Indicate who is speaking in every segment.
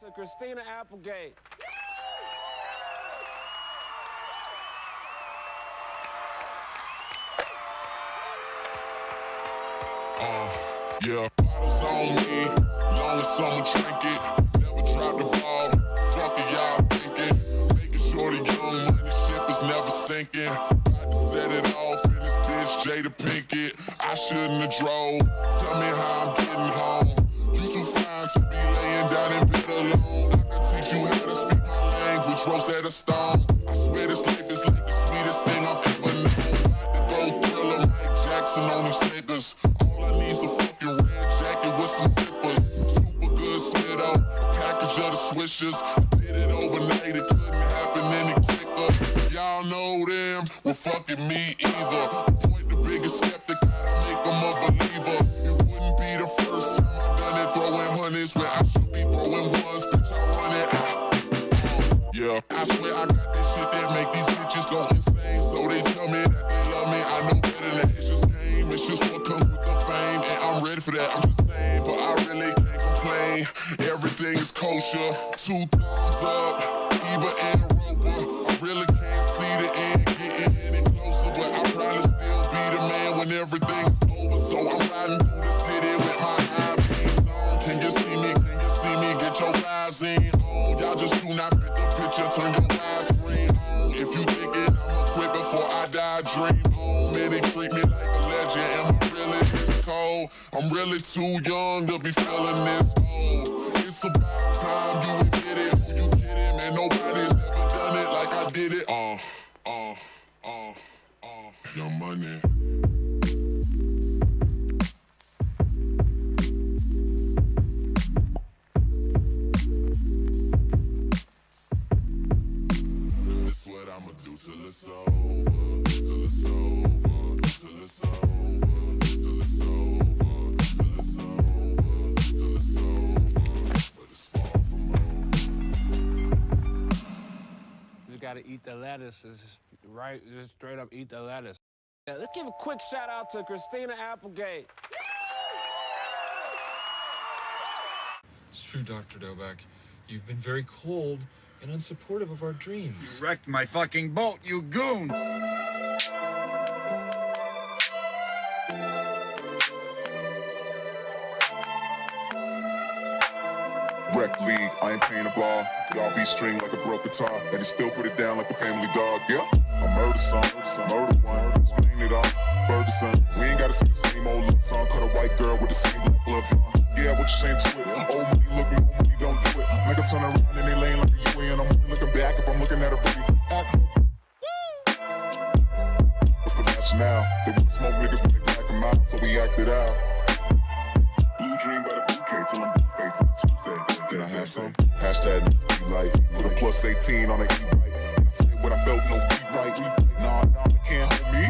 Speaker 1: to Christina Applegate.
Speaker 2: Yeah, bottles on me, long as someone drink it. Never drop the ball, fuck it, y'all thinking. Making sure the young money ship is never sinking. About to set it off in this bitch, Jada Pinkett. I shouldn't have drove, tell me how I'm getting home. You too fine to be laying down in bed alone. I can teach you how to speak my language, Rosetta Stone. I swear this life is like the sweetest thing I've ever known. About to go Thriller, Mike Jackson on these niggas. All I need's a fucking red jacket with some zippers. Super good Smith-O, a package of the swishers. Did it overnight, it couldn't happen any quicker. Y'all know them, well fucking me either. Point the biggest skeptic, gotta make them a believer. It wouldn't be the first time I done it, throwing hundreds when I should be throwing ones. Bitch, I run it. Yeah, I swear I got this shit that make these bitches go insane. So they tell me that they love me, I know better than that. It's just game, it's just what comes with the fame. And I'm ready for that, I'm just saying, but I really can't complain. Everything is kosher, 2 thumbs up, Eva and Roper. I really can't see the end getting any closer, but I'll probably still be the man when everything is over. So I'm riding through the city with my high beams on. Can you see me, can you see me, get your eyes in on. Y'all just do not fit the picture, turn your widescreen on. If you think it, I'ma quit before I die, dream on. Many treat me like a legend, am I really this cold? I'm really too young to be feeling this old. It's about time you admit it, who you kidding? Man, nobody's ever done it like I did it. Young Money. This what I'ma do till it's over, till it's over, till it's over, till it's over, till it's over, till it's over, but it's far from over.
Speaker 1: You gotta eat the lettuce, right? Just straight up eat the lettuce. Yeah, let's give a quick shout out to Christina Applegate.
Speaker 3: It's true, Dr. Doback. You've been very cold and unsupportive of our dreams.
Speaker 4: You wrecked my fucking boat, you goon!
Speaker 2: Rec league, I ain't paying a ball. Y'all be string like a broke guitar, and it still put it down like a family dog. Yeah, I murder some, murder one, explain it all. Ferguson, we ain't gotta sing the same old love song. Cut a white girl with the same black gloves on. Yeah, what you saying to it? Old money looking, old money don't do it. Make a turn around and they laying like a UN. I'm only looking back if I'm looking at a booty. What's the rationale? They want to smoke niggas when they black them out, so we acted out. Blue dream by the bouquet till I'm blue face on Tuesday. Can I have some? Hashtag be like, put a plus 18 on the E-right. And I said what I felt, no rewrite. Nah, they can't hold me.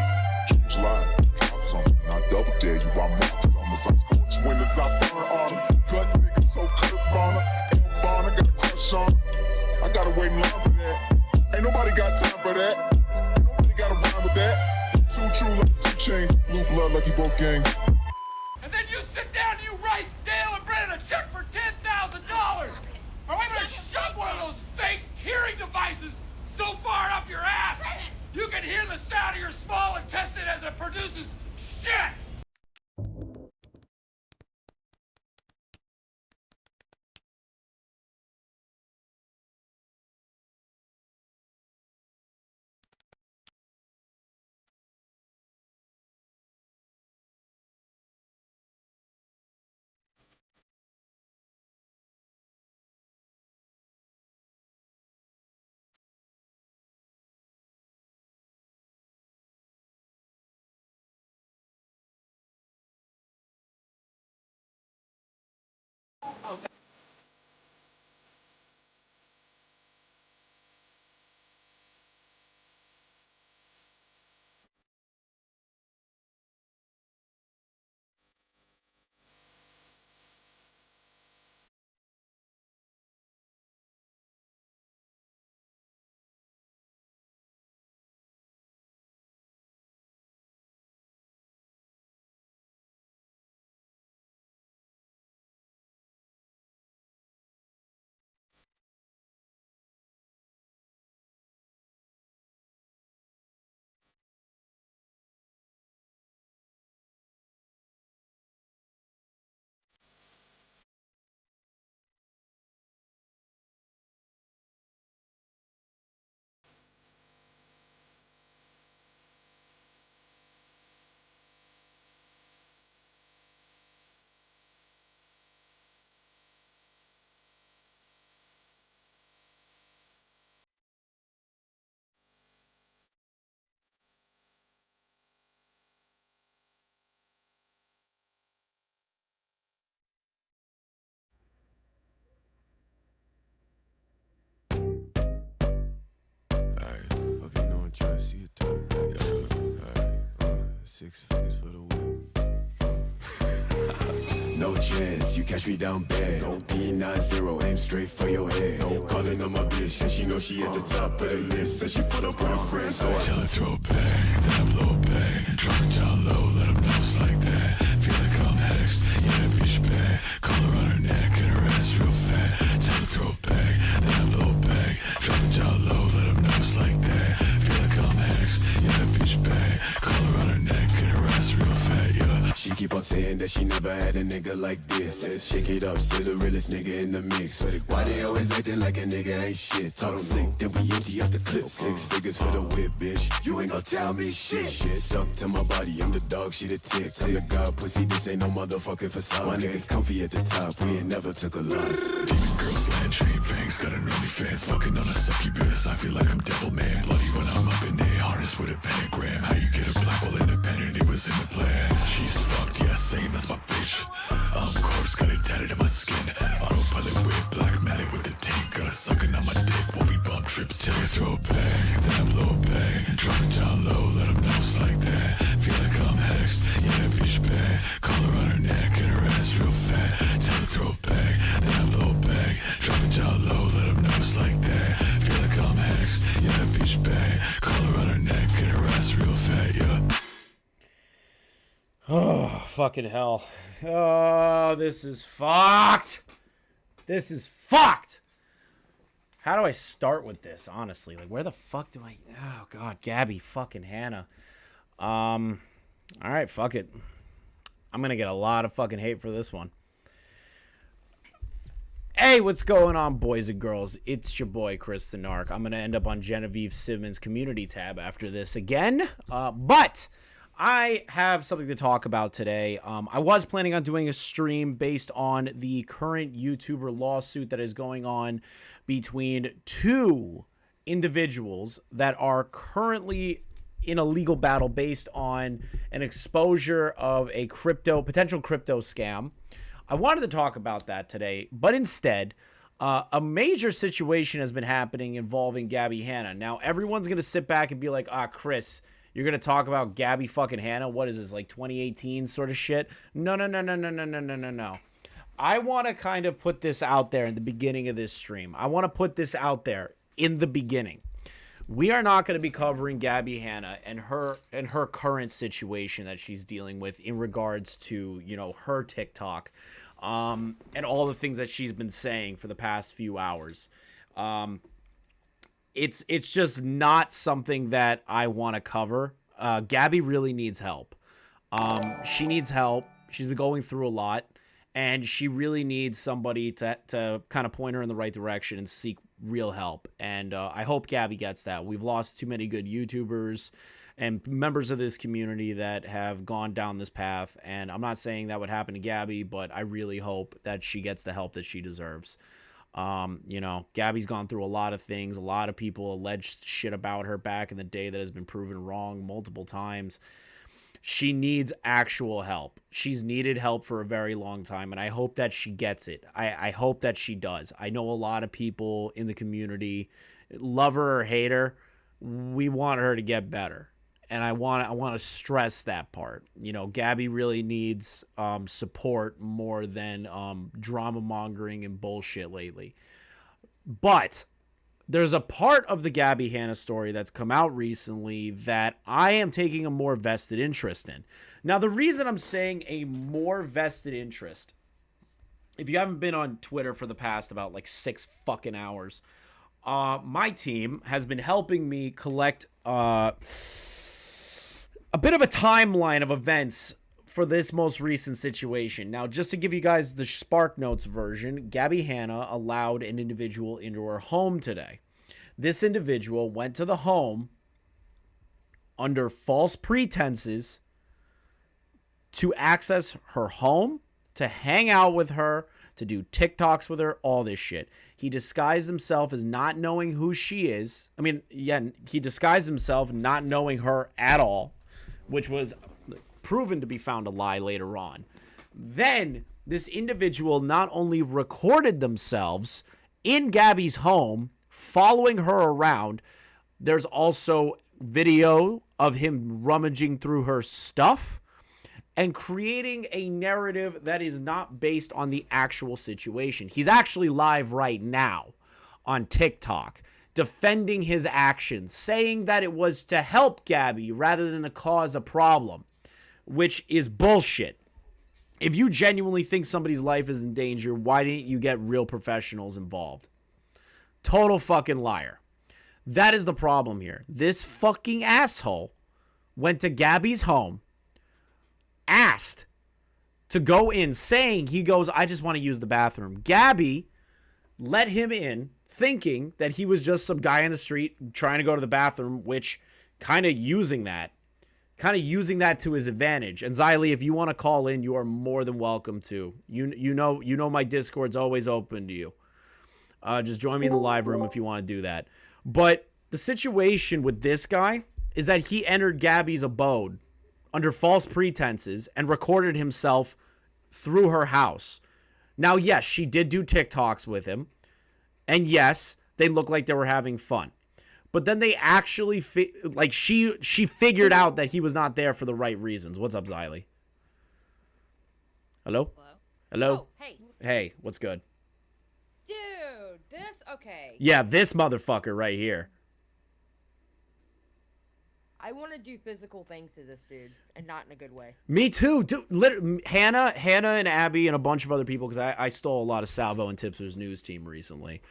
Speaker 2: June, July, drop some. Not double dare you, I mark some. As I scorch windows, I burn autumns. Gut niggas, so Kurt Fauna. Elvana got a crush on. I gotta wait in line for that. Ain't nobody got time for that. Ain't nobody got a rhyme with that. 2 true lovers, 2 chains. Blue blood like you both gangs.
Speaker 5: And then you sit down and you write Dale and Brennan a check for $10,000. Or I'm gonna shove one of those fake hearing devices so far up your ass, you can hear the sound of your small intestine as it produces shit.
Speaker 6: 6 figures for the whip. No chance, you catch me down bad. P90, aim straight for your head. Calling on my bitch, and she know she at the top of the list. So she put up with her friends, so I tell her throw it back, then I blow it back. Drop it down low, let them know it's like that. Feel like I'm hexed, yeah, that bitch bad. Collar on her neck and her ass real fat. Tell her throw it back, then I blow it back. Drop it down low, let them know it's like that. Feel like I'm hexed, yeah, that bitch bad. Collar on her neck and her ass real fat, yeah. She keep on saying that she never had a nigga like this. Shake it up, still the realest nigga in the mix. Why they always acting like a nigga ain't shit? Talk slick, then we empty up the clip. 6 figures for the whip, bitch. You ain't gon' tell me shit. Stuck to my body, I'm the dog, she the tick. Tell the god, pussy, this ain't no motherfucking facade. My niggas comfy at the top, we ain't never took a loss. Demon girls, land chain fangs, got an OnlyFans. Fucking on a succubus, I feel like I'm devil man. Bloody when I'm up in there, harness with a pentagram. How you get a black hole independent, it was in the plan. She's fucked, yeah, same, that's my bitch. Corpse got it tatted on my skin. Autopilot with black matic with the tape. Got her sucking on my dick while we bump trips. Till you throw it back, then I blow it back. Drop it down low, let them know it's like that. Feel like I'm hexed, yeah, that bitch bad. Collar on her neck and her ass real fat. Tell her throw it back, then I blow it back. Drop it down low, let them know it's like that. Feel like I'm hexed, yeah, that bitch bad. Collar on her neck and her ass real fat, yeah.
Speaker 7: Oh, fucking hell. Oh, this is fucked. This is fucked. How do I start with this, honestly? Like, where the fuck do I... Oh, God, Gabbie fucking Hanna. All right, fuck it. I'm going to get a lot of fucking hate for this one. Hey, what's going on, boys and girls? It's your boy, Chris the Narc. I'm going to end up on Genevieve Simmons' community tab after this again. But... I have something to talk about today. I was planning on doing a stream based on the current YouTuber lawsuit that is going on between two individuals that are currently in a legal battle based on an exposure of a potential crypto scam. I wanted to talk about that today, but instead, a major situation has been happening involving Gabbie Hanna. Now, everyone's going to sit back and be like, Chris, you're going to talk about Gabbie fucking Hanna? What is this, like 2018 sort of shit? No. I want to kind of put this out there in the beginning of this stream. I want to put this out there in the beginning. We are not going to be covering Gabbie Hanna and her current situation that she's dealing with in regards to, you know, her TikTok and all the things that she's been saying for the past few hours. It's just not something that I want to cover. Gabbie really needs help. She needs help. She's been going through a lot, and she really needs somebody to kind of point her in the right direction and seek real help. And I hope Gabbie gets that. We've lost too many good YouTubers and members of this community that have gone down this path. And I'm not saying that would happen to Gabbie, but I really hope that she gets the help that she deserves. You know, Gabbie's gone through a lot of things. A lot of people alleged shit about her back in the day that has been proven wrong multiple times. She needs actual help. She's needed help for a very long time, and I hope that she gets it. I hope that she does. I know a lot of people in the community, love her or hate her, we want her to get better. And I want to stress that part. You know, Gabbie really needs support more than drama mongering and bullshit lately. But there's a part of the Gabbie Hanna story that's come out recently that I am taking a more vested interest in. Now, the reason I'm saying a more vested interest, if you haven't been on Twitter for the past about like 6 fucking hours, my team has been helping me collect a bit of a timeline of events for this most recent situation. Now, just to give you guys the Spark Notes version, Gabbie Hanna allowed an individual into her home today. This individual went to the home under false pretenses to access her home, to hang out with her, to do TikToks with her, all this shit. He disguised himself as not knowing who she is. I mean, yeah, he disguised himself not knowing her at all, which was proven to be found a lie later on. Then this individual not only recorded themselves in Gabbie's home, following her around, there's also video of him rummaging through her stuff and creating a narrative that is not based on the actual situation. He's actually live right now on TikTok defending his actions, saying that it was to help Gabbie rather than to cause a problem, which is bullshit. If you genuinely think somebody's life is in danger, why didn't you get real professionals involved? Total fucking liar. That is the problem here. This fucking asshole went to Gabbie's home, asked to go in, saying he goes, I just want to use the bathroom. Gabbie let him in, thinking that he was just some guy in the street trying to go to the bathroom, which kind of using that to his advantage. And xylie, if you want to call in, you are more than welcome to. You know my Discord's always open to you. Just join me in the live room if you want to do that. But the situation with this guy is that he entered Gabbie's abode under false pretenses and recorded himself through her house. Now, yes, she did do TikToks with him. And yes, they looked like they were having fun. But then they actually, she figured out that he was not there for the right reasons. What's up, xylie? Hello? Hello?
Speaker 8: Oh, hey.
Speaker 7: Hey, what's good?
Speaker 8: Dude, okay.
Speaker 7: Yeah, this motherfucker right here.
Speaker 8: I want to do physical things to this dude, and not in a good way.
Speaker 7: Me too. Dude, Hannah and Abby and a bunch of other people, because I stole a lot of Salvo and Tipster's news team recently.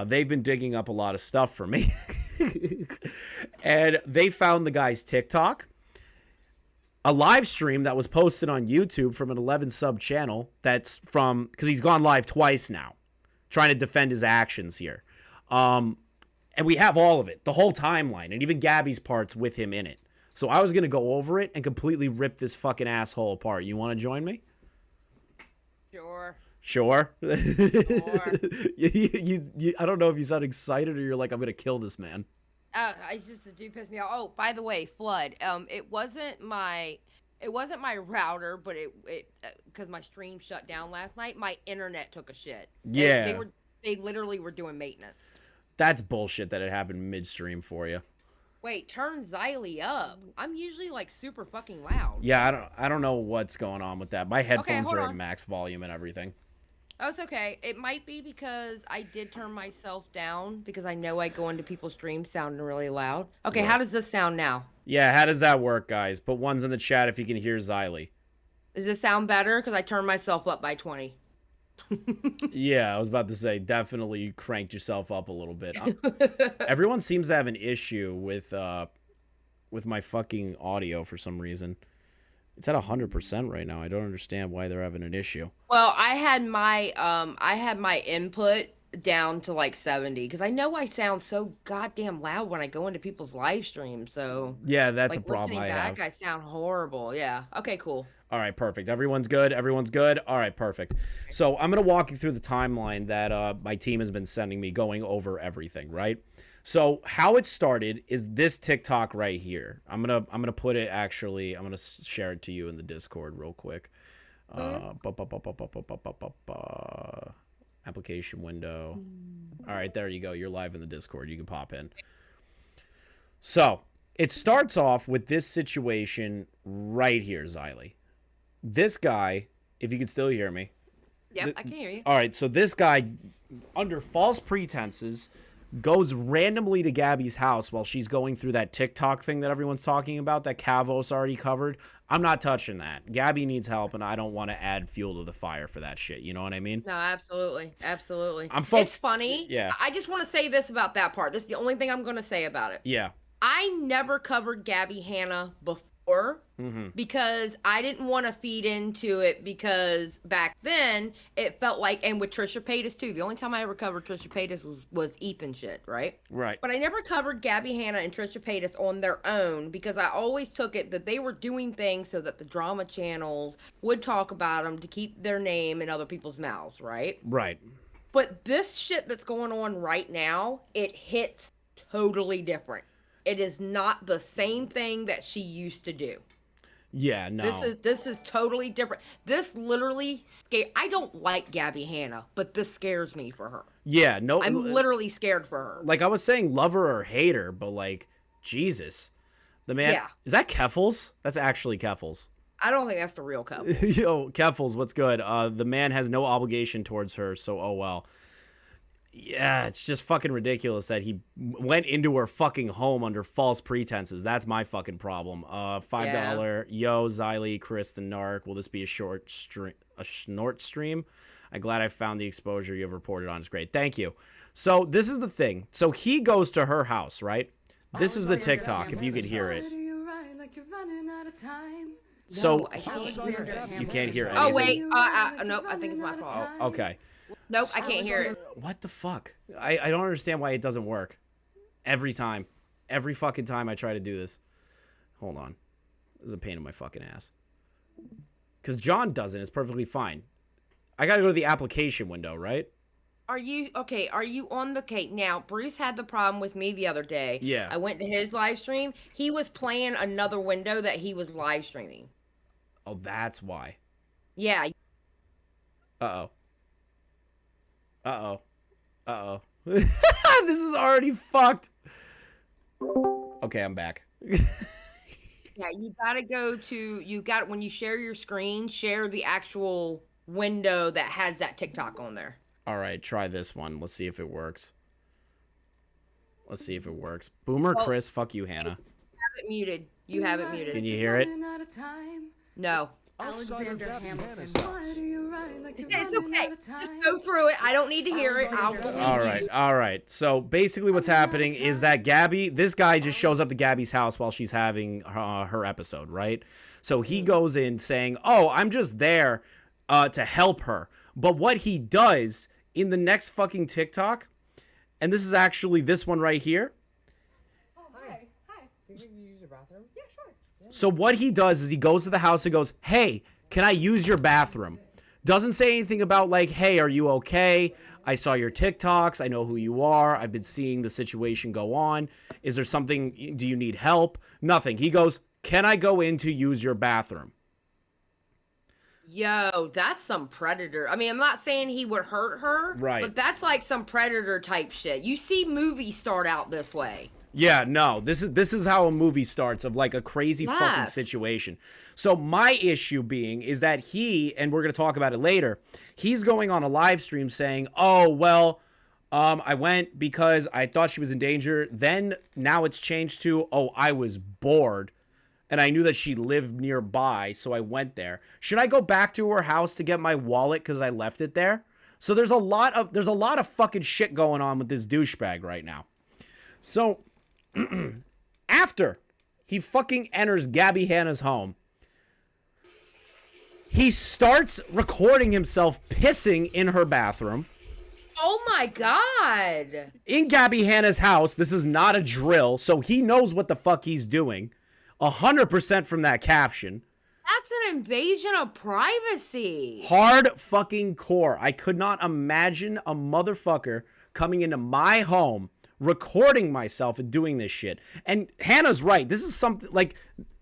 Speaker 7: They've been digging up a lot of stuff for me. And they found the guy's TikTok, a live stream that was posted on YouTube from an 11 sub channel that's from, because he's gone live twice now, trying to defend his actions here. And we have all of it, the whole timeline, and even Gabbie's parts with him in it. So I was going to go over it and completely rip this fucking asshole apart. You want to join me?
Speaker 8: Sure.
Speaker 7: Sure?
Speaker 8: Sure.
Speaker 7: I don't know if you sound excited or you're like, I'm going to kill this man.
Speaker 8: The dude pissed me off. Oh, by the way, Flood, it wasn't my router, but because my stream shut down last night, my internet took a shit.
Speaker 7: Yeah.
Speaker 8: They literally were doing maintenance.
Speaker 7: That's bullshit that it happened midstream for you.
Speaker 8: Wait, turn xylie up. I'm usually like super fucking loud.
Speaker 7: Yeah, I don't know what's going on with that. My headphones
Speaker 8: hold
Speaker 7: are at
Speaker 8: on.
Speaker 7: max volume and everything.
Speaker 8: Oh, it's okay. It might be because I did turn myself down because I know I go into people's streams sounding really loud. Okay,
Speaker 7: Right.
Speaker 8: How does this sound now?
Speaker 7: Yeah, how does that work, guys? Put ones in the chat if you can hear xylie.
Speaker 8: Does this sound better? Because I turned myself up by 20.
Speaker 7: Yeah, I was about to say, definitely cranked yourself up a little bit. Everyone seems to have an issue with my fucking audio for some reason. It's at 100% right now. I don't understand why they're having an issue.
Speaker 8: Well, I had my input down to like 70 because I know I sound so goddamn loud when I go into people's live streams. So
Speaker 7: yeah, that's
Speaker 8: like,
Speaker 7: a problem I have.
Speaker 8: I sound horrible. Yeah. Okay, cool.
Speaker 7: All right, perfect. Everyone's good? Everyone's good? All right, perfect. So I'm going to walk you through the timeline that my team has been sending me, going over everything, right? So how it started is this TikTok right here. I'm gonna put it, actually, I'm going to share it to you in the Discord real quick. Application window. All right, there you go. You're live in the Discord. You can pop in. So it starts off with this situation right here, xylie. This guy, if you can still hear me.
Speaker 8: Yep, I can hear you.
Speaker 7: All right, so this guy, under false pretenses, goes randomly to Gabbie's house while she's going through that TikTok thing that everyone's talking about, that Cavos already covered. I'm not touching that. Gabbie needs help, and I don't want to add fuel to the fire for that shit. You know what I mean?
Speaker 8: No, absolutely. Absolutely.
Speaker 7: It's
Speaker 8: funny.
Speaker 7: Yeah.
Speaker 8: I just want to say this about that part. This is the only thing I'm going to say about it.
Speaker 7: Yeah.
Speaker 8: I never covered Gabbie Hanna before because I didn't want to feed into it, because back then it felt like, and with Trisha Paytas too, the only time I ever covered Trisha Paytas was Ethan shit, right?
Speaker 7: Right.
Speaker 8: But I never covered Gabbie Hanna and Trisha Paytas on their own because I always took it that they were doing things so that the drama channels would talk about them to keep their name in other people's mouths, right?
Speaker 7: Right.
Speaker 8: But this shit that's going on right now, it hits totally different. It is not the same thing that she used to do.
Speaker 7: Yeah, no.
Speaker 8: This is totally different. This literally I don't like Gabbie Hanna, but this scares me for her.
Speaker 7: Yeah, no.
Speaker 8: I'm literally scared for her.
Speaker 7: Like I was saying, love her or hate her, but like, Jesus. The man.
Speaker 8: Yeah.
Speaker 7: Is that Keffels? That's actually Keffels.
Speaker 8: I don't think that's the real couple.
Speaker 7: Yo, Keffels, what's good? The man has no obligation towards her, so oh well. Yeah, it's just fucking ridiculous that he went into her fucking home under false pretenses. That's my fucking problem. $5. Yo, xylie, Chris the Narc. Will this be a snort stream? I'm glad I found the exposure you have reported on. It's great. Thank you. So this is the thing. So he goes to her house, right? This is the TikTok, if you could hear it. So you can't hear anything.
Speaker 8: Oh wait, nope. I think it's my fault.
Speaker 7: Oh, okay.
Speaker 8: Nope, I can't hear it.
Speaker 7: What the fuck? I don't understand why it doesn't work. Every time. Every fucking time I try to do this. Hold on. This is a pain in my fucking ass. Because John doesn't. It's perfectly fine. I gotta go to the application window, right?
Speaker 8: Are you okay? Are you on the cake now? Bruce had the problem with me the other day.
Speaker 7: Yeah.
Speaker 8: I went to his live stream. He was playing another window that he was live streaming.
Speaker 7: Oh, that's why.
Speaker 8: Yeah.
Speaker 7: Uh-oh. Uh-oh. Uh-oh. This is already fucked. Okay, I'm back.
Speaker 8: Yeah, you gotta go to, when you share your screen, share the actual window that has that TikTok on there.
Speaker 7: All right, try this one. Let's see if it works. Let's see if it works. Boomer Chris, fuck you, Hannah.
Speaker 8: You have it muted. You have it muted.
Speaker 7: Can you hear it?
Speaker 8: No.
Speaker 9: Alexander Hamilton.
Speaker 8: It's okay. Just go through it. I don't need to hear it. I'll believe you.
Speaker 7: All right. So basically what's happening is that this guy just shows up to Gabbie's house while she's having her episode, right? So he goes in saying, oh, I'm just there to help her. But what he does in the next fucking TikTok, and this is actually this one right here.
Speaker 9: Oh, hi. Hi. Think we can use your bathroom? Yeah, sure.
Speaker 7: So what he does is he goes to the house and goes, hey, can I use your bathroom? Doesn't say anything about like, hey, are you okay? I saw your TikToks. I know who you are. I've been seeing the situation go on. Is there something? Do you need help? Nothing. He goes, can I go in to use your bathroom?
Speaker 8: Yo, that's some predator. I mean, I'm not saying he would hurt her.
Speaker 7: Right.
Speaker 8: But that's like some predator type shit. You see movies start out this way.
Speaker 7: Yeah, no, this is how a movie starts, of like a crazy fucking situation. So my issue being is that he, and we're going to talk about it later, he's going on a live stream saying, oh, well, I went because I thought she was in danger. Then now it's changed to, oh, I was bored and I knew that she lived nearby, so I went there. Should I go back to her house to get my wallet because I left it there? So there's a lot of fucking shit going on with this douchebag right now. So after he fucking enters Gabbie Hanna's home, he starts recording himself pissing in her bathroom.
Speaker 8: Oh my God.
Speaker 7: In Gabbie Hanna's house. This is not a drill, so he knows what the fuck he's doing. 100% from that caption.
Speaker 8: That's an invasion of privacy.
Speaker 7: Hard fucking core. I could not imagine a motherfucker coming into my home, recording myself and doing this shit. And Hannah's right. This is something like,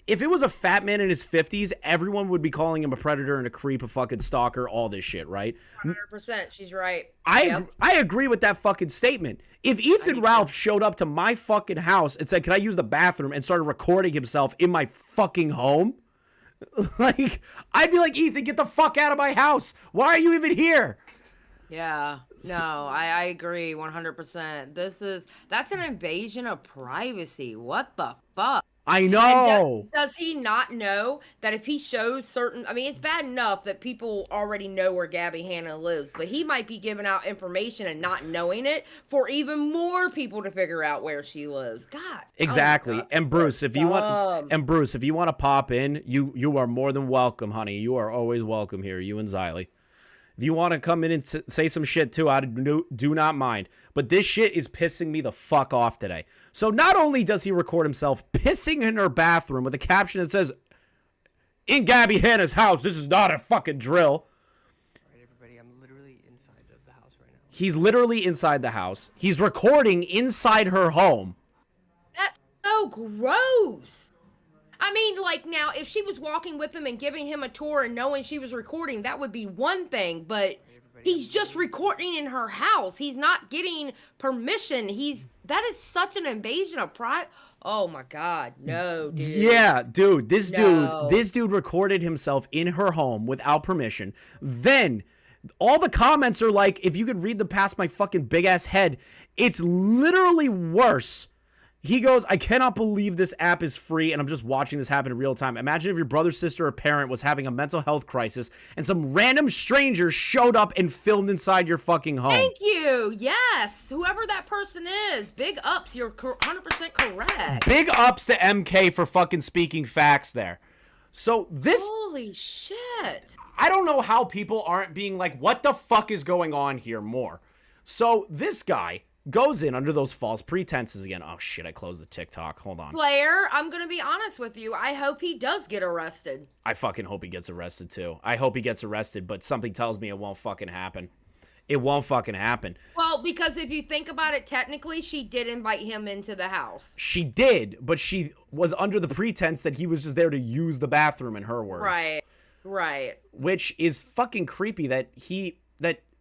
Speaker 7: if it was a fat man in his 50s, everyone would be calling him a predator and a creep, a fucking stalker, all this shit, right?
Speaker 8: 100%. She's right.
Speaker 7: I agree with that fucking statement. If Ethan Ralph showed up to my fucking house and said, can I use the bathroom, and started recording himself in my fucking home, like, I'd be like, Ethan, get the fuck out of my house. Why are you even here?
Speaker 8: Yeah, no, I agree 100%. That's an invasion of privacy. What the fuck?
Speaker 7: I know.
Speaker 8: Does he not know that if he shows certain, I mean, it's bad enough that people already know where Gabbie Hanna lives, but he might be giving out information and not knowing it for even more people to figure out where she lives. God.
Speaker 7: Exactly.
Speaker 8: Oh God.
Speaker 7: And Bruce, if you want to pop in, you are more than welcome, honey. You are always welcome here, you and xylie. If you want to come in and say some shit too, I do not mind. But this shit is pissing me the fuck off today. So not only does he record himself pissing in her bathroom with a caption that says, in Gabbie Hanna's house, this is not a fucking drill.
Speaker 9: All right, everybody, I'm literally inside of the house right now.
Speaker 7: He's literally inside the house. He's recording inside her home.
Speaker 8: That's so gross. I mean, like, now, if she was walking with him and giving him a tour and knowing she was recording, that would be one thing, but he's just recording in her house. He's not getting permission. That is such an invasion of private. Oh my God, no, dude.
Speaker 7: Yeah, dude,
Speaker 8: No.
Speaker 7: this dude recorded himself in her home without permission. Then all the comments are like, if you could read them past my fucking big ass head, it's literally worse. He goes, I cannot believe this app is free and I'm just watching this happen in real time. Imagine if your brother, sister, or parent was having a mental health crisis and some random stranger showed up and filmed inside your fucking home.
Speaker 8: Thank you. Yes. Whoever that person is. Big ups. You're 100% correct.
Speaker 7: Big ups to MK for fucking speaking facts there. So this...
Speaker 8: Holy shit.
Speaker 7: I don't know how people aren't being like, what the fuck is going on here more? So this guy goes in under those false pretenses again. Oh shit, I closed the TikTok. Hold on.
Speaker 8: Blair, I'm going to be honest with you. I hope he does get arrested.
Speaker 7: I fucking hope he gets arrested too. I hope he gets arrested, but something tells me it won't fucking happen. It won't fucking happen.
Speaker 8: Well, because if you think about it, technically, she did invite him into the house.
Speaker 7: She did, but she was under the pretense that he was just there to use the bathroom, in her words.
Speaker 8: Right. Right.
Speaker 7: Which is fucking creepy that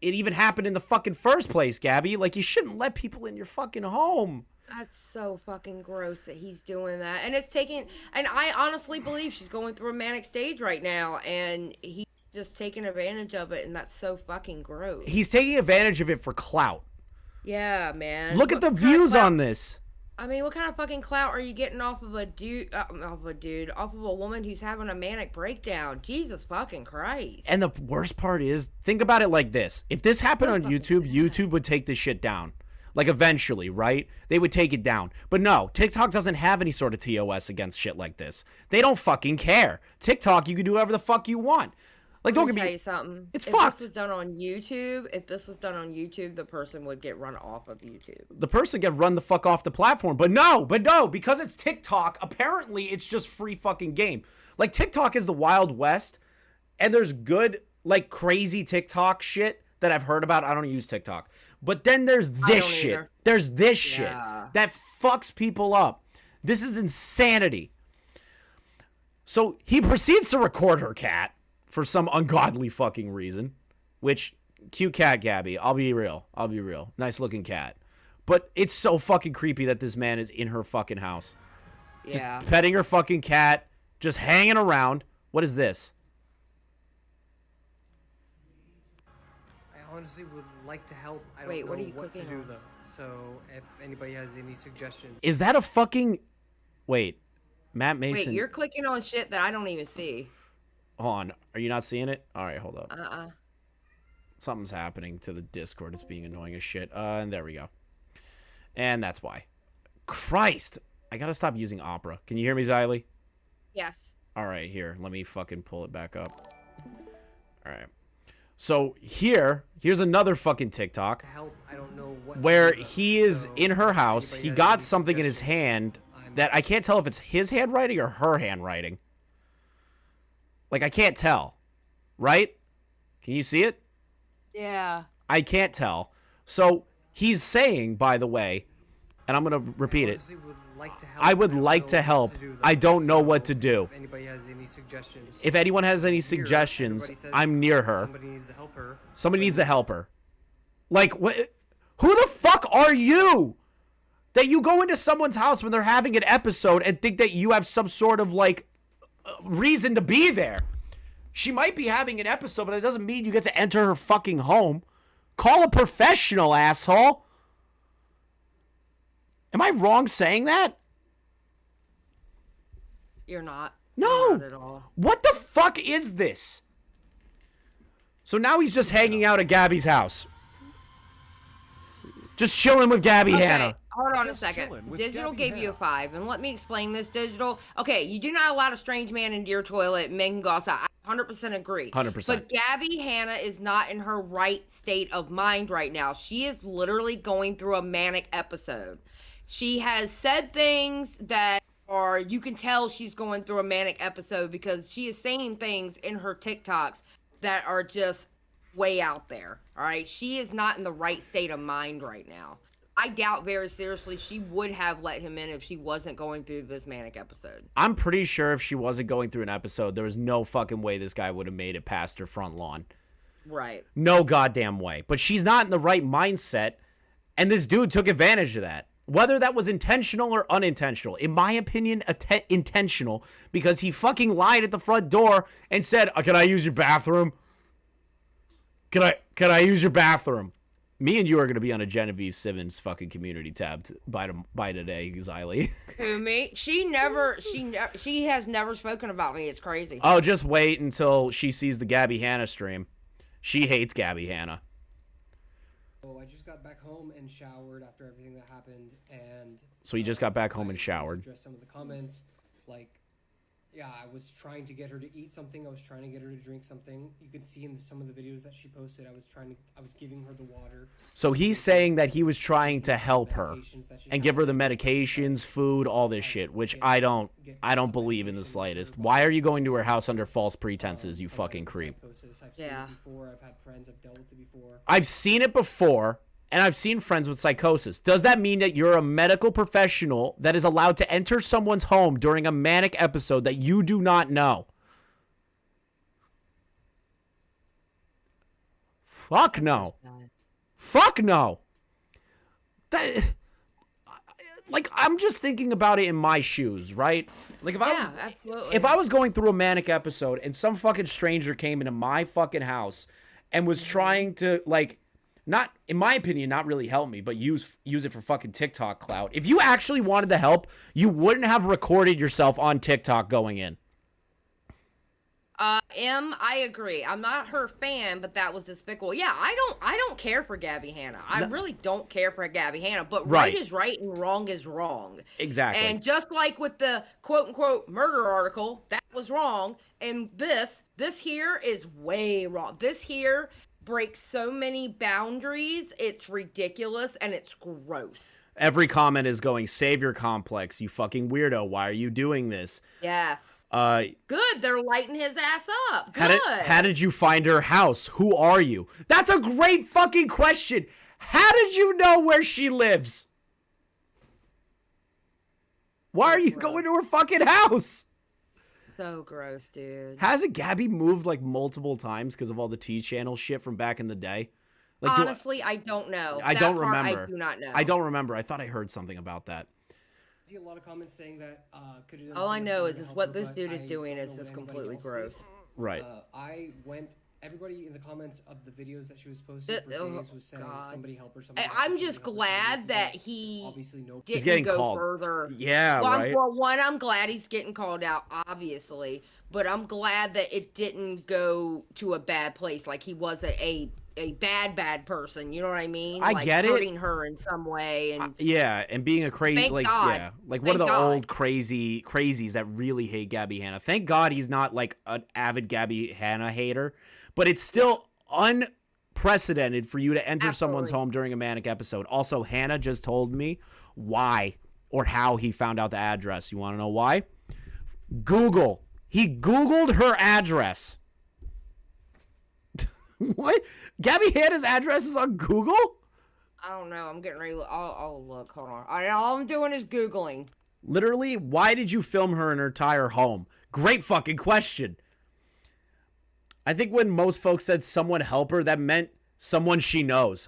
Speaker 7: it even happened in the fucking first place, Gabbie. Like, you shouldn't let people in your fucking home.
Speaker 8: That's so fucking gross that he's doing that. And it's taking, and I honestly believe she's going through a manic stage right now, and he's just taking advantage of it, and that's so fucking gross.
Speaker 7: He's taking advantage of it for clout.
Speaker 8: Yeah, man.
Speaker 7: Look at the views on this.
Speaker 8: I mean, what kind of fucking clout are you getting off of a woman who's having a manic breakdown? Jesus fucking Christ.
Speaker 7: And the worst part is, think about it like this. If this happened on YouTube, YouTube would take this shit down. Like, eventually, right? They would take it down. But no, TikTok doesn't have any sort of TOS against shit like this. They don't fucking care. TikTok, you can do whatever the fuck you want. Like, don't get me.
Speaker 8: Tell you something.
Speaker 7: It's
Speaker 8: if
Speaker 7: fucked.
Speaker 8: This was done on YouTube, the person would get run off of YouTube.
Speaker 7: The person get run the fuck off the platform. But no, because it's TikTok, apparently it's just free fucking game. Like, TikTok is the Wild West, and there's good, like, crazy TikTok shit that I've heard about. I don't use TikTok. But then there's this shit.
Speaker 8: Either.
Speaker 7: There's this shit that fucks people up. This is insanity. So he proceeds to record her cat for some ungodly fucking reason, which, cute cat, Gabbie. I'll be real. Nice looking cat. But it's so fucking creepy that this man is in her fucking house.
Speaker 8: Yeah.
Speaker 7: Just petting her fucking cat, just hanging around. What is this?
Speaker 9: I honestly would like to help. I don't
Speaker 8: Wait,
Speaker 9: know
Speaker 8: what are you
Speaker 9: what to
Speaker 8: cooking
Speaker 9: do
Speaker 8: on?
Speaker 9: though. So if anybody has any suggestions.
Speaker 7: Is that a fucking... Wait. Matt Mason.
Speaker 8: Wait, you're clicking on shit that I don't even see.
Speaker 7: Hold on. Are you not seeing it? All right, hold up.
Speaker 8: Uh-uh.
Speaker 7: Something's happening to the Discord. It's being annoying as shit. And there we go. And that's why. Christ. I gotta stop using Opera. Can you hear me, xylie?
Speaker 8: Yes.
Speaker 7: All right, here. Let me fucking pull it back up. All right. So here's another fucking TikTok.
Speaker 9: Help, I don't know what
Speaker 7: where
Speaker 9: to do,
Speaker 7: he is
Speaker 9: so
Speaker 7: in her house.
Speaker 9: anybody
Speaker 7: He
Speaker 9: has
Speaker 7: got
Speaker 9: any
Speaker 7: something in his
Speaker 9: suggestions,
Speaker 7: hand
Speaker 9: I'm-
Speaker 7: that I can't tell if it's his handwriting or her handwriting. Like, I can't tell. Right? Can you see it?
Speaker 8: Yeah.
Speaker 7: I can't tell. So he's saying, by the way, and I'm going to repeat it.
Speaker 9: honestly would like to help.
Speaker 7: I would
Speaker 9: don't
Speaker 7: like
Speaker 9: know
Speaker 7: to
Speaker 9: what
Speaker 7: help.
Speaker 9: do, though.
Speaker 7: I don't know
Speaker 9: So
Speaker 7: what to do.
Speaker 9: If anybody has any suggestions.
Speaker 7: If anyone has any
Speaker 9: here,
Speaker 7: suggestions,
Speaker 9: everybody says
Speaker 7: I'm near her.
Speaker 9: Somebody needs to help her.
Speaker 7: Somebody needs to help her. Like, what? Who the fuck are you? That you go into someone's house when they're having an episode and think that you have some sort of, like, reason to be there. She might be having an episode, but that doesn't mean you get to enter her fucking home. Call a professional, asshole. Am I wrong saying that?
Speaker 8: You're not.
Speaker 7: No.
Speaker 8: Not at all.
Speaker 7: What the fuck is this? So now he's just hanging out at Gabbie's house. Just chilling with Gabbie Hanna.
Speaker 8: Hold on
Speaker 3: Just
Speaker 8: a second.
Speaker 3: chilling with
Speaker 8: Digital
Speaker 3: Gabbie
Speaker 8: gave you a
Speaker 3: Hanna.
Speaker 8: 5, and let me explain this, Digital. Okay, you do not allow a strange man into your toilet. Men can go outside. I 100% agree.
Speaker 7: 100%.
Speaker 8: But Gabbie Hanna is not in her right state of mind right now. She is literally going through a manic episode. She has said things that are, you can tell she's going through a manic episode because she is saying things in her TikToks that are just way out there. All right. She is not in the right state of mind right now. I doubt very seriously she would have let him in if she wasn't going through this manic episode.
Speaker 7: I'm pretty sure if she wasn't going through an episode, there was no fucking way this guy would have made it past her front lawn.
Speaker 8: Right.
Speaker 7: No goddamn way. But she's not in the right mindset, and this dude took advantage of that. Whether that was intentional or unintentional. In my opinion, intentional, because he fucking lied at the front door and said, can I use your bathroom? Can I use your bathroom? Me and you are going to be on a Genevieve Simmons fucking community tab by today, xylie.
Speaker 8: Who, me? She has never spoken about me. It's crazy.
Speaker 7: Oh, just wait until she sees the Gabbie Hanna stream. She hates Gabbie Hanna.
Speaker 10: Oh, I just got back home and showered after everything that happened, and
Speaker 7: so you just got back home and showered.
Speaker 10: Address some of the comments, like, yeah, I was trying to get her to eat something. I was trying to get her to drink something. You could see in some of the videos that she posted, I was giving her the water.
Speaker 7: So he's saying that he was trying to help her and give her the medications, food, all this shit, which I don't believe in the slightest. Why are you going to her house under false pretenses, you fucking creep?
Speaker 8: Yeah.
Speaker 10: I've had friends, I've dealt with it before.
Speaker 7: I've seen it before, and I've seen friends with psychosis. Does that mean that you're a medical professional that is allowed to enter someone's home during a manic episode that you do not know? Fuck no. Fuck no. Like, I'm just thinking about it in my shoes, right? Like, if I was going through a manic episode and some fucking stranger came into my fucking house and was trying to, like, not, in my opinion, not really help me, but use it for fucking TikTok clout. If you actually wanted the help, you wouldn't have recorded yourself on TikTok going in.
Speaker 8: I agree. I'm not her fan, but that was despicable. Yeah, I don't care for Gabbie Hanna. I really don't care for Gabbie Hanna, but right is right and wrong is wrong.
Speaker 7: Exactly.
Speaker 8: And just like with the quote-unquote murder article, that was wrong. And this here is way wrong. This here breaks so many boundaries. It's ridiculous and it's gross.
Speaker 7: Every comment is going, savior complex, you fucking weirdo. Why are you doing this?
Speaker 8: Yes. Good, they're lighting his ass up. Good.
Speaker 7: How did you find her house? Who are you? That's a great fucking question. How did you know where she lives? Why are you going to her fucking house?
Speaker 8: So gross, dude.
Speaker 7: Hasn't Gabbie moved like multiple times because of all the T channel shit from back in the day? Like,
Speaker 8: honestly, I don't know.
Speaker 7: I don't remember.
Speaker 8: I do not know.
Speaker 7: I don't remember. I thought I heard something about that.
Speaker 10: I see a lot of comments saying that
Speaker 8: all I know is what this dude is doing is just completely gross.
Speaker 7: Right.
Speaker 10: Everybody in the comments of the videos that she was posting for days was saying somebody help her.
Speaker 8: I'm just glad that he
Speaker 7: didn't go
Speaker 8: called. Further.
Speaker 7: Yeah, right.
Speaker 8: Well, one, I'm glad he's getting called out, obviously, but I'm glad that it didn't go to a bad place. Like he wasn't a bad person, you know what I mean?
Speaker 7: I get it.
Speaker 8: Hurting her in some way, and
Speaker 7: yeah, and being a crazy,
Speaker 8: Thank
Speaker 7: like
Speaker 8: God.
Speaker 7: Yeah, like one of the old crazies that really hate Gabbie Hanna. Thank God he's not like an avid Gabbie Hanna hater, but it's still unprecedented for you to enter someone's home during a manic episode. Also, Hannah just told me why or how he found out the address. You want to know why? Google. He Googled her address. What? Gabbie Hanna's address is on Google?
Speaker 8: I don't know. I'm getting ready. I'll look. Hold on. All I'm doing is Googling.
Speaker 7: Literally, why did you film her in her entire home? Great fucking question. I think when most folks said someone help her, that meant someone she knows.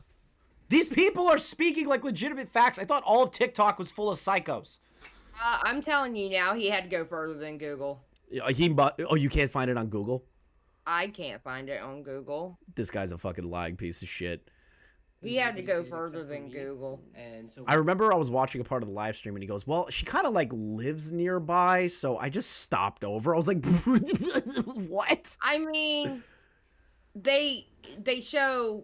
Speaker 7: These people are speaking like legitimate facts. I thought all of TikTok was full of psychos.
Speaker 8: I'm telling you now, he had to go further than Google.
Speaker 7: Oh, you can't find it on Google?
Speaker 8: I can't find it on Google.
Speaker 7: This guy's a fucking lying piece of shit.
Speaker 8: He had to go further than Google.
Speaker 10: And so
Speaker 7: I remember I was watching a part of the live stream and he goes, well, she kind of like lives nearby, so I just stopped over. I was like, what?
Speaker 8: I mean, they show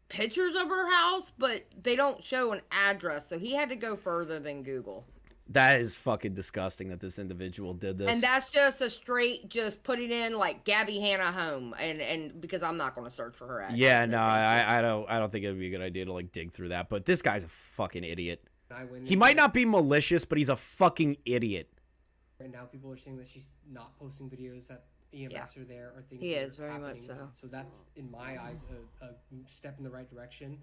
Speaker 8: pictures of her house, but they don't show an address, so he had to go further than Google.
Speaker 7: That is fucking disgusting that this individual did this.
Speaker 8: And that's just a straight, just putting in like Gabbie Hanna home, and because I'm not going to search for her address.
Speaker 7: Yeah, no, I don't think it would be a good idea to like dig through that. But this guy's a fucking idiot. He might not be malicious, but he's a fucking idiot.
Speaker 10: And now people are saying that she's not posting videos that EMS are there or things.
Speaker 8: He
Speaker 10: that
Speaker 8: is very much so.
Speaker 10: So that's in my eyes a step in the right direction.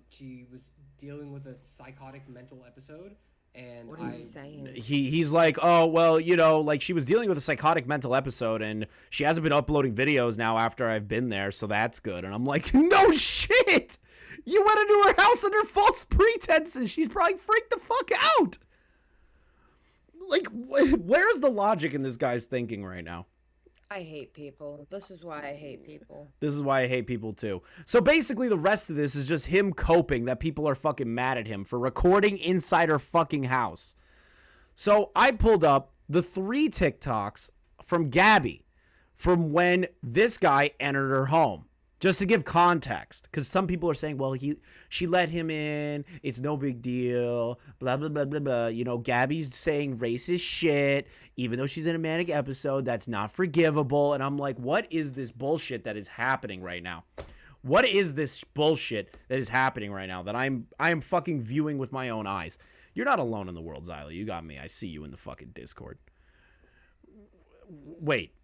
Speaker 10: She was dealing with a psychotic mental episode. And
Speaker 8: What are you saying?
Speaker 7: He's like, oh, well, you know, like she was dealing with a psychotic mental episode and she hasn't been uploading videos now after I've been there, so that's good. And I'm like, no shit! You went into her house under false pretenses. She's probably freaked the fuck out. Like, where's the logic in this guy's thinking right now?
Speaker 8: I hate people. This is why I hate people.
Speaker 7: This is why I hate people too. So basically the rest of this is just him coping that people are fucking mad at him for recording inside her fucking house. So I pulled up the 3 TikToks from Gabbie from when this guy entered her home. Just to give context, because some people are saying, well, she let him in, it's no big deal, blah, blah, blah, blah, blah. You know, Gabbie's saying racist shit, even though she's in a manic episode, that's not forgivable. And I'm like, what is this bullshit that is happening right now? What is this bullshit that is happening right now that I am fucking viewing with my own eyes? You're not alone in the world, xylie. You got me. I see you in the fucking Discord. Wait,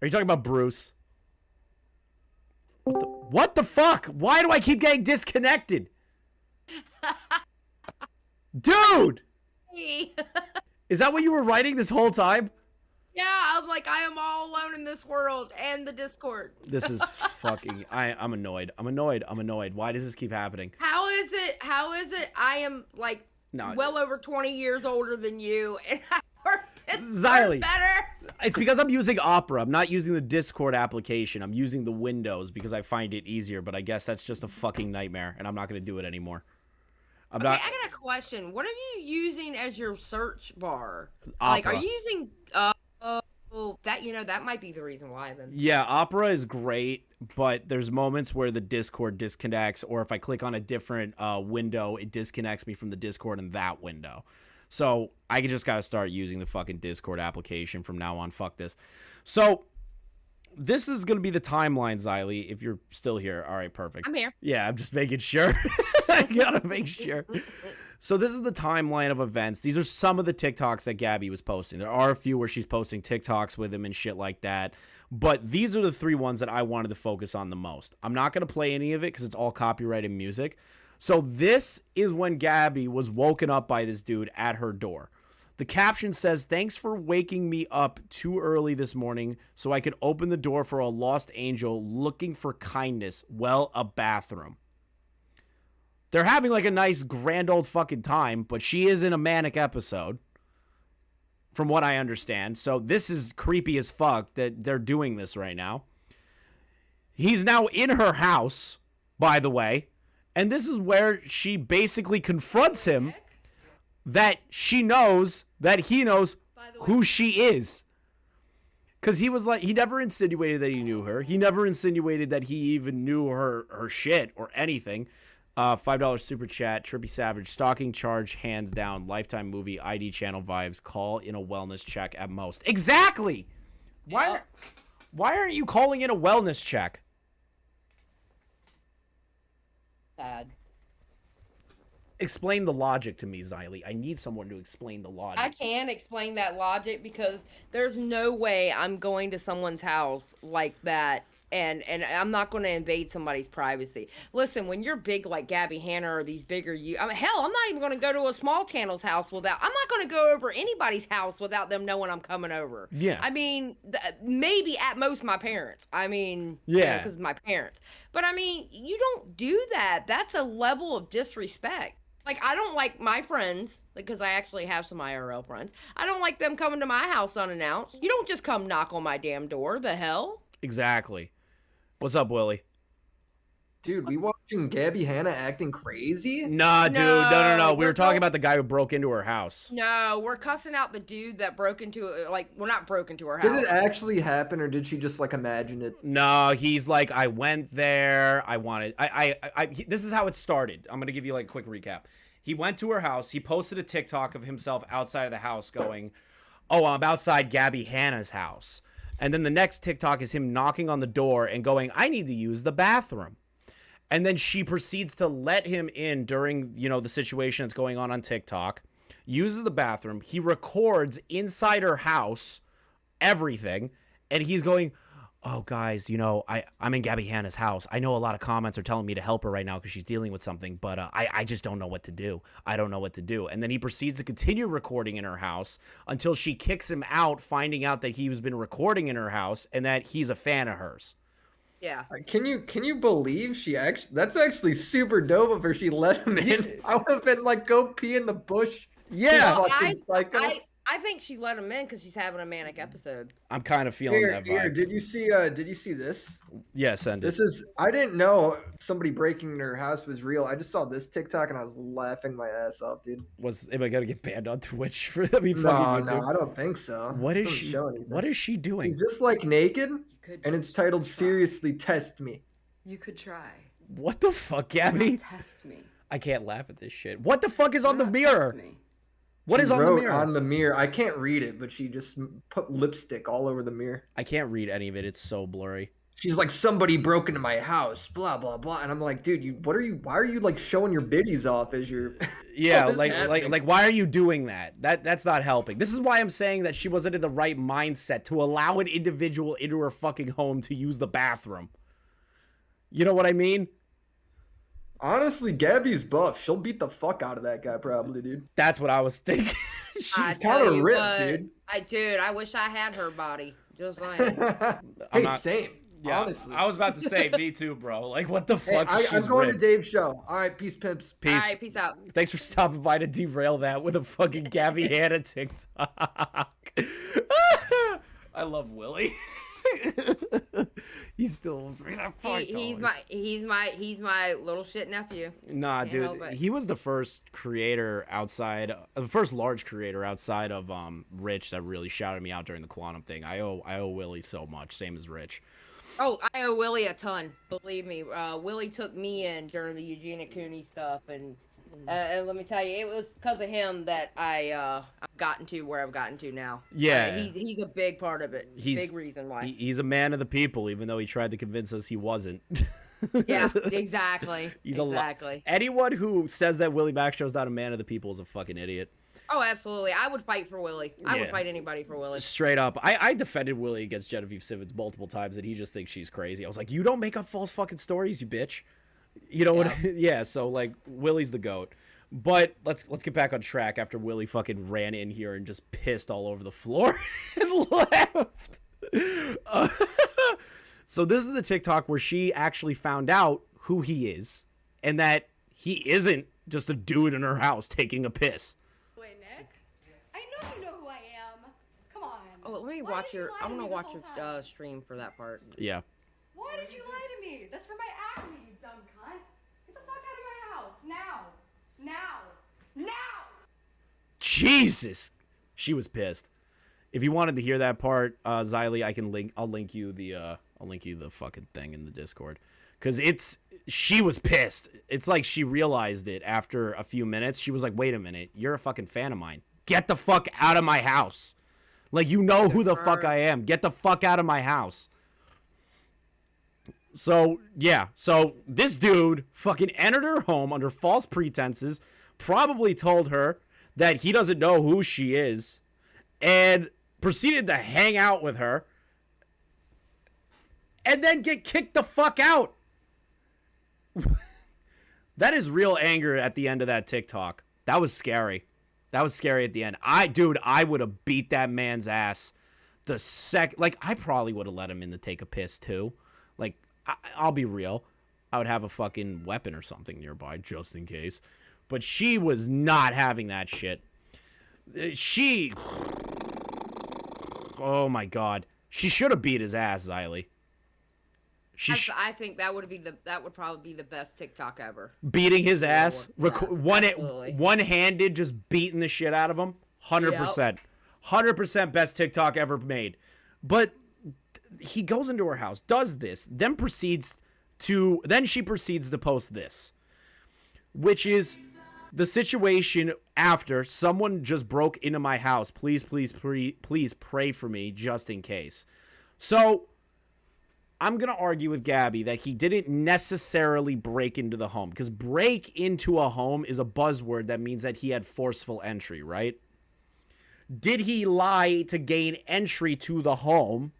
Speaker 7: are you talking about Bruce? What the fuck? Why do I keep getting disconnected? Dude! Is that what you were writing this whole time?
Speaker 8: Yeah, I'm like, I am all alone in this world and the Discord.
Speaker 7: This is fucking... I'm annoyed. I'm annoyed. Why does this keep happening?
Speaker 8: How is it? I am, like, well over 20 years older than you, and I work
Speaker 7: xylie,
Speaker 8: better.
Speaker 7: It's because I'm using Opera. I'm not using the Discord application. I'm using the Windows because I find it easier, but I guess that's just a fucking nightmare, and I'm not going to do it anymore. I got
Speaker 8: a question. What are you using as your search bar?
Speaker 7: Opera.
Speaker 8: Like, are you using... that, you know, that might be the reason why, then.
Speaker 7: Yeah, Opera is great, but there's moments where the Discord disconnects, or if I click on a different window, it disconnects me from the Discord in that window. So I just got to start using the fucking Discord application from now on. Fuck this. So this is going to be the timeline, xylie, if you're still here. All right, perfect.
Speaker 8: I'm here.
Speaker 7: Yeah, I'm just making sure. I got to make sure. So this is the timeline of events. These are some of the TikToks that Gabbie was posting. There are a few where she's posting TikToks with him and shit like that. But these are the 3 ones that I wanted to focus on the most. I'm not going to play any of it because it's all copyrighted music. So this is when Gabbie was woken up by this dude at her door. The caption says, "Thanks for waking me up too early this morning so I could open the door for a lost angel looking for kindness. Well, a bathroom." They're having like a nice grand old fucking time, but she is in a manic episode from what I understand. So this is creepy as fuck that they're doing this right now. He's now in her house, by the way. And this is where she basically confronts him that she knows that he knows who she is. Because he was like, he never insinuated that he knew her. He never insinuated that he even knew her shit or anything. $5 super chat, Trippy Savage, stalking charge, hands down, Lifetime movie, ID channel vibes, call in a wellness check at most. Exactly! Why aren't you calling in a wellness check?
Speaker 8: Sad.
Speaker 7: Explain the logic to me, xylie. I need someone to explain the logic.
Speaker 8: I can explain that logic because there's no way I'm going to someone's house like that and I'm not going to invade somebody's privacy. Listen, when you're big like Gabbie Hanna or these bigger hell, I'm not even going to go to a small channel's house I'm not going to go over anybody's house without them knowing I'm coming over.
Speaker 7: Yeah.
Speaker 8: I mean, maybe at most my parents. I mean,
Speaker 7: yeah,
Speaker 8: because my parents. But I mean, you don't do that. That's a level of disrespect. Like, I don't like my friends, because I actually have some IRL friends. I don't like them coming to my house unannounced. You don't just come knock on my damn door. The hell?
Speaker 7: Exactly. What's up, Willie?
Speaker 11: Dude, we watching Gabbie Hanna acting crazy?
Speaker 7: Nah, dude. No. We were talking about the guy who broke into her house.
Speaker 8: No, we're cussing out the dude that broke into not broke into her house.
Speaker 11: Did it actually happen, or did she just like imagine it?
Speaker 7: No, he's like, I went there. I wanted. This is how it started. I'm gonna give you like a quick recap. He went to her house. He posted a TikTok of himself outside of the house, going, "Oh, I'm outside Gabbie Hanna's house." And then the next TikTok is him knocking on the door and going, "I need to use the bathroom." And then she proceeds to let him in during, the situation that's going on TikTok, uses the bathroom. He records inside her house, everything. And he's going, oh, guys, you know, I'm in Gabbie Hanna's house. I know a lot of comments are telling me to help her right now because she's dealing with something, but I just don't know what to do. I don't know what to do. And then he proceeds to continue recording in her house until she kicks him out, finding out that he has been recording in her house and that he's a fan of hers.
Speaker 8: Yeah.
Speaker 11: Can you believe she actually? That's actually super dope of her. She let him in. I would have been like, go pee in the bush.
Speaker 7: Yeah.
Speaker 8: I think she let him in because she's having a manic episode.
Speaker 7: I'm kind of feeling that vibe.
Speaker 11: Here, did you see this?
Speaker 7: Yeah, send it.
Speaker 11: This is, I didn't know somebody breaking into her house was real. I just saw this TikTok and I was laughing my ass off, dude.
Speaker 7: Am I gonna get banned on Twitch for that?
Speaker 11: No, I don't think so.
Speaker 7: What is she? What is she doing?
Speaker 11: She's just like naked, and it's titled "Seriously Test Me."
Speaker 9: You could try.
Speaker 7: What the fuck, Gabbie?
Speaker 9: Test me.
Speaker 7: I can't laugh at this shit. What the fuck is on the mirror?
Speaker 9: Test me.
Speaker 7: What is on the mirror?
Speaker 11: On the mirror, I can't read it, but she just put lipstick all over the mirror.
Speaker 7: I can't read any of it. It's so blurry.
Speaker 11: She's like, somebody broke into my house, blah blah blah, and I'm like, dude, why are you like showing your biddies off as your?
Speaker 7: Yeah, like why are you doing that? That's not helping. This is why I'm saying that she wasn't in the right mindset to allow an individual into her fucking home to use the bathroom. You know what I mean?
Speaker 11: Honestly, Gabbie's buff. She'll beat the fuck out of that guy, probably, dude.
Speaker 7: That's what I was thinking.
Speaker 11: She's kind of ripped, dude.
Speaker 8: I wish I had her body. Just like.
Speaker 11: Hey, same.
Speaker 7: Yeah,
Speaker 11: honestly.
Speaker 7: I was about to say, me too, bro. Like, what the fuck?
Speaker 11: Hey, I'm going to Dave's show. All right, peace, pimps.
Speaker 7: Peace.
Speaker 8: All right, peace out.
Speaker 7: Thanks for stopping by to derail that with a fucking Gabbie Hanna TikTok. I love Willie. He's still
Speaker 8: he's my little shit nephew.
Speaker 7: Nah, dude, he was the first creator outside, the first large creator outside of Rich that really shouted me out during the quantum thing. I owe Willie so much, same as Rich.
Speaker 8: Oh, I owe Willie a ton. Believe me, Willie took me in during the Eugenia Cooney stuff, and let me tell you, it was because of him that I've gotten to where I've gotten to now.
Speaker 7: Yeah,
Speaker 8: he's a big part of it. Big reason why.
Speaker 7: He's a man of the people, even though he tried to convince us he wasn't.
Speaker 8: Yeah, exactly.
Speaker 7: Anyone who says that Willie Macshow is not a man of the people is a fucking idiot.
Speaker 8: Oh, absolutely. I would fight for Willie. I would fight anybody for Willie.
Speaker 7: Straight up. I defended Willie against Genevieve Simmons multiple times, and he just thinks she's crazy. I was like, you don't make up false fucking stories, you bitch. You know what? Yeah, so, like, Willie's the GOAT. But let's get back on track after Willie fucking ran in here and just pissed all over the floor and left. So this is the TikTok where she actually found out who he is and that he isn't just a dude in her house taking a piss.
Speaker 12: Wait, Nick? I know you know who I am. Come on.
Speaker 8: Oh, let me watch your. I want to watch your stream for that part.
Speaker 7: Yeah.
Speaker 12: Why did you lie to me? That's for my acne, you dumb cunt. Get the fuck out of my house now. Now.
Speaker 7: Jesus, she was pissed. If you wanted to hear that part, xylie, I'll link you the fucking thing in the Discord, because she was pissed. It's like she realized it after a few minutes. She was like, wait a minute, you're a fucking fan of mine. Get the fuck out of my house. Like, you know who the fuck I am. Get the fuck out of my house. So, yeah. So, this dude fucking entered her home under false pretenses, probably told her that he doesn't know who she is, and proceeded to hang out with her, and then get kicked the fuck out. That is real anger at the end of that TikTok. That was scary. That was scary at the end. I would have beat that man's ass the I probably would have let him in to take a piss too. Like, I'll be real. I would have a fucking weapon or something nearby just in case. But she was not having that shit. Oh my God. She should have beat his ass, xylie.
Speaker 8: I think that would probably be the best TikTok ever.
Speaker 7: Beating his ass, one-handed, just beating the shit out of him. 100%. 100% best TikTok ever made. But he goes into her house, does this, then she proceeds to post this, which is the situation after someone just broke into my house. Please pray for me just in case. So I'm going to argue with Gabbie that he didn't necessarily break into the home, because break into a home is a buzzword that means that he had forceful entry, right? Did he lie to gain entry to the home?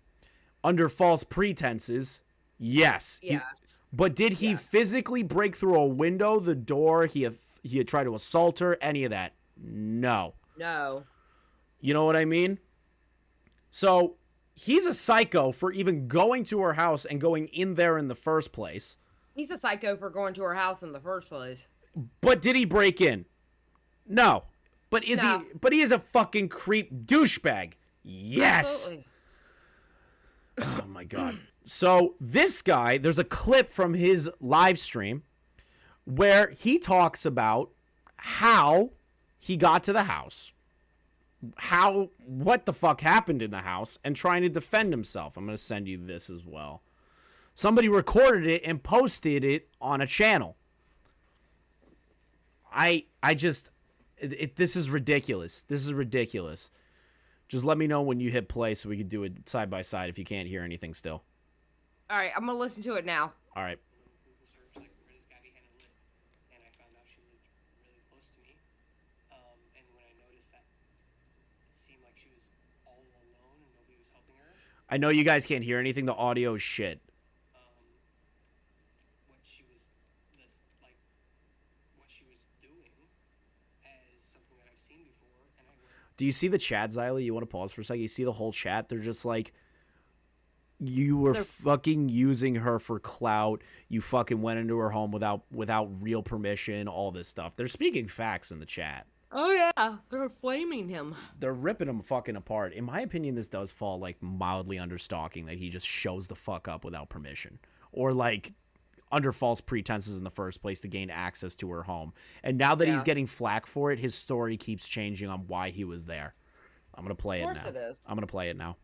Speaker 7: Under false pretenses, yes.
Speaker 8: Yeah.
Speaker 7: But did he physically break through a window, the door? He had tried to assault her? Any of that? No.
Speaker 8: No.
Speaker 7: You know what I mean? So he's a psycho for even going to her house and going in there in the first place.
Speaker 8: He's a psycho for going to her house in the first place.
Speaker 7: But did he break in? No. But he is a fucking creep douchebag. Yes.
Speaker 8: Absolutely.
Speaker 7: Oh my God. So this guy, there's a clip from his live stream where he talks about how he got to the house, what the fuck happened in the house, and trying to defend himself. I'm going to send you this as well. Somebody recorded it and posted it on a channel. This is ridiculous. This is ridiculous. Just let me know when you hit play so we can do it side by side if you can't hear anything still.
Speaker 8: All right, I'm going to listen to it now.
Speaker 7: All right. I know you guys can't hear anything. The audio is shit. Do you see the chat, Xylie? You want to pause for a second? You see the whole chat? They're just like, you were fucking using her for clout. You fucking went into her home without real permission, all this stuff. They're speaking facts in the chat.
Speaker 8: Oh, yeah. They're flaming him.
Speaker 7: They're ripping him fucking apart. In my opinion, this does fall, like, mildly under stalking, that he just shows the fuck up without permission. Or, like, under false pretenses in the first place to gain access to her home. And now that he's getting flack for it, his story keeps changing on why he was there. I'm going to play it now.
Speaker 8: Of course it is.
Speaker 7: I'm going to play it now.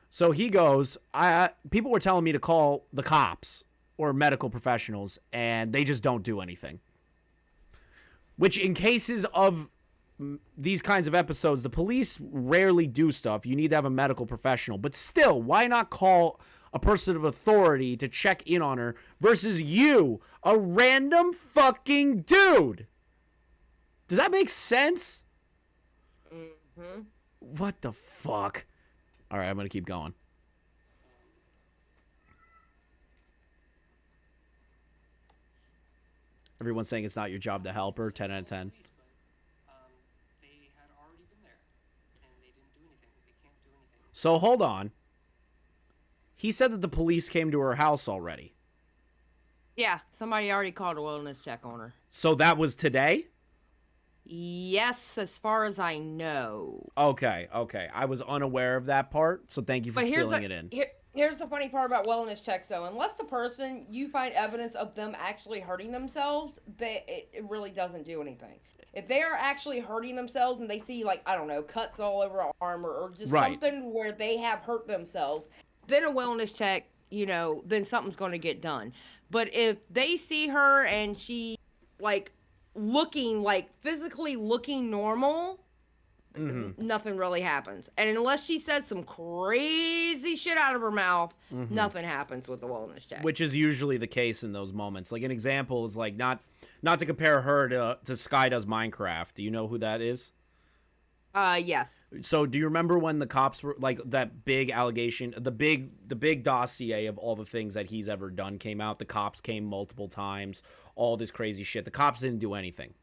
Speaker 7: So he goes, people were telling me to call the cops or medical professionals, and they just don't do anything. Which, in cases of these kinds of episodes, the police rarely do stuff. You need to have a medical professional. But still, why not call a person of authority to check in on her versus you, a random fucking dude? Does that make sense?
Speaker 8: Mm-hmm.
Speaker 7: What the fuck? All right, I'm going to keep going. Everyone's saying it's not your job to help her. 10 out of 10. So hold on. He said that the police came to her house already.
Speaker 8: Yeah, somebody already called a wellness check on her.
Speaker 7: So that was today?
Speaker 8: Yes, as far as I know.
Speaker 7: Okay. I was unaware of that part, so thank you for filling it in.
Speaker 8: Here's the funny part about wellness checks, though. Unless the person, you find evidence of them actually hurting themselves, it really doesn't do anything. If they are actually hurting themselves and they see, like, I don't know, cuts all over an arm or just something where they have hurt themselves, then a wellness check, then something's going to get done. But if they see her and she, like, physically looking normal, nothing really happens. And unless she says some crazy shit out of her mouth, nothing happens with the wellness check.
Speaker 7: Which is usually the case in those moments. Like, an example is, like, not to compare her to Sky Does Minecraft. Do you know who that is?
Speaker 8: Yes.
Speaker 7: So do you remember when the cops were, like, that big allegation, the big dossier of all the things that he's ever done came out? The cops came multiple times, all this crazy shit. The cops didn't do anything.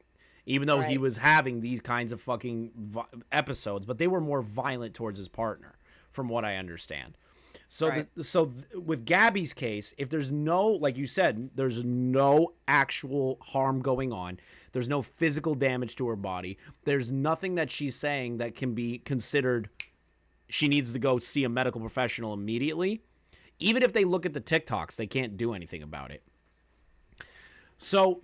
Speaker 7: Even though he was having these kinds of fucking episodes, but they were more violent towards his partner, from what I understand. So, with Gabbie's case, if there's no, like you said, there's no actual harm going on, there's no physical damage to her body, there's nothing that she's saying that can be considered she needs to go see a medical professional immediately. Even if they look at the TikToks, they can't do anything about it. So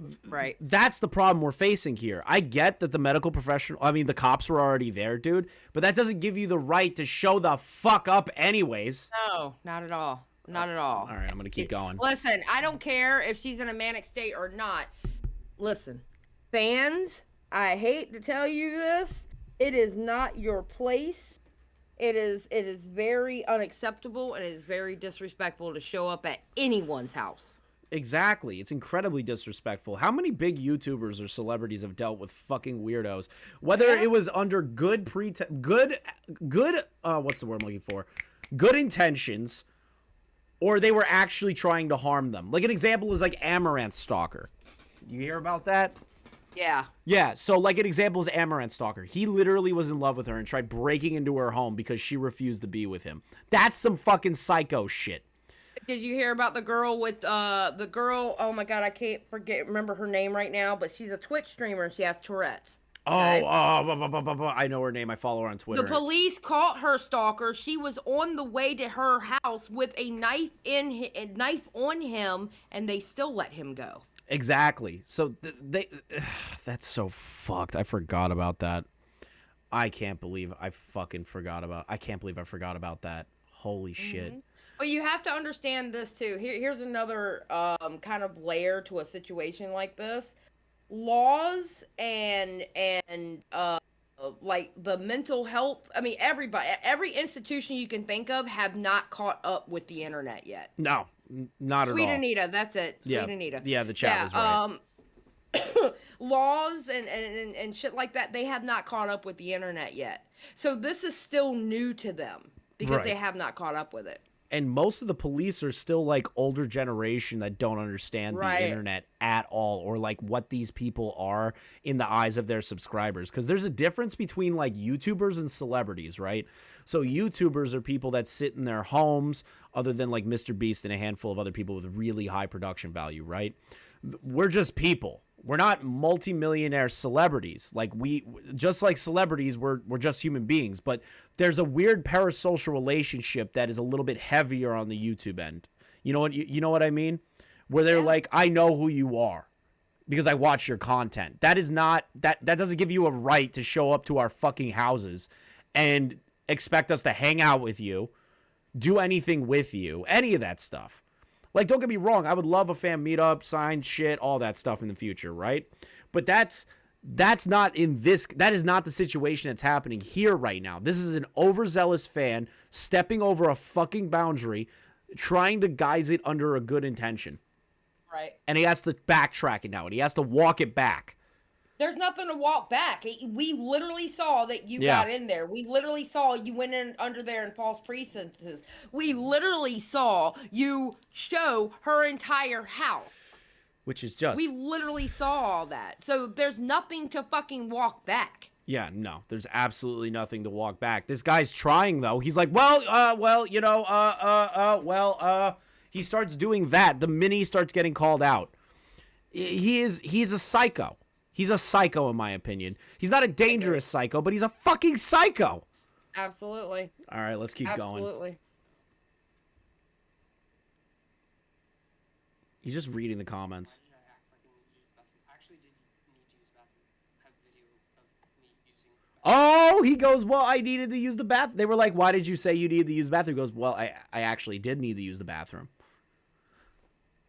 Speaker 7: that's the problem we're facing here. I get that the cops were already there, dude, but that doesn't give you the right to show the fuck up anyways.
Speaker 8: No, not at all. Not at all.
Speaker 7: All right, I'm going to keep going.
Speaker 8: Listen, I don't care if she's in a manic state or not. Listen, fans, I hate to tell you this. It is not your place it is very unacceptable and it is very disrespectful to show up at anyone's house.
Speaker 7: Exactly. It's incredibly disrespectful. How many big YouTubers or celebrities have dealt with fucking weirdos? Whether it was under good what's the word I'm looking for? Good intentions, or they were actually trying to harm them. Like an example is like Amaranth Stalker. You hear about that?
Speaker 8: Yeah.
Speaker 7: Yeah, so like an example is Amaranth Stalker. He literally was in love with her and tried breaking into her home because she refused to be with him. That's some fucking psycho shit.
Speaker 8: Did you hear about the girl with oh my god, I can't remember her name right now, but she's a Twitch streamer and she has Tourette's. Okay?
Speaker 7: I know her name. I follow her on Twitter.
Speaker 8: The police caught her stalker. She was on the way to her house with a knife on him, and they still let him go.
Speaker 7: Exactly. So that's so fucked. I forgot about that. I can't believe I forgot about that. Holy shit.
Speaker 8: But you have to understand this too. Here's another kind of layer to a situation like this. Laws and like the mental health. I mean, every institution you can think of have not caught up with the internet yet.
Speaker 7: No, not at all.
Speaker 8: Sweet Anita, that's it. Sweet
Speaker 7: Yeah.
Speaker 8: Anita.
Speaker 7: Yeah, the chat was right.
Speaker 8: Laws and shit like that, they have not caught up with the internet yet. So this is still new to them because they have not caught up with it.
Speaker 7: And most of the police are still like older generation that don't understand the internet at all, or like what these people are in the eyes of their subscribers. Because there's a difference between like YouTubers and celebrities, right? So YouTubers are people that sit in their homes, other than like Mr. Beast and a handful of other people with really high production value, right? We're just people. We're not multimillionaire celebrities. Like just like celebrities, we're just human beings. But there's a weird parasocial relationship that is a little bit heavier on the YouTube end. You know what I mean? Where they're like, I know who you are because I watch your content. That is not that doesn't give you a right to show up to our fucking houses and expect us to hang out with you, do anything with you, any of that stuff. Like, don't get me wrong, I would love a fan meetup, sign shit, all that stuff in the future, right? But that's not in this, that is not the situation that's happening here right now. This is an overzealous fan stepping over a fucking boundary, trying to guise it under a good intention.
Speaker 8: Right. And
Speaker 7: he has to backtrack it now, and he has to walk it back.
Speaker 8: There's nothing to walk back. We literally saw that you got in there. We literally saw you went in under there in false pretenses. We literally saw you show her entire house.
Speaker 7: Which is just...
Speaker 8: We literally saw all that. So there's nothing to fucking walk back.
Speaker 7: Yeah, no. There's absolutely nothing to walk back. This guy's trying, though. He's like, he starts doing that the minute he starts getting called out. He's a psycho. He's a psycho, in my opinion. He's not a dangerous psycho, but he's a fucking psycho.
Speaker 8: Absolutely.
Speaker 7: All right, let's keep going.
Speaker 8: Absolutely.
Speaker 7: He's just reading the comments. Oh, he goes, well, I needed to use the bathroom. They were like, why did you say you needed to use the bathroom? He goes, well, I actually did need to use the bathroom.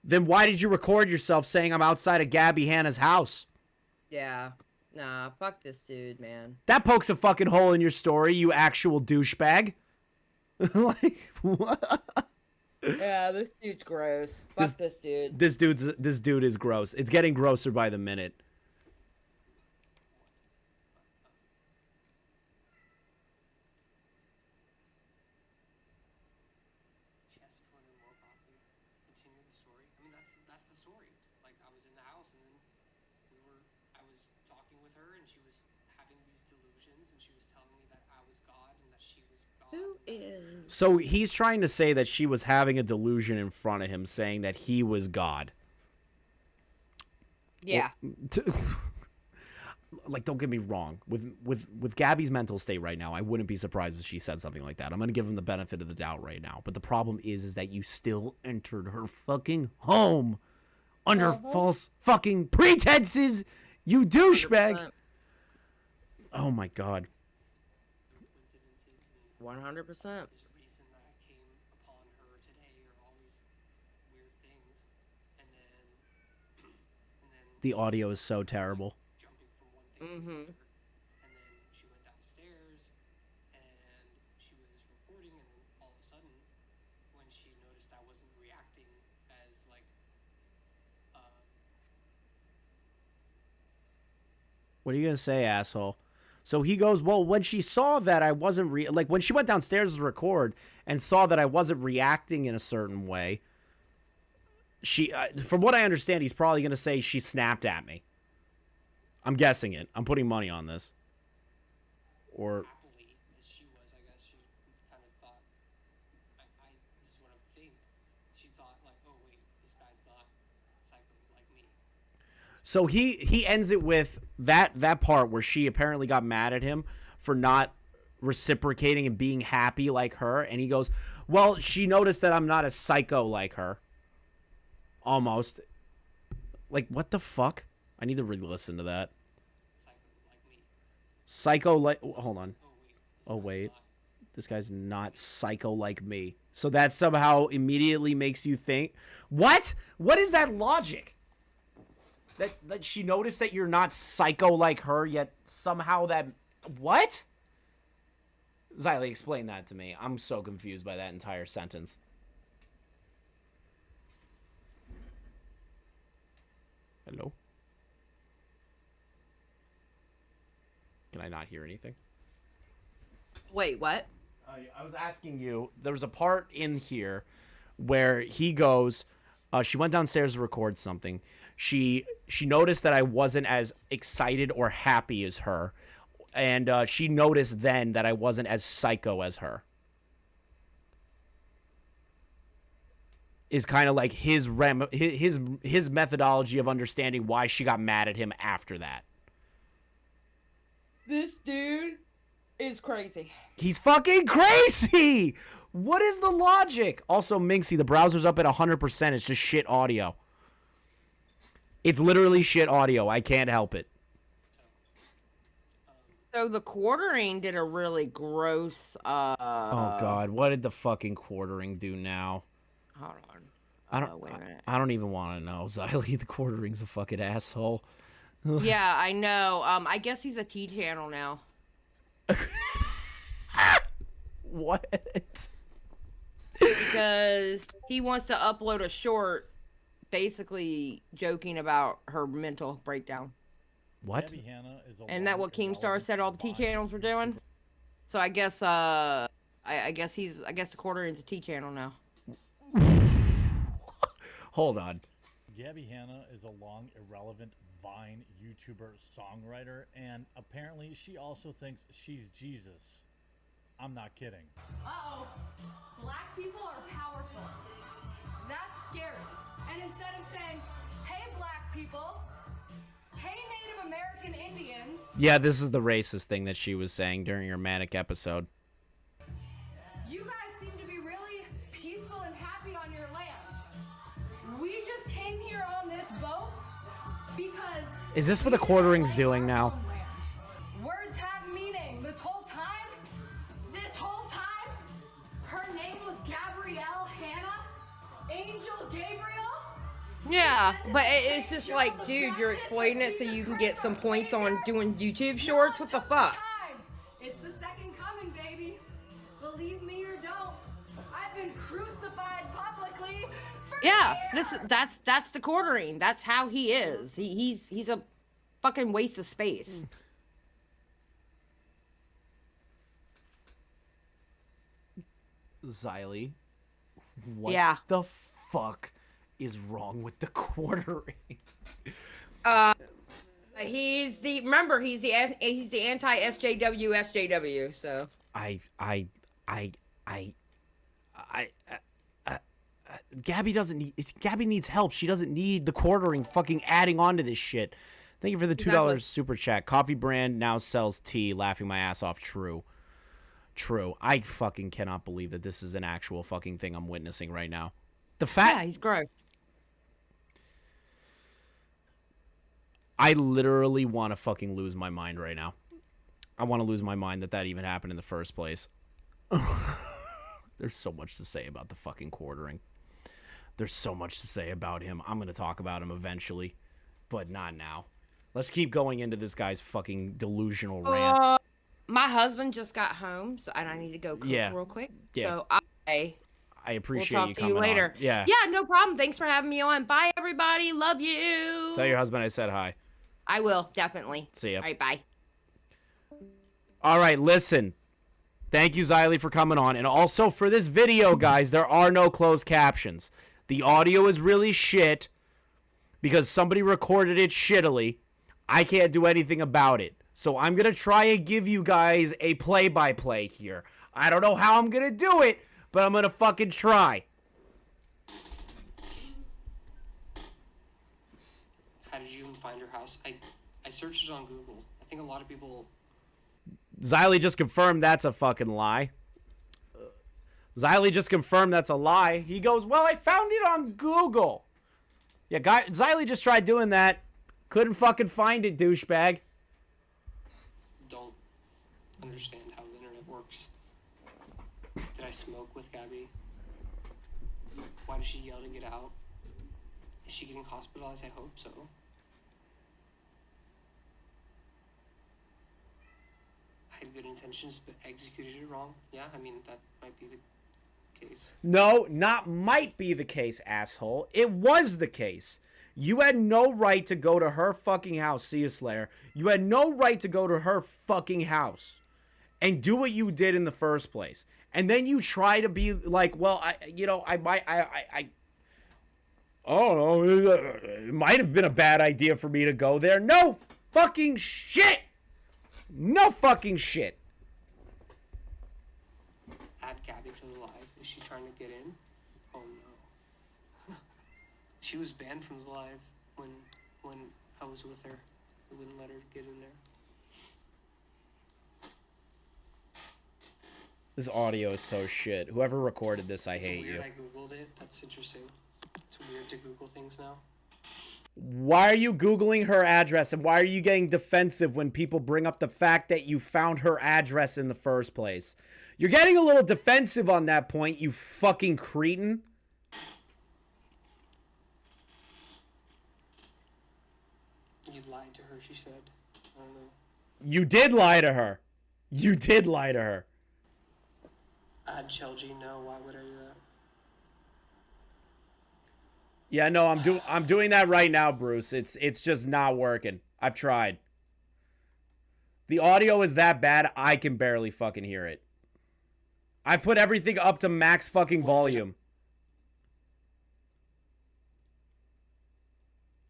Speaker 7: Then why did you record yourself saying I'm outside of Gabbie Hanna's house?
Speaker 8: Yeah. Nah, fuck this dude, man.
Speaker 7: That pokes a fucking hole in your story, you actual douchebag. Like, what?
Speaker 8: Yeah, this dude's gross. Fuck this dude.
Speaker 7: This dude is gross. It's getting grosser by the minute. So he's trying to say that she was having a delusion in front of him, saying that he was God.
Speaker 8: Yeah.
Speaker 7: Like, don't get me wrong. With Gabbie's mental state right now, I wouldn't be surprised if she said something like that. I'm going to give him the benefit of the doubt right now. But the problem is that you still entered her fucking home under false fucking pretenses, you douchebag. 100%. Oh, my God.
Speaker 8: 100%.
Speaker 7: The audio is so terrible.
Speaker 8: Mm-hmm.
Speaker 10: talking, and then all of a sudden, when she noticed I wasn't reacting as like,
Speaker 7: What are you gonna say, asshole? So he goes, well, when she saw that I wasn't like when she went downstairs to record and saw that I wasn't reacting in a certain way, she, from what I understand, he's probably gonna say she snapped at me. I'm guessing it. I'm putting money on this. Or
Speaker 10: happily as she was, I guess she kind of thought, this is what I think. She thought like, oh wait, this guy's not psycho like me.
Speaker 7: so he ends it with that part where she apparently got mad at him for not reciprocating and being happy like her, and he goes, well, she noticed that I'm not as psycho like her. Almost. Like, what the fuck? I need to re-listen to that. Psycho like... Hold on. Oh, wait. This guy's not psycho like me. So that somehow immediately makes you think... What? What is that logic? That she noticed that you're not psycho like her, yet somehow that... What? Xylie, explain that to me. I'm so confused by that entire sentence. Hello? Can I not hear anything?
Speaker 8: Wait, what?
Speaker 7: I was asking you, there was a part in here where he goes, she went downstairs to record something. She noticed that I wasn't as excited or happy as her. And she noticed then that I wasn't as psycho as her. Is kind of like his methodology of understanding why she got mad at him after that.
Speaker 8: This dude is crazy.
Speaker 7: He's fucking crazy! What is the logic? Also, Minxie, the browser's up at 100%. It's just shit audio. It's literally shit audio. I can't help it.
Speaker 8: So the quartering did a really gross...
Speaker 7: oh, God. What did the fucking quartering do now?
Speaker 8: Hold on. Wait a minute.
Speaker 7: I don't even want to know. Xylie, the quartering's a fucking asshole.
Speaker 8: Yeah, I know. I guess he's a T channel now.
Speaker 7: What?
Speaker 8: Because he wants to upload a short basically joking about her mental breakdown.
Speaker 7: What?
Speaker 8: And that what Keemstar said all the T channels were doing? So I guess I guess the quartering's a T channel now.
Speaker 7: Hold on.
Speaker 13: Gabbie Hanna is a long, irrelevant Vine YouTuber songwriter, and apparently she also thinks she's Jesus. I'm not kidding.
Speaker 12: Uh-oh. Black people are powerful. That's scary. And instead of saying, hey, black people, hey, Native American Indians.
Speaker 7: Yeah, this is the racist thing that she was saying during her manic episode.
Speaker 12: You guys seem to be really peaceful and happy on your land. We just came here on this boat because...
Speaker 7: Is this what the quartering's doing now?
Speaker 12: Words have meaning. This whole time, her name was Gabrielle Hanna, Angel Gabriel.
Speaker 8: Yeah, but it's just like, dude, you're explaining it so you can get some points on doing YouTube shorts? What the fuck?
Speaker 12: It's the second coming, baby. Believe me or don't. I've been crucified publicly for
Speaker 8: Yeah,
Speaker 12: years.
Speaker 8: that's the quartering. That's how he is. He's a fucking waste of space.
Speaker 7: Xylie, what the fuck is wrong with the quartering?
Speaker 8: He's the anti SJW. So
Speaker 7: Gabbie doesn't need. Gabbie needs help. She doesn't need the quartering fucking adding on to this shit. Thank you for the $2 super chat. Coffee brand now sells tea. Laughing my ass off. True. I fucking cannot believe that this is an actual fucking thing I'm witnessing right now. The fact.
Speaker 8: Yeah, he's gross.
Speaker 7: I literally want to fucking lose my mind right now. I want to lose my mind that even happened in the first place. There's so much to say about the fucking quartering. There's so much to say about him. I'm going to talk about him eventually, but not now. Let's keep going into this guy's fucking delusional rant.
Speaker 8: My husband just got home, so and I need to go cook real quick.
Speaker 7: Yeah.
Speaker 8: So
Speaker 7: I appreciate
Speaker 8: we'll
Speaker 7: you
Speaker 8: talk to
Speaker 7: coming
Speaker 8: you later.
Speaker 7: on. Yeah.
Speaker 8: Yeah, no problem. Thanks for having me on. Bye, everybody. Love you.
Speaker 7: Tell your husband I said hi.
Speaker 8: I will, definitely.
Speaker 7: See ya.
Speaker 8: All right, bye.
Speaker 7: All right, listen. Thank you, Xylie, for coming on. And also for this video, guys, there are no closed captions. The audio is really shit because somebody recorded it shittily. I can't do anything about it. So I'm going to try and give you guys a play-by-play here. I don't know how I'm going to do it, but I'm going to fucking try.
Speaker 10: How did you even find her house? I searched it on Google. I think a lot of people...
Speaker 7: Xylie just confirmed that's a fucking lie. Xylie just confirmed that's a lie. He goes, well, I found it on Google. Yeah, Xylie just tried doing that. Couldn't fucking find it, douchebag.
Speaker 10: Don't understand how the internet works. Did I smoke with Gabbie? Why did she yell to get out? Is she getting hospitalized? I hope so. I had good intentions, but executed it wrong. Yeah, I mean, that might be the case.
Speaker 7: No, not might be the case, asshole. It was the case. You had no right to go to her fucking house, see you, Slayer. You had no right to go to her fucking house and do what you did in the first place. And then you try to be like, well, I don't know, it might have been a bad idea for me to go there. No fucking shit. No fucking shit.
Speaker 10: Add Gabbie to the live. Is she trying to get in? Oh no. She was banned from the live when I was with her. I wouldn't let her get in there.
Speaker 7: This audio is so shit. Whoever recorded this, I hate
Speaker 10: weird
Speaker 7: you.
Speaker 10: I googled it. That's interesting. It's weird to Google things now.
Speaker 7: Why are you Googling her address, and why are you getting defensive when people bring up the fact that you found her address in the first place? You're getting a little defensive on that point, you fucking cretin.
Speaker 10: You lied to her, she said. I don't know.
Speaker 7: You did lie to her. You did lie to her.
Speaker 10: Add Chelsea, no, why would I do that?
Speaker 7: Yeah, no, I'm doing that right now, Bruce. It's just not working. I've tried. The audio is that bad, I can barely fucking hear it. I've put everything up to max fucking volume.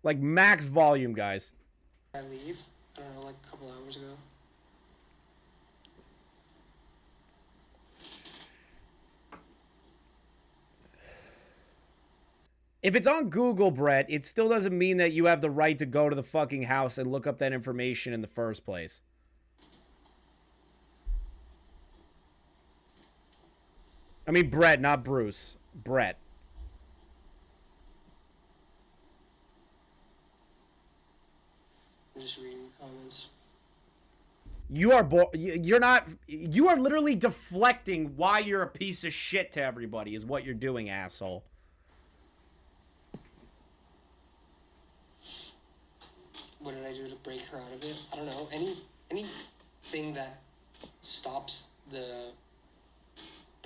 Speaker 7: Like max volume, guys.
Speaker 10: I leave, I don't know, like a couple hours ago.
Speaker 7: If it's on Google, Brett, it still doesn't mean that you have the right to go to the fucking house and look up that information in the first place. I mean, Brett, not Bruce. Brett.
Speaker 10: I'm just reading the comments.
Speaker 7: You are you are literally deflecting why you're a piece of shit to everybody is what you're doing, asshole.
Speaker 10: What did I do to break her out of it? I don't know. Anything that stops the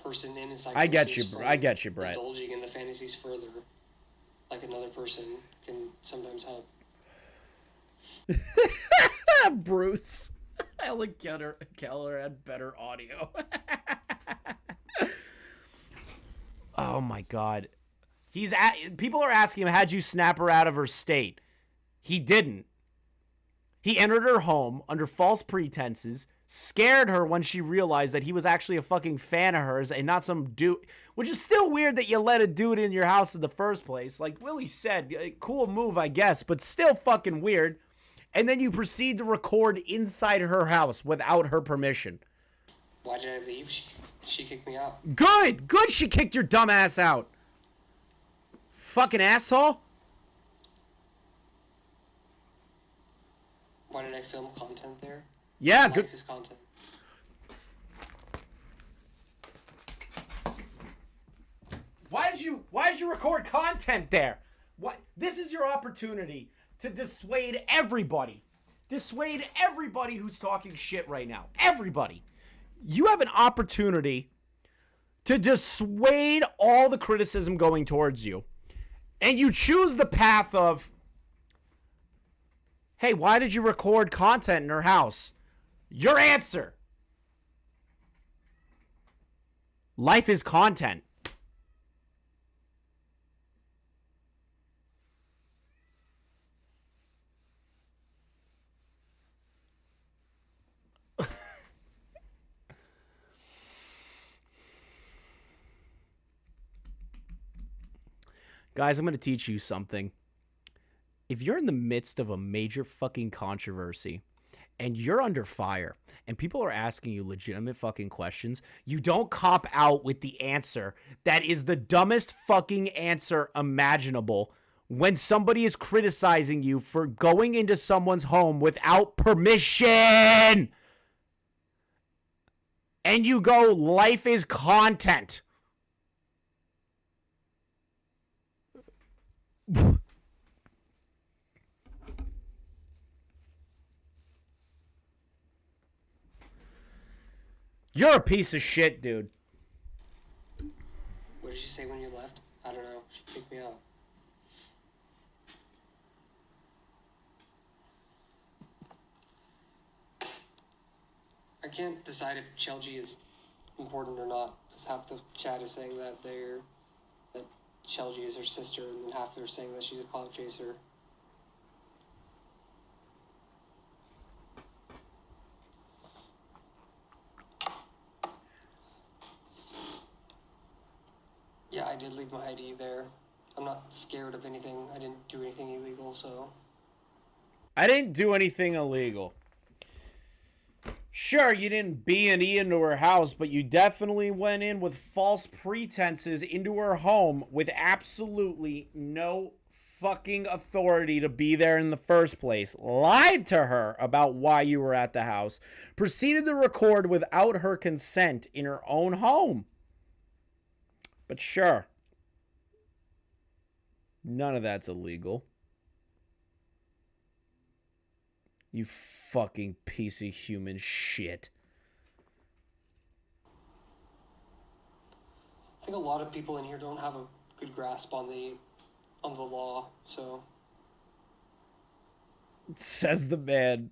Speaker 10: person in his
Speaker 7: I get you, Brett.
Speaker 10: Indulging in the fantasies further, like another person, can sometimes help.
Speaker 7: Bruce. Ellen Keller had better audio. Oh my god. People are asking him, how'd you snap her out of her state? He didn't. He entered her home under false pretenses, scared her when she realized that he was actually a fucking fan of hers and not some dude, which is still weird that you let a dude in your house in the first place. Like Willie said, cool move, I guess, but still fucking weird. And then you proceed to record inside her house without her permission.
Speaker 10: Why did I leave? She kicked me out.
Speaker 7: Good! She kicked your dumb ass out. Fucking asshole.
Speaker 10: Why did I film content there?
Speaker 7: Yeah,
Speaker 10: good. Life is content.
Speaker 7: Why did you record content there? What? This is your opportunity to dissuade everybody. dissuade everybody who's talking shit right now. Everybody. You have an opportunity to dissuade all the criticism going towards you. And you choose the path of, hey, why did you record content in her house? Your answer. Life is content. Guys, I'm going to teach you something. If you're in the midst of a major fucking controversy and you're under fire and people are asking you legitimate fucking questions, you don't cop out with the answer that is the dumbest fucking answer imaginable when somebody is criticizing you for going into someone's home without permission. And you go, life is content. You're a piece of shit, dude.
Speaker 10: What did she say when you left? I don't know. She kicked me out. I can't decide if Chelsea is important or not, because half the chat is saying that Chelsea is her sister, and then half they're saying that she's a clout chaser. Yeah, I did leave my ID there. I'm not scared of anything. I didn't do anything illegal, so...
Speaker 7: I didn't do anything illegal. Sure, you didn't B&E into her house, but you definitely went in with false pretenses into her home with absolutely no fucking authority to be there in the first place. Lied to her about why you were at the house. Proceeded to record without her consent in her own home. But sure, none of that's illegal. You fucking piece of human shit.
Speaker 10: I think a lot of people in here don't have a good grasp on the law, so...
Speaker 7: Says the man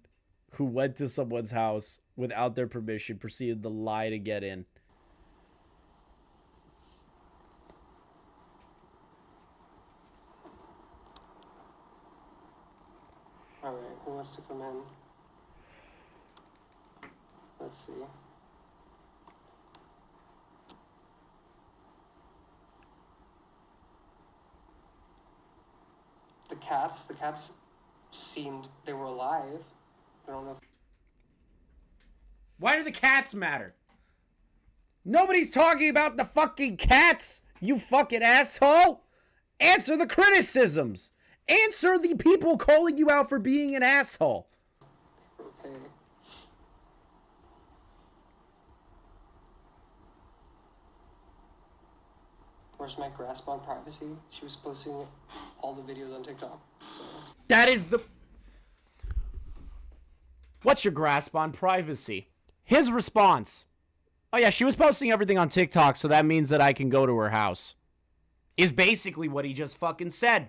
Speaker 7: who went to someone's house without their permission, proceeded to lie to get in.
Speaker 10: Alright, who wants to come in? Let's see. The cats seemed they were alive. I don't know if...
Speaker 7: Why do the cats matter? Nobody's talking about the fucking cats, you fucking asshole! Answer the criticisms! Answer the people calling you out for being an asshole!
Speaker 10: Okay. Where's my grasp on privacy? She was posting all the videos on TikTok, so...
Speaker 7: That is the... What's your grasp on privacy? His response. Oh yeah, she was posting everything on TikTok, so that means that I can go to her house. Is basically what he just fucking said.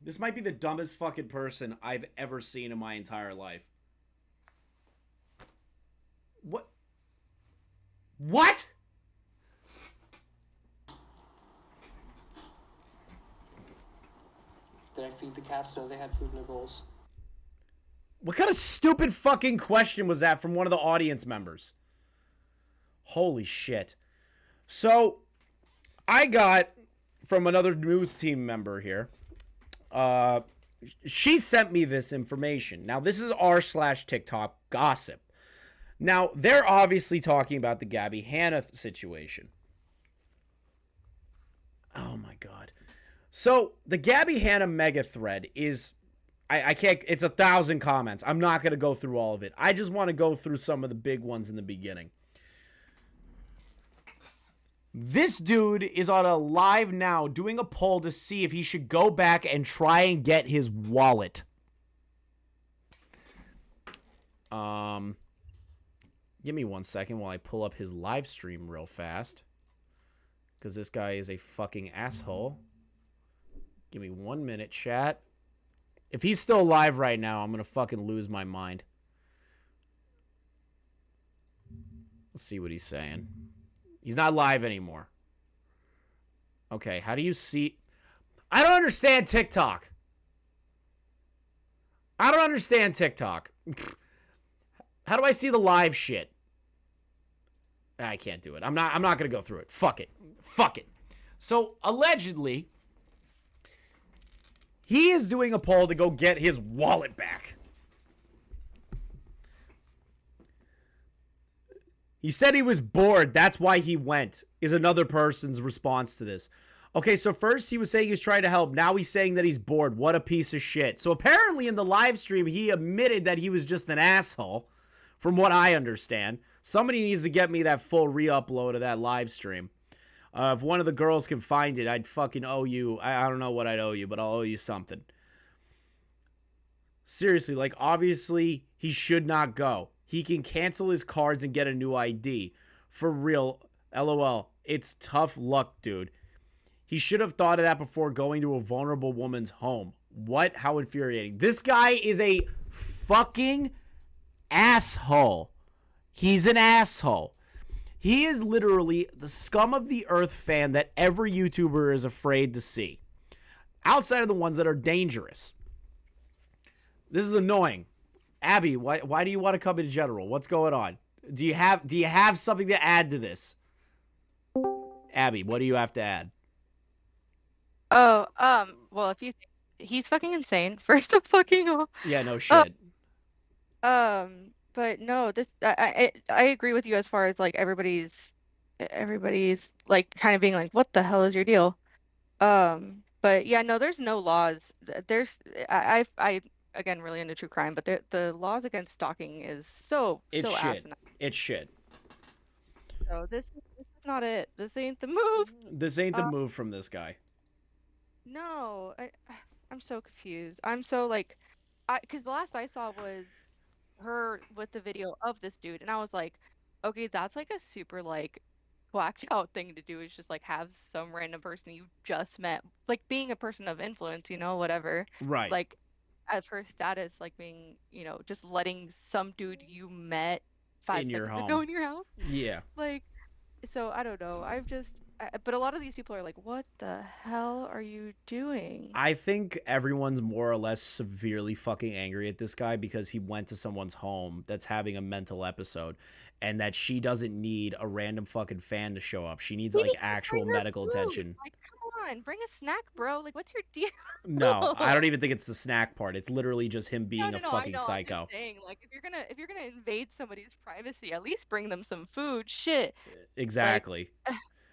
Speaker 7: This might be the dumbest fucking person I've ever seen in my entire life. What? What?
Speaker 10: Did I feed the cats? No, they had food in their bowls.
Speaker 7: What kind of stupid fucking question was that from one of the audience members? Holy shit. So, I got from another news team member here. She sent me this information. Now, this is r/TikTok gossip. Now, they're obviously talking about the Gabbie Hanna situation. Oh my god. So, the Gabbie Hanna mega thread is... I can't... It's 1,000 comments. I'm not going to go through all of it. I just want to go through some of the big ones in the beginning. This dude is on a live now doing a poll to see if he should go back and try and get his wallet. Give me 1 second while I pull up his live stream real fast. Because this guy is a fucking asshole. Give me 1 minute, chat. If he's still alive right now, I'm going to fucking lose my mind. Let's see what he's saying. He's not live anymore. Okay, how do you see... I don't understand TikTok. I don't understand TikTok. How do I see the live shit? I can't do it. I'm not going to go through it. Fuck it. Fuck it. So, allegedly, he is doing a poll to go get his wallet back. He said he was bored. That's why he went, is another person's response to this. Okay, so first he was saying he was trying to help. Now he's saying that he's bored. What a piece of shit. So apparently in the live stream, he admitted that he was just an asshole, from what I understand. Somebody needs to get me that full re-upload of that live stream. If one of the girls can find it, I'd fucking owe you. I don't know what I'd owe you, but I'll owe you something. Seriously, like, obviously, he should not go. He can cancel his cards and get a new ID. For real, LOL. It's tough luck, dude. He should have thought of that before going to a vulnerable woman's home. What? How infuriating. This guy is a fucking asshole. He's an asshole. He is literally the scum of the earth fan that every YouTuber is afraid to see. Outside of the ones that are dangerous. This is annoying. Abby, why do you want to come in general? What's going on? Do you have something to add to this? Abby, what do you have to add?
Speaker 14: Oh, well, if you think he's fucking insane, first of fucking all.
Speaker 7: Yeah, no shit.
Speaker 14: But no, this I agree with you as far as like everybody's like kind of being like, what the hell is your deal? But yeah, no, there's no laws. There's I again really into true crime, but the laws against stalking is so
Speaker 7: It's
Speaker 14: so
Speaker 7: shit.
Speaker 14: asinine.
Speaker 7: It's shit.
Speaker 14: So this is not it. This ain't the move.
Speaker 7: This ain't the move from this guy.
Speaker 14: No, I'm so confused. I'm so like, because the last I saw was her with the video of this dude, and I was like, okay, that's like a super like whacked out thing to do, is just like have some random person you just met, like being a person of influence, you know, whatever.
Speaker 7: Right.
Speaker 14: Like as her status, like being, you know, just letting some dude you met 5
Speaker 7: In your
Speaker 14: seconds ago
Speaker 7: home.
Speaker 14: in your house.
Speaker 7: Yeah.
Speaker 14: Like, so I don't know. But a lot of these people are like, what the hell are you doing?
Speaker 7: I think everyone's more or less severely fucking angry at this guy because he went to someone's home that's having a mental episode, and that she doesn't need a random fucking fan to show up. She needs like actual medical attention.
Speaker 14: Like, come on, bring a snack, bro. Like, what's your deal?
Speaker 7: No, I don't even think it's the snack part. It's literally just him being
Speaker 14: No,
Speaker 7: a fucking
Speaker 14: I know,
Speaker 7: psycho.
Speaker 14: I'm just saying, like, if you're gonna invade somebody's privacy, at least bring them some food. Shit.
Speaker 7: Exactly.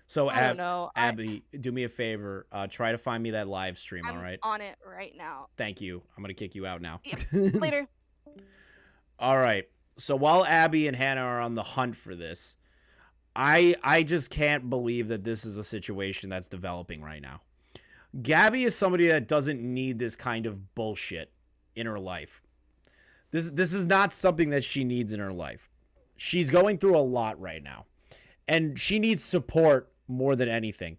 Speaker 7: So,
Speaker 14: I don't know.
Speaker 7: Abby, do me a favor. Try to find me that live stream, all right?
Speaker 14: On it right now.
Speaker 7: Thank you. I'm going to kick you out now.
Speaker 14: Yep. Later.
Speaker 7: All right. So while Abby and Hannah are on the hunt for this, I just can't believe that this is a situation that's developing right now. Gabbie is somebody that doesn't need this kind of bullshit in her life. This is not something that she needs in her life. She's going through a lot right now, and she needs support more than anything.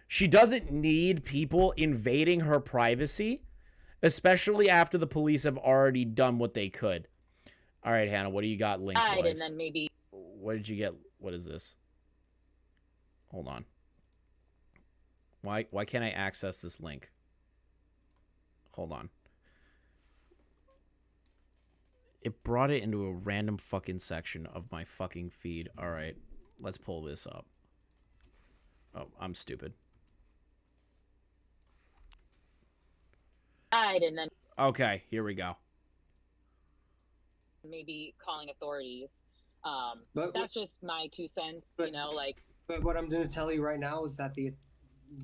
Speaker 7: She doesn't need people invading her privacy, especially after the police have already done what they could. All right, Hannah, what do you got link-wise?
Speaker 15: And then maybe...
Speaker 7: What did you get? What is this? Hold on. Why can't I access this link? Hold on. It brought it into a random fucking section of my fucking feed. All right, let's pull this up. Oh, I'm stupid.
Speaker 15: And then
Speaker 7: Okay, here we go.
Speaker 15: maybe calling authorities.
Speaker 16: But
Speaker 15: That's just my 2 cents, you know, like...
Speaker 16: But what I'm going to tell you right now is that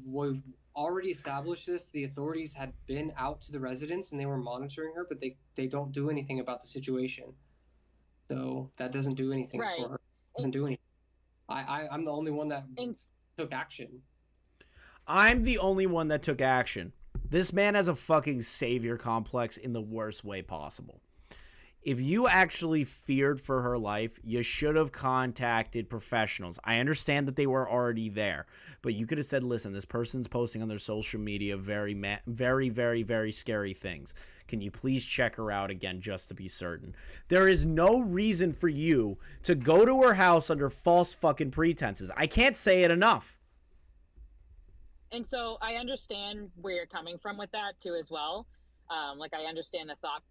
Speaker 16: we've already established this. The authorities had been out to the residence and they were monitoring her, but they don't do anything about the situation. So that doesn't do anything
Speaker 15: Right.
Speaker 16: for her. It doesn't do anything. I'm the only one that took action.
Speaker 7: I'm the only one that took action. This man has a fucking savior complex in the worst way possible. If you actually feared for her life, you should have contacted professionals. I understand that they were already there, but you could have said, listen, this person's posting on their social media very, very scary things. Can you please check her out again just to be certain? There is no reason for you to go to her house under false fucking pretenses. I can't say it enough.
Speaker 15: And so I understand where you're coming from with that too as well. Like I understand the thought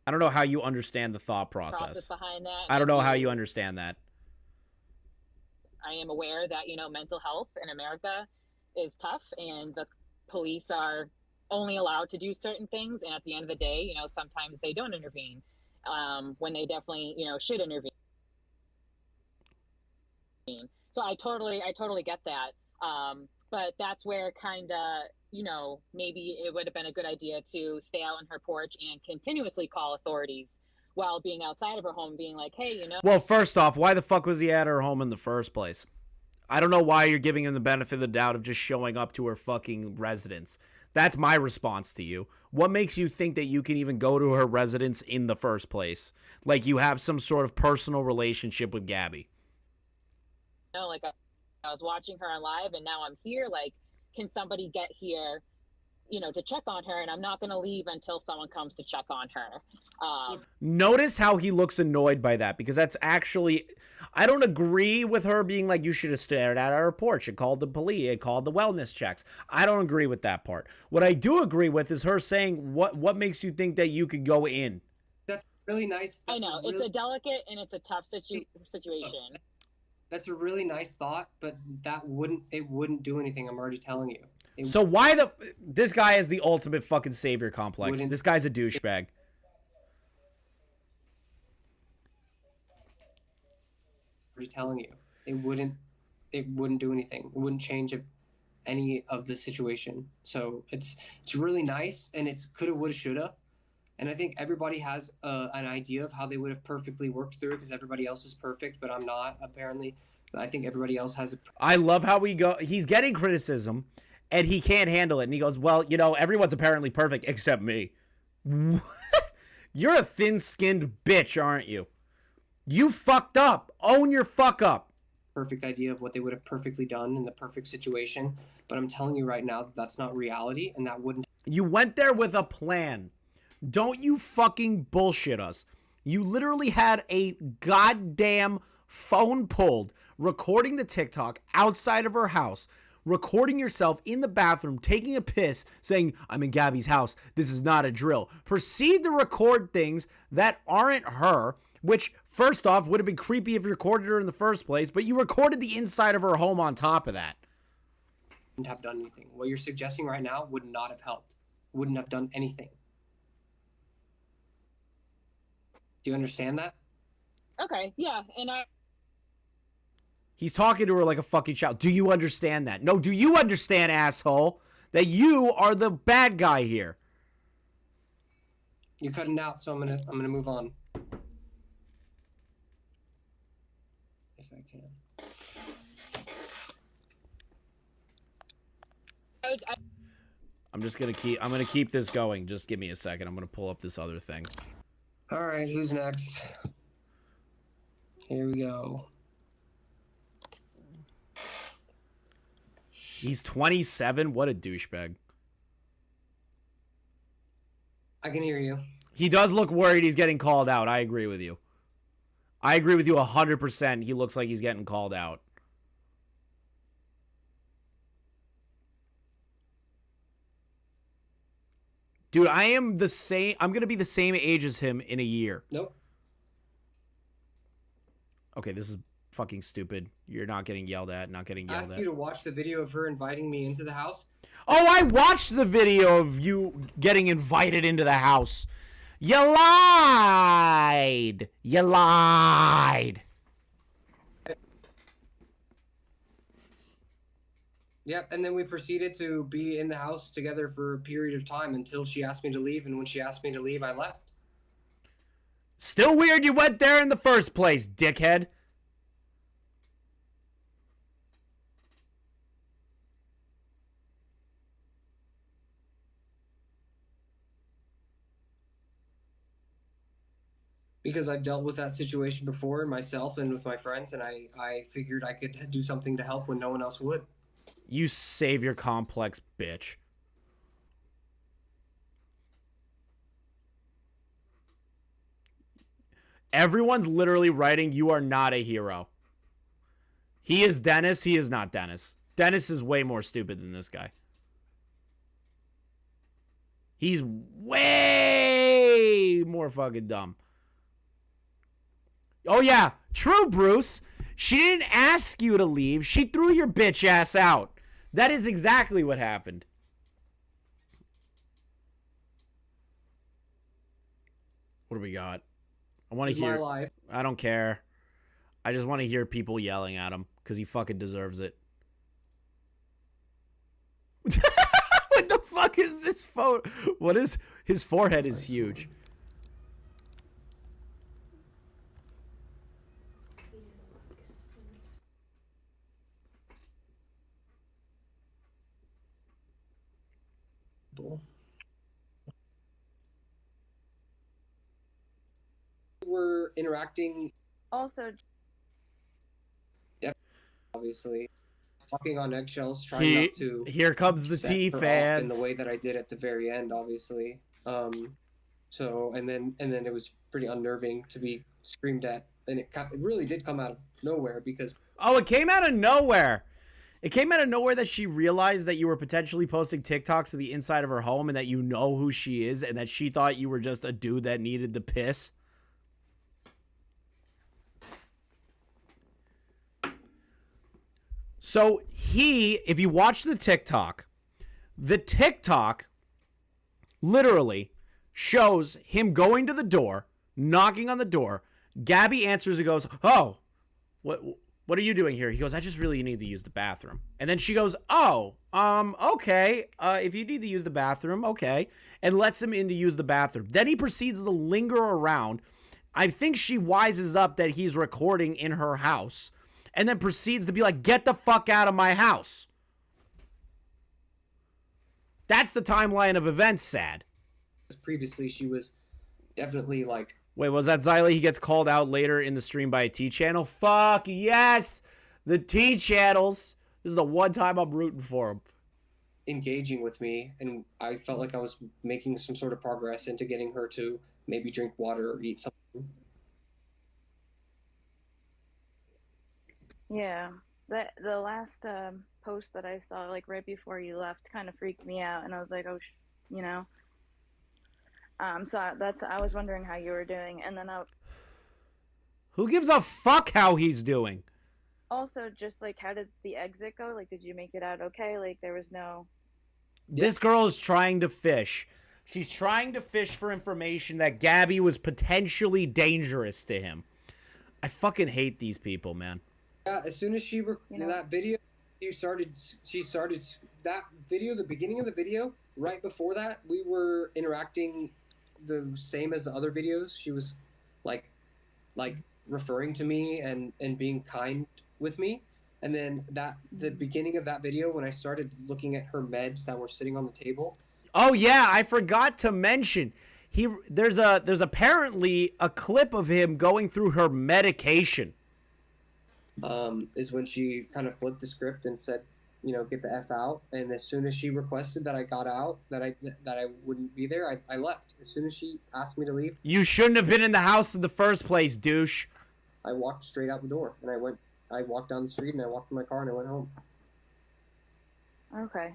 Speaker 7: I don't know how you understand the thought process
Speaker 15: behind that.
Speaker 7: I don't know how you understand that.
Speaker 15: I am aware that, you know, mental health in America is tough and the police are only allowed to do certain things. And at the end of the day, you know, sometimes they don't intervene when they definitely, you know, should intervene. So I totally get that. But that's where kind of, you know, maybe it would have been a good idea to stay out on her porch and continuously call authorities while being outside of her home, being like, hey, you know.
Speaker 7: Well, first off, why the fuck was he at her home in the first place? I don't know why you're giving him the benefit of the doubt of just showing up to her fucking residence. That's my response to you. What makes you think that you can even go to her residence in the first place? Like you have some sort of personal relationship with Gabbie.
Speaker 15: You know, like I was watching her on live and now I'm here. Like, can somebody get here, you know, to check on her? And I'm not going to leave until someone comes to check on her.
Speaker 7: Notice how he looks annoyed by that, because that's actually, I don't agree with her being like, you should have stared at her porch and called the police and called the wellness checks. I don't agree with that part. What I do agree with is her saying, what makes you think that you could go in?
Speaker 16: That's really nice.
Speaker 15: I know, it's a delicate and it's a tough situation.
Speaker 16: That's a really nice thought, but it wouldn't do anything. I'm already telling you.
Speaker 7: So why this guy is the ultimate fucking savior complex. This guy's a douchebag.
Speaker 16: I'm already telling you, it wouldn't do anything. It wouldn't change any of the situation. So it's really nice, and it's coulda, woulda, shoulda. And I think everybody has an idea of how they would have perfectly worked through it, because everybody else is perfect, but I'm not, apparently. But I think everybody else has
Speaker 7: I love how he's getting criticism, and he can't handle it. And he goes, well, you know, everyone's apparently perfect except me. You're a thin-skinned bitch, aren't you? You fucked up. Own your fuck up.
Speaker 16: perfect idea of what they would have perfectly done in the perfect situation. But I'm telling you right now that that's not reality, and that wouldn't.
Speaker 7: You went there with a plan. Don't you fucking bullshit us. You literally had a goddamn phone pulled, recording the TikTok outside of her house, recording yourself in the bathroom, taking a piss, saying, I'm in Gabbie's house. This is not a drill. Proceed to record things that aren't her, which, first off, would have been creepy if you recorded her in the first place, but you recorded the inside of her home on top of that.
Speaker 16: Wouldn't have done anything. What you're suggesting right now would not have helped. Wouldn't have done anything. Do you understand that?
Speaker 15: Okay, yeah, and
Speaker 7: He's talking to her like a fucking child. Do you understand that? No, do you understand, asshole, that you are the bad guy here?
Speaker 16: You're cutting out, so I'm gonna move on. If I can.
Speaker 7: I'm gonna keep this going. Just give me a second. I'm gonna pull up this other thing.
Speaker 16: All right, who's next? Here we go.
Speaker 7: He's 27. What a douchebag.
Speaker 16: I can hear you.
Speaker 7: He does look worried he's getting called out. I agree with you. I agree with you 100%. He looks like he's getting called out. Dude, I am the same. I'm going to be the same age as him in a year.
Speaker 16: Nope.
Speaker 7: Okay, this is fucking stupid. You're not getting yelled at. Not getting
Speaker 16: I
Speaker 7: yelled
Speaker 16: asked
Speaker 7: at.
Speaker 16: you to watch the video of her inviting me into the house.
Speaker 7: Oh, I watched the video of you getting invited into the house. You lied. You lied.
Speaker 16: Yep, and then we proceeded to be in the house together for a period of time until she asked me to leave, and when she asked me to leave, I left.
Speaker 7: Still weird you went there in the first place, dickhead.
Speaker 16: because I've dealt with that situation before myself and with my friends, and I figured I could do something to help when no one else would.
Speaker 7: You savior complex bitch. Everyone's literally writing, you are not a hero. He is Dennis. He is not Dennis. Dennis is way more stupid than this guy. He's way more fucking dumb. Oh, yeah. True, Bruce. She didn't ask you to leave. She threw your bitch ass out. That is exactly what happened. What do we got? I want to hear.
Speaker 16: My life.
Speaker 7: I don't care. I just want to hear people yelling at him because he fucking deserves it. What the fuck is this photo? What is his forehead is huge.
Speaker 16: We're interacting.
Speaker 14: Also,
Speaker 16: Obviously, walking on eggshells, trying not to.
Speaker 7: Here comes the
Speaker 16: set
Speaker 7: T
Speaker 16: her off
Speaker 7: fans.
Speaker 16: in the way that I did at the very end, obviously. So and then it was pretty unnerving to be screamed at, and it really did come out of nowhere because.
Speaker 7: Oh, it came out of nowhere. It came out of nowhere that she realized that you were potentially posting TikToks to the inside of her home and that you know who she is and that she thought you were just a dude that needed the piss. So if you watch the TikTok literally shows him going to the door, knocking on the door. Gabbie answers and goes, "Oh, what are you doing here?" He goes, "I just really need to use the bathroom." And then she goes, "Oh, okay. If you need to use the bathroom, okay." And lets him in to use the bathroom. Then he proceeds to linger around. I think she wises up that he's recording in her house. And then proceeds to be like, "Get the fuck out of my house." That's the timeline of events, sad.
Speaker 16: Previously, she was definitely like...
Speaker 7: Wait, was that xylie? He gets called out later in the stream by a T channel? Fuck yes! The T channels. This is the one time I'm rooting for him.
Speaker 16: Engaging with me, and I felt like I was making some sort of progress into getting her to maybe drink water or eat something.
Speaker 14: yeah, the last post that I saw, like right before you left, kind of freaked me out, and I was like, oh, you know. So I was wondering how you were doing, and then
Speaker 7: Who gives a fuck how he's doing?
Speaker 14: also just like, how did the exit go? Like, did you make it out okay? Like, there was no.
Speaker 7: This girl is trying to fish. She's trying to fish for information that Gabbie was potentially dangerous to him. I fucking hate these people, man.
Speaker 16: Yeah, as soon as she that video, she started that video, the beginning of the video, right before that, we were interacting the same as the other videos. She was like referring to me and being kind with me. And then the beginning of that video, when I started looking at her meds that were sitting on the table.
Speaker 7: Oh yeah, I forgot to mention. There's apparently a clip of him going through her medication.
Speaker 16: Is when she kind of flipped the script and said, you know, get the F out. And as soon as she requested that I got out, that I wouldn't be there, I left. As soon as she asked me to leave.
Speaker 7: You shouldn't have been in the house in the first place, douche.
Speaker 16: I walked straight out the door, and I walked down the street, and I walked to my car, and I went home.
Speaker 14: Okay,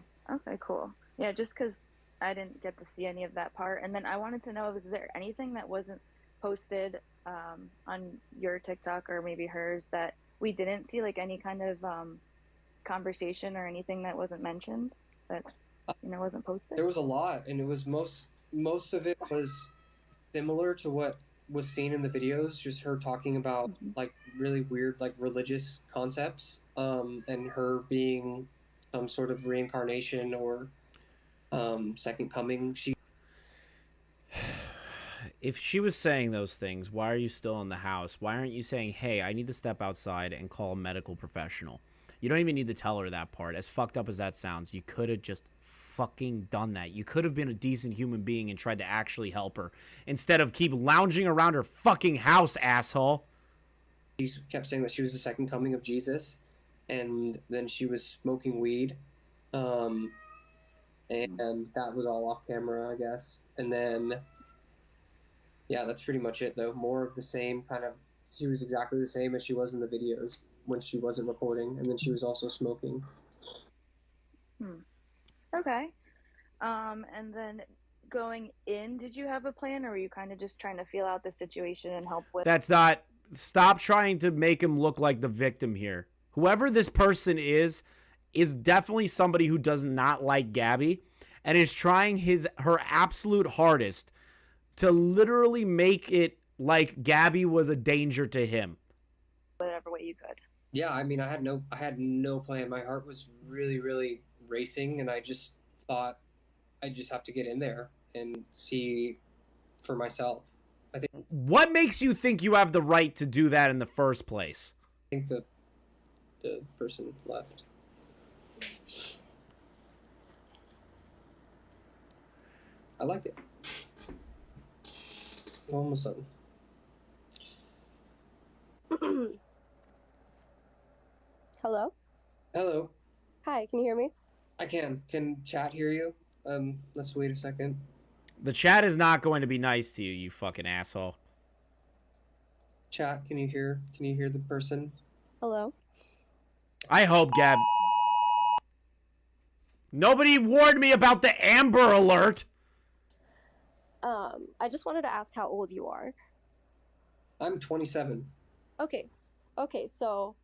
Speaker 14: cool. Yeah, just because I didn't get to see any of that part. And then I wanted to know, is there anything that wasn't posted on your TikTok or maybe hers that we didn't see, like any kind of conversation or anything that wasn't mentioned that, you know, wasn't posted?
Speaker 16: There was a lot, and it was most of it was similar to what was seen in the videos, just her talking about like really weird like religious concepts, and her being some sort of reincarnation or second coming.
Speaker 7: If she was saying those things, why are you still in the house? Why aren't you saying, hey, I need to step outside and call a medical professional? You don't even need to tell her that part. As fucked up as that sounds, you could have just fucking done that. You could have been a decent human being and tried to actually help her instead of keep lounging around her fucking house, asshole.
Speaker 16: She kept saying that she was the second coming of Jesus, and then she was smoking weed, and that was all off camera, I guess. And then, yeah, that's pretty much it, though. More of the same kind of. She was exactly the same as she was in the videos when she wasn't recording, and then she was also smoking.
Speaker 17: Okay. And then going in, did you have a plan, or were you kind of just trying to feel out the situation and help with?
Speaker 7: That's not. Stop trying to make him look like the victim here. Whoever this person is definitely somebody who does not like Gabbie and is trying her absolute hardest to literally make it like Gabbie was a danger to him.
Speaker 17: Whatever way you could.
Speaker 16: Yeah, I mean, I had no plan. My heart was really, really racing, and I just thought I just have to get in there and see for myself. I think.
Speaker 7: What makes you think you have the right to do that in the first place?
Speaker 16: I think the person left. I like it. Almost done.
Speaker 18: Hello?
Speaker 16: Hello.
Speaker 18: Hi, can you hear me?
Speaker 16: I can. Can chat hear you? Let's wait a second.
Speaker 7: The chat is not going to be nice to you, you fucking asshole.
Speaker 16: Chat, can you hear the person?
Speaker 18: Hello?
Speaker 7: I hope Gab. Nobody warned me about the Amber Alert.
Speaker 18: I just wanted to ask how old you are.
Speaker 16: I'm 27.
Speaker 18: Okay, so,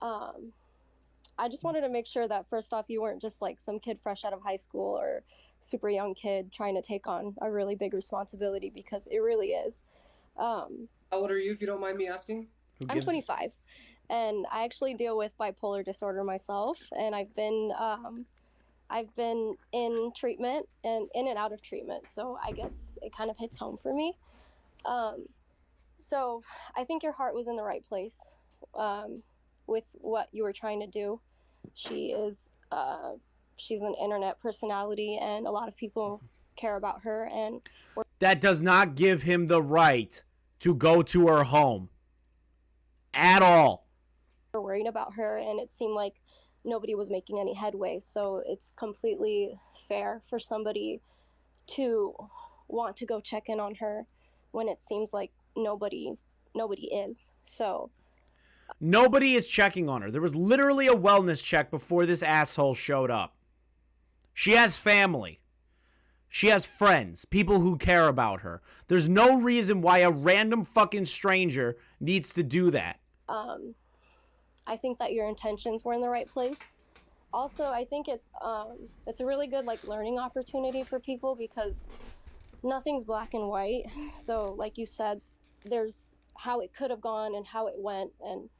Speaker 18: I just wanted to make sure that first off, you weren't just like some kid fresh out of high school or super young kid trying to take on a really big responsibility, because it really is.
Speaker 16: How old are you, if you don't mind me asking?
Speaker 18: I'm 25, and I actually deal with bipolar disorder myself, and I've been in treatment and in and out of treatment, so I guess it kind of hits home for me. So I think your heart was in the right place with what you were trying to do. She's an internet personality, and a lot of people care about her, and
Speaker 7: that does not give him the right to go to her home at all.
Speaker 18: We're worried about her, and it seemed like nobody was making any headway, so it's completely fair for somebody to want to go check in on her when it seems like nobody is. So
Speaker 7: nobody is checking on her. There was literally a wellness check before this asshole showed up. She has family. She has friends, people who care about her. There's no reason why a random fucking stranger needs to do that.
Speaker 18: I think that your intentions were in the right place. Also, I think it's a really good learning opportunity for people, because nothing's black and white. So like you said, there's how it could have gone and how it went, and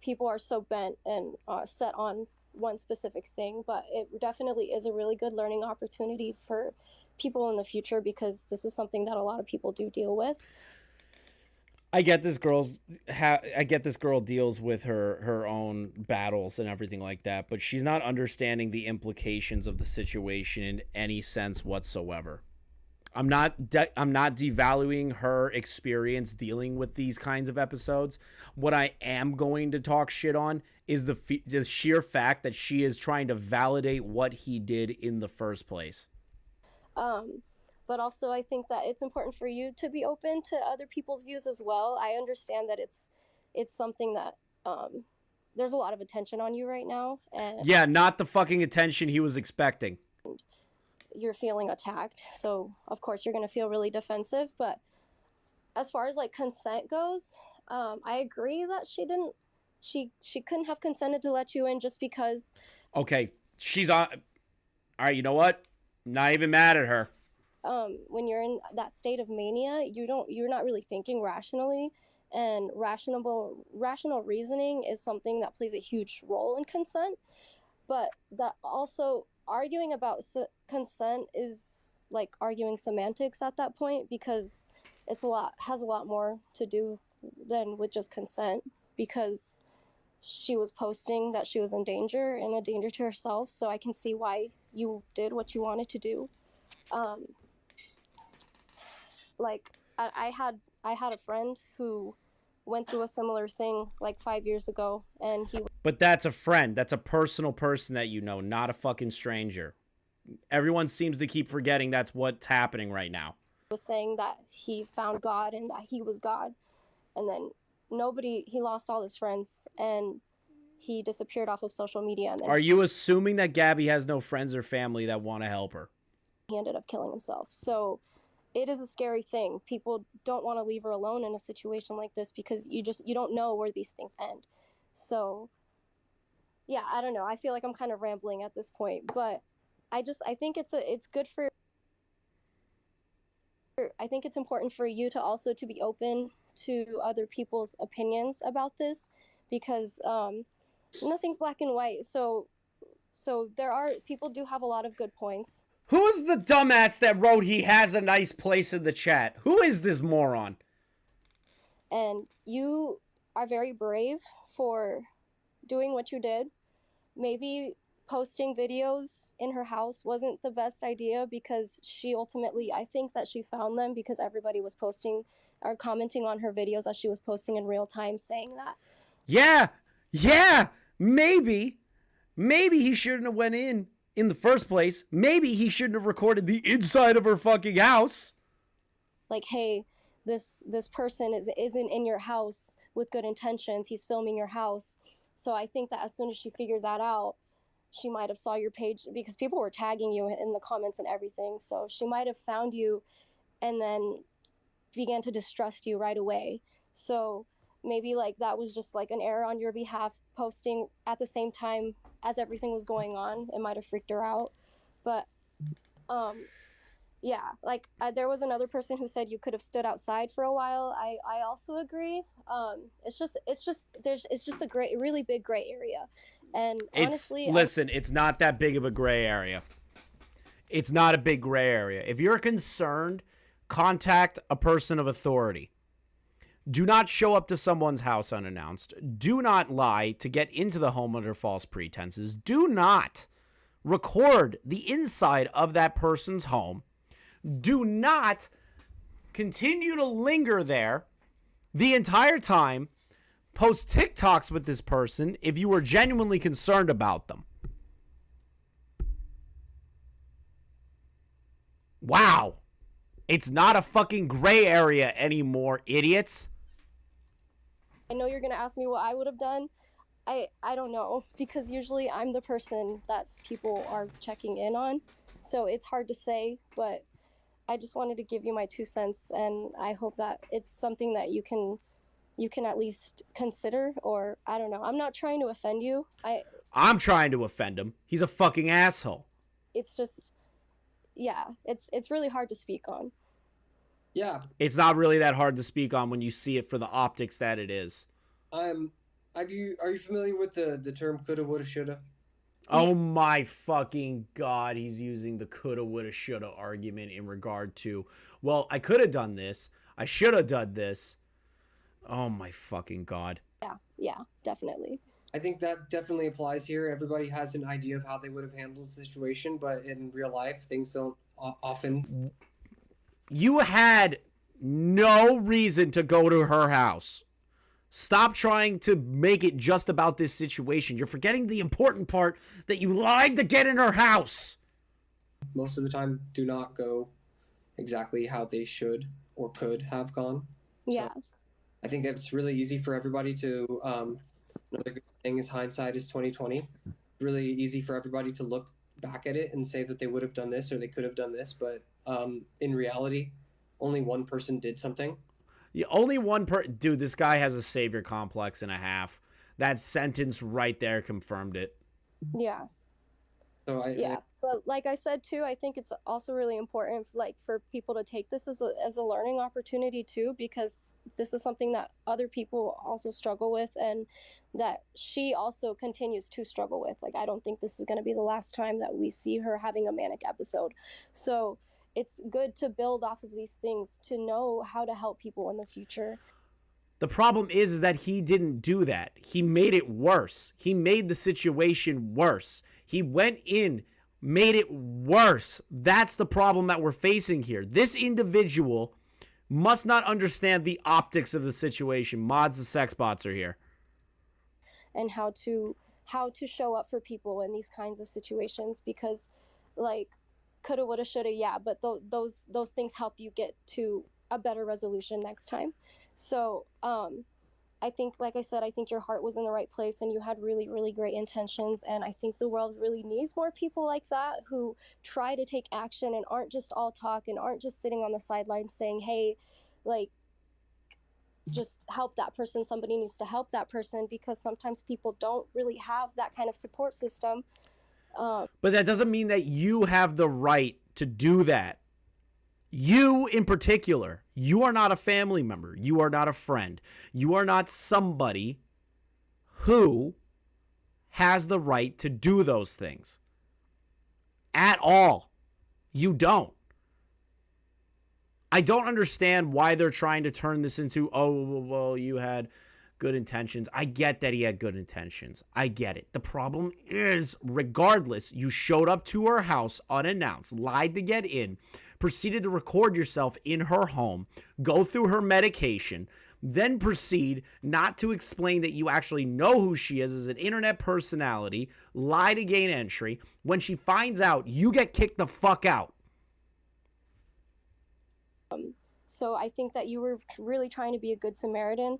Speaker 18: people are so bent and set on one specific thing, but it definitely is a really good learning opportunity for people in the future, because this is something that a lot of people do deal with.
Speaker 7: I get this girl deals with her own battles and everything like that, but she's not understanding the implications of the situation in any sense whatsoever. I'm not devaluing her experience dealing with these kinds of episodes. What I am going to talk shit on is the sheer fact that she is trying to validate what he did in the first place.
Speaker 18: But also I think that it's important for you to be open to other people's views as well. I understand that it's something that there's a lot of attention on you right now, and
Speaker 7: yeah, not the fucking attention he was expecting.
Speaker 18: You're feeling attacked, so of course you're going to feel really defensive. But as far as consent goes, I agree that she couldn't have consented to let you in just because.
Speaker 7: Okay, she's on. All right, you know what? I'm not even mad at her.
Speaker 18: When you're in that state of mania, you're not really thinking rationally, and rational reasoning is something that plays a huge role in consent. But that also, arguing about consent is like arguing semantics at that point, because has a lot more to do than with just consent, because she was posting that she was in danger and a danger to herself. So I can see why you did what you wanted to do. Like I had a friend who went through a similar thing like 5 years ago, and he.
Speaker 7: But that's a friend. That's a personal person that you know, not a fucking stranger. Everyone seems to keep forgetting that's what's happening right now.
Speaker 18: Was saying that he found God and that he was God, and then he lost all his friends and he disappeared off of social media. And then
Speaker 7: Are you assuming that Gabbie has no friends or family that want to help her?
Speaker 18: he ended up killing himself. So it is a scary thing. People don't want to leave her alone in a situation like this because you don't know where these things end. So yeah, I don't know. I feel like I'm kind of rambling at this point, but I think it's good for. I think it's important for you to also to be open to other people's opinions about this, because nothing's black and white. So people do have a lot of good points.
Speaker 7: Who is the dumbass that wrote he has a nice place in the chat? Who is this moron?
Speaker 18: And you are very brave for doing what you did. Maybe posting videos in her house wasn't the best idea, because she ultimately, I think that she found them because everybody was posting or commenting on her videos as she was posting in real time saying that.
Speaker 7: Yeah, maybe he shouldn't have went in the first place. Maybe he shouldn't have recorded the inside of her fucking house.
Speaker 18: Like, hey, this person isn't in your house with good intentions. He's filming your house. So I think that as soon as she figured that out, she might have saw your page, because people were tagging you in the comments and everything. So she might have found you and then began to distrust you right away. So maybe like that was just like an error on your behalf, posting at the same time as everything was going on. It might have freaked her out. But yeah, like there was another person who said you could have stood outside for a while. I also agree. It's just a really big gray area. And honestly,
Speaker 7: listen, it's not that big of a gray area. It's not a big gray area. If you're concerned, contact a person of authority. Do not show up to someone's house unannounced. Do not lie to get into the home under false pretenses. Do not record the inside of that person's home. Do not continue to linger there the entire time. Post TikToks with this person if you were genuinely concerned about them. Wow. It's not a fucking gray area anymore, idiots.
Speaker 18: I know you're going to ask me what I would have done. I don't know, because usually I'm the person that people are checking in on. So it's hard to say, but I just wanted to give you my 2 cents, and I hope that it's something that you can at least consider, or I don't know. I'm not trying to offend you.
Speaker 7: I'm trying to offend him. He's a fucking asshole.
Speaker 18: It's just, yeah, it's really hard to speak on.
Speaker 11: Yeah.
Speaker 7: It's not really that hard to speak on when you see it for the optics that it is.
Speaker 16: Are you familiar with the term coulda, woulda, shoulda?
Speaker 7: Oh my fucking God, he's using the coulda, woulda, shoulda argument in regard to, well, I could have done this. I should have done this. Oh my fucking God.
Speaker 18: Yeah, definitely.
Speaker 16: I think that definitely applies here. Everybody has an idea of how they would have handled the situation, but in real life, things don't often.
Speaker 7: You had no reason to go to her house. Stop trying to make it just about this situation. You're forgetting the important part, that you lied to get in her house.
Speaker 16: Most of the time do not go exactly how they should or could have gone.
Speaker 18: Yeah.
Speaker 16: So I think it's really easy for everybody to, another good thing is hindsight is 2020. Really easy for everybody to look back at it and say that they would have done this or they could have done this, but in reality, only one person did something.
Speaker 7: Yeah, only one dude, this guy has a savior complex and a half. That sentence right there confirmed it.
Speaker 18: Yeah.
Speaker 16: So
Speaker 18: but like I said too, I think it's also really important like for people to take this as a learning opportunity too, because this is something that other people also struggle with, and that she also continues to struggle with. Like, I don't think this is going to be the last time that we see her having a manic episode. So it's good to build off of these things to know how to help people in the future.
Speaker 7: The problem is that he didn't do that. He made it worse. He made the situation worse. He went in made it worse. That's the problem that we're facing here. This individual must not understand the optics of the situation. Mods, the sex bots are here.
Speaker 18: And how to show up for people in these kinds of situations, because like coulda, woulda, shoulda, yeah, but those things help you get to a better resolution next time. So I think, like I said, I think your heart was in the right place and you had really, really great intentions. And I think the world really needs more people like that who try to take action and aren't just all talk and aren't just sitting on the sidelines saying, hey, like, just help that person. Somebody needs to help that person, because sometimes people don't really have that kind of support system.
Speaker 7: But that doesn't mean that you have the right to do that. You in particular, you are not a family member. You are not a friend. You are not somebody who has the right to do those things. At all. You don't. I don't understand why they're trying to turn this into, oh, well, you had good intentions. I get that he had good intentions. I get it. The problem is, regardless, you showed up to her house unannounced, lied to get in, proceeded to record yourself in her home, go through her medication, then proceed not to explain that you actually know who she is as an internet personality, lie to gain entry. When she finds out, you get kicked the fuck out.
Speaker 18: So I think that you were really trying to be a good Samaritan,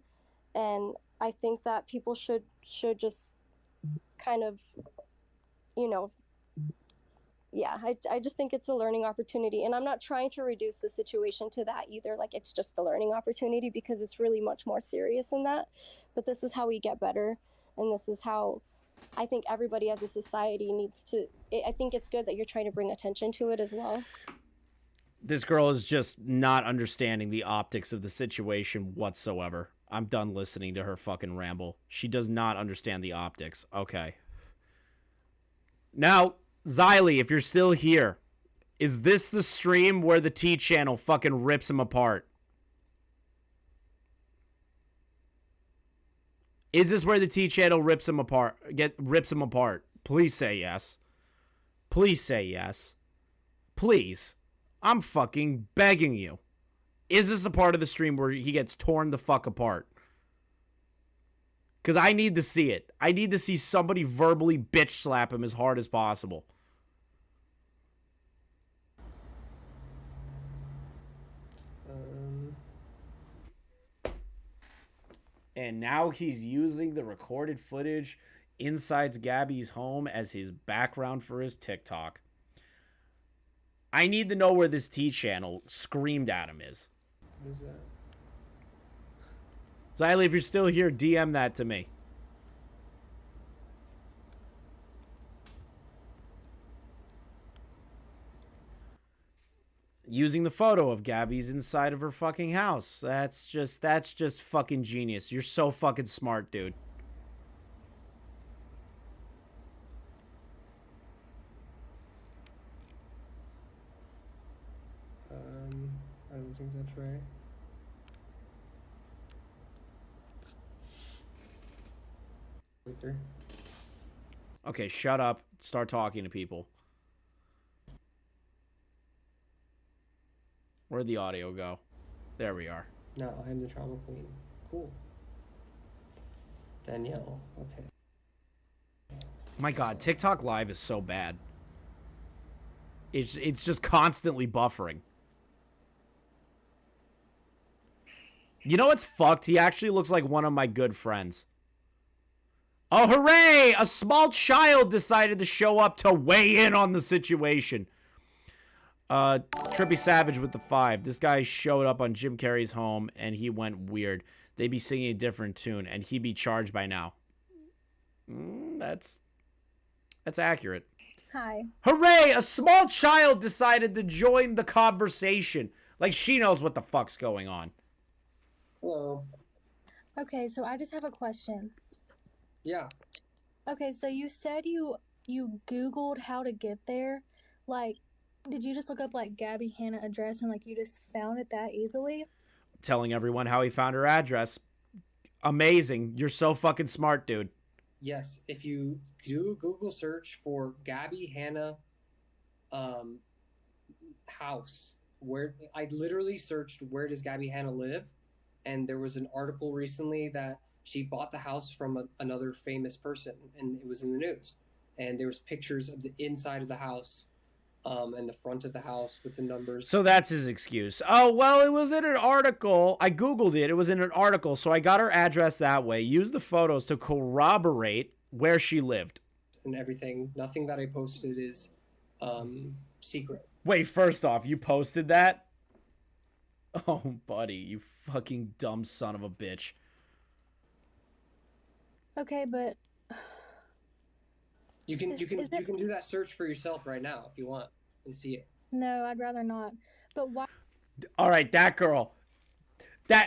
Speaker 18: and I think that people should just kind of, you know, yeah, I just think it's a learning opportunity, and I'm not trying to reduce the situation to that either. Like, it's just a learning opportunity, because it's really much more serious than that. But this is how we get better, and this is how I think everybody as a society needs to. I think it's good that you're trying to bring attention to it as well.
Speaker 7: This girl is just not understanding the optics of the situation whatsoever. I'm done listening to her fucking ramble. She does not understand the optics. Okay. Now, xylie, if you're still here, is this the stream where the T channel fucking rips him apart? Is this where the T channel rips him apart? Rips him apart? Please say yes. Please say yes. Please. I'm fucking begging you. Is this a part of the stream where he gets torn the fuck apart? Because I need to see it. I need to see somebody verbally bitch slap him as hard as possible. And now he's using the recorded footage inside Gabbie's home as his background for his TikTok. I need to know where this T channel screamed at him is.
Speaker 16: What is that?
Speaker 7: xylie, if you're still here, DM that to me. Using the photo of Gabbie's inside of her fucking house. That's just fucking genius. You're so fucking smart, dude.
Speaker 16: I don't think that's right. Luther.
Speaker 7: Okay, shut up. Start talking to people. Where'd the audio go? There we are.
Speaker 16: No, I'm the trauma queen. Cool. Danielle. Okay.
Speaker 7: My God, TikTok Live is so bad. It's just constantly buffering. You know what's fucked? He actually looks like one of my good friends. Oh, hooray! A small child decided to show up to weigh in on the situation. Trippy Savage with the 5. This guy showed up on Jim Carrey's home, and he went weird. They be singing a different tune, and he be charged by now. That's accurate.
Speaker 18: Hi.
Speaker 7: Hooray! A small child decided to join the conversation. Like she knows what the fuck's going on.
Speaker 16: Hello.
Speaker 19: Okay, so I just have a question.
Speaker 16: Yeah.
Speaker 19: Okay, so you said you Googled how to get there. Like, did you just look up like Gabbie Hanna address and like you just found it that easily?
Speaker 7: Telling everyone how he found her address. Amazing. You're so fucking smart, dude.
Speaker 16: Yes, if you do Google search for Gabbie Hanna house where I literally searched where does Gabbie Hanna live, and there was an article recently that she bought the house from another famous person, and it was in the news. And there was pictures of the inside of the house, and the front of the house with the numbers.
Speaker 7: So that's his excuse. Oh, well, it was in an article. I Googled it. It was in an article. So I got her address that way, used the photos to corroborate where she lived.
Speaker 16: And everything. Nothing that I posted is secret.
Speaker 7: Wait, first off, you posted that? Oh, buddy, you fucking dumb son of a bitch.
Speaker 19: Okay, but
Speaker 16: You can do that search for yourself right now if you want and see it.
Speaker 19: no, I'd rather not. But why?
Speaker 7: All right, that girl.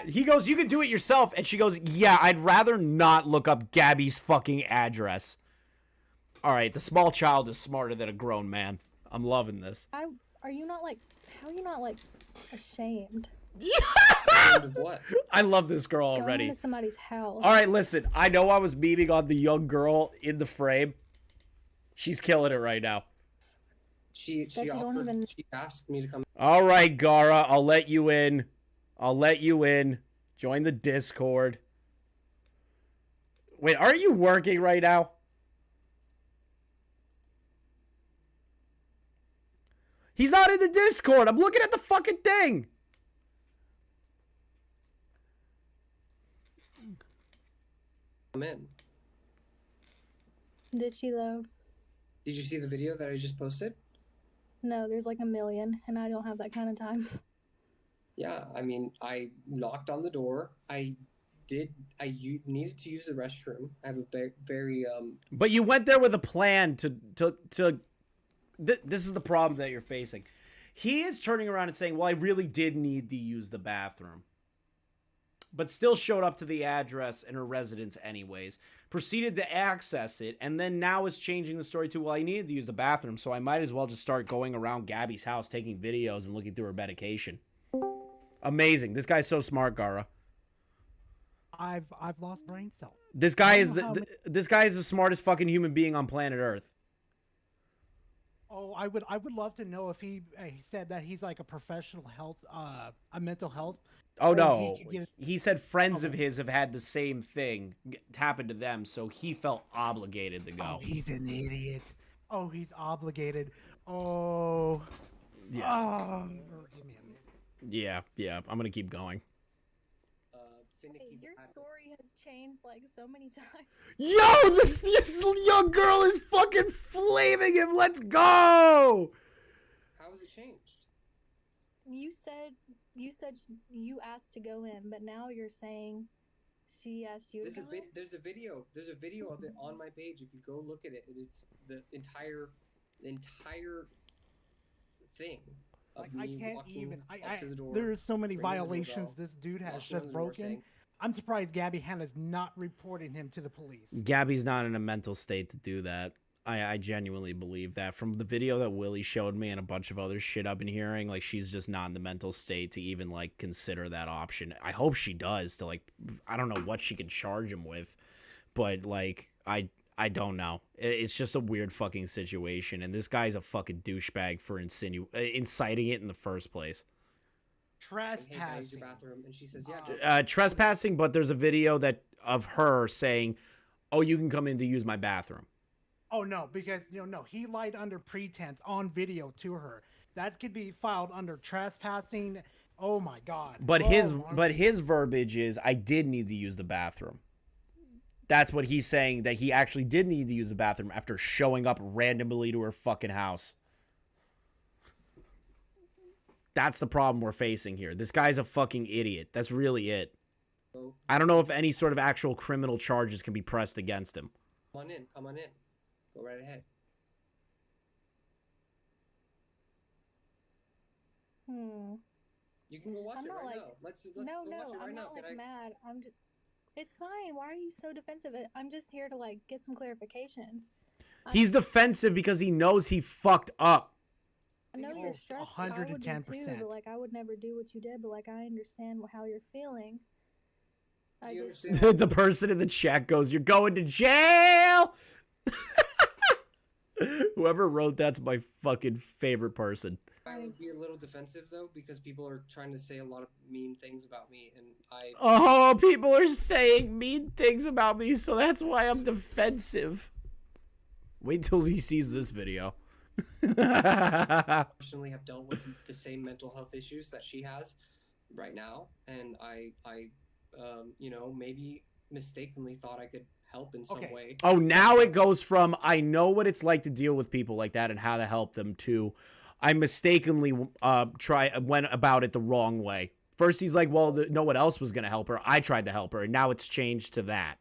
Speaker 7: He goes, you can do it yourself. And she goes, yeah, I'd rather not look up Gabbie's fucking address. All right, the small child is smarter than a grown man. I'm loving this.
Speaker 19: How are you not ashamed?
Speaker 16: Ashamed of what?
Speaker 7: I love this girl
Speaker 19: Going
Speaker 7: already.
Speaker 19: into somebody's house.
Speaker 7: All right, listen. I know I was memeing on the young girl in the frame. She's killing it right now.
Speaker 16: She asked me to come.
Speaker 7: All right, Gara, I'll let you in. Join the Discord. Wait, are you working right now? He's not in the Discord. I'm looking at the fucking thing.
Speaker 16: I'm in.
Speaker 19: Did she though?
Speaker 16: Did you see the video that I just posted?
Speaker 19: No, there's like a million, and I don't have that kind of time.
Speaker 16: Yeah, I mean, I knocked on the door. I needed to use the restroom. I have a very
Speaker 7: But you went there with a plan to this is the problem that you're facing. He is turning around and saying, well, I really did need to use the bathroom. But still showed up to the address in her residence anyways. Proceeded to access it, and then now is changing the story to, well, I needed to use the bathroom, so I might as well just start going around Gabbie's house taking videos and looking through her medication. Amazing. This guy's so smart, Gara.
Speaker 20: I've lost brain cells.
Speaker 7: This guy is the smartest fucking human being on planet Earth.
Speaker 20: Oh, I would love to know if he said that he's like a professional health, a mental health.
Speaker 7: Oh no, he said friends of his have had the same thing happen to them, so he felt obligated to go.
Speaker 20: Oh, he's an idiot. Oh, he's obligated. Oh.
Speaker 7: Yeah.
Speaker 20: Oh, give me a minute.
Speaker 7: Yeah. I'm gonna keep going.
Speaker 19: Hey, your story has changed like so many times.
Speaker 7: Yo, this young girl is fucking flaming him. Let's go.
Speaker 16: How has it changed?
Speaker 19: You said you asked to go in, but now you're saying she asked you to go in?
Speaker 16: There's a video of it on my page. If you go look at it, it's the entire thing.
Speaker 20: I can't even. There's so many violations this dude has just broken. I'm surprised Gabbie Hanna's not reporting him to the police.
Speaker 7: Gabbie's not in a mental state to do that. I genuinely believe that. From the video that Willie showed me and a bunch of other shit I've been hearing, like, she's just not in the mental state to even, like, consider that option. I hope she does to, like, I don't know what she could charge him with, but, like, I don't know. It's just a weird fucking situation, and this guy's a fucking douchebag for inciting it in the first place.
Speaker 20: Trespassing.
Speaker 16: And she says, yeah,
Speaker 7: trespassing, but there's a video of her saying, oh, you can come in to use my bathroom.
Speaker 20: Oh, no, because, no, he lied under pretense on video to her. That could be filed under trespassing. Oh, my God.
Speaker 7: But his verbiage is, I did need to use the bathroom. That's what he's saying, that he actually did need to use the bathroom after showing up randomly to her fucking house. That's the problem we're facing here. This guy's a fucking idiot. That's really it. I don't know if any sort of actual criminal charges can be pressed against him.
Speaker 16: Come on in. Go right ahead. You can go watch it right now. Let's watch it right
Speaker 19: I'm
Speaker 16: now.
Speaker 19: not like mad. I'm just. It's fine. Why are you so defensive? I'm just here to like get some clarification.
Speaker 7: He's defensive because he knows he fucked up.
Speaker 19: I know you're stressed.
Speaker 20: 110%.
Speaker 19: But like I would never do what you did. But like I understand how you're feeling.
Speaker 7: The person in the chat goes, "You're going to jail." Whoever wrote that's my fucking favorite person.
Speaker 16: I would be a little defensive though, because people are trying to say a lot of mean things about me, and I.
Speaker 7: Oh, people are saying mean things about me, so that's why I'm defensive. Wait till he sees this video.
Speaker 16: Personally have dealt with the same mental health issues that she has right now, and I you know, maybe mistakenly thought I could help in some way.
Speaker 7: Oh, now it goes from I know what it's like to deal with people like that and how to help them to I mistakenly went about it the wrong way. First he's like, well, no one else was going to help her. I tried to help her, and now it's changed to that.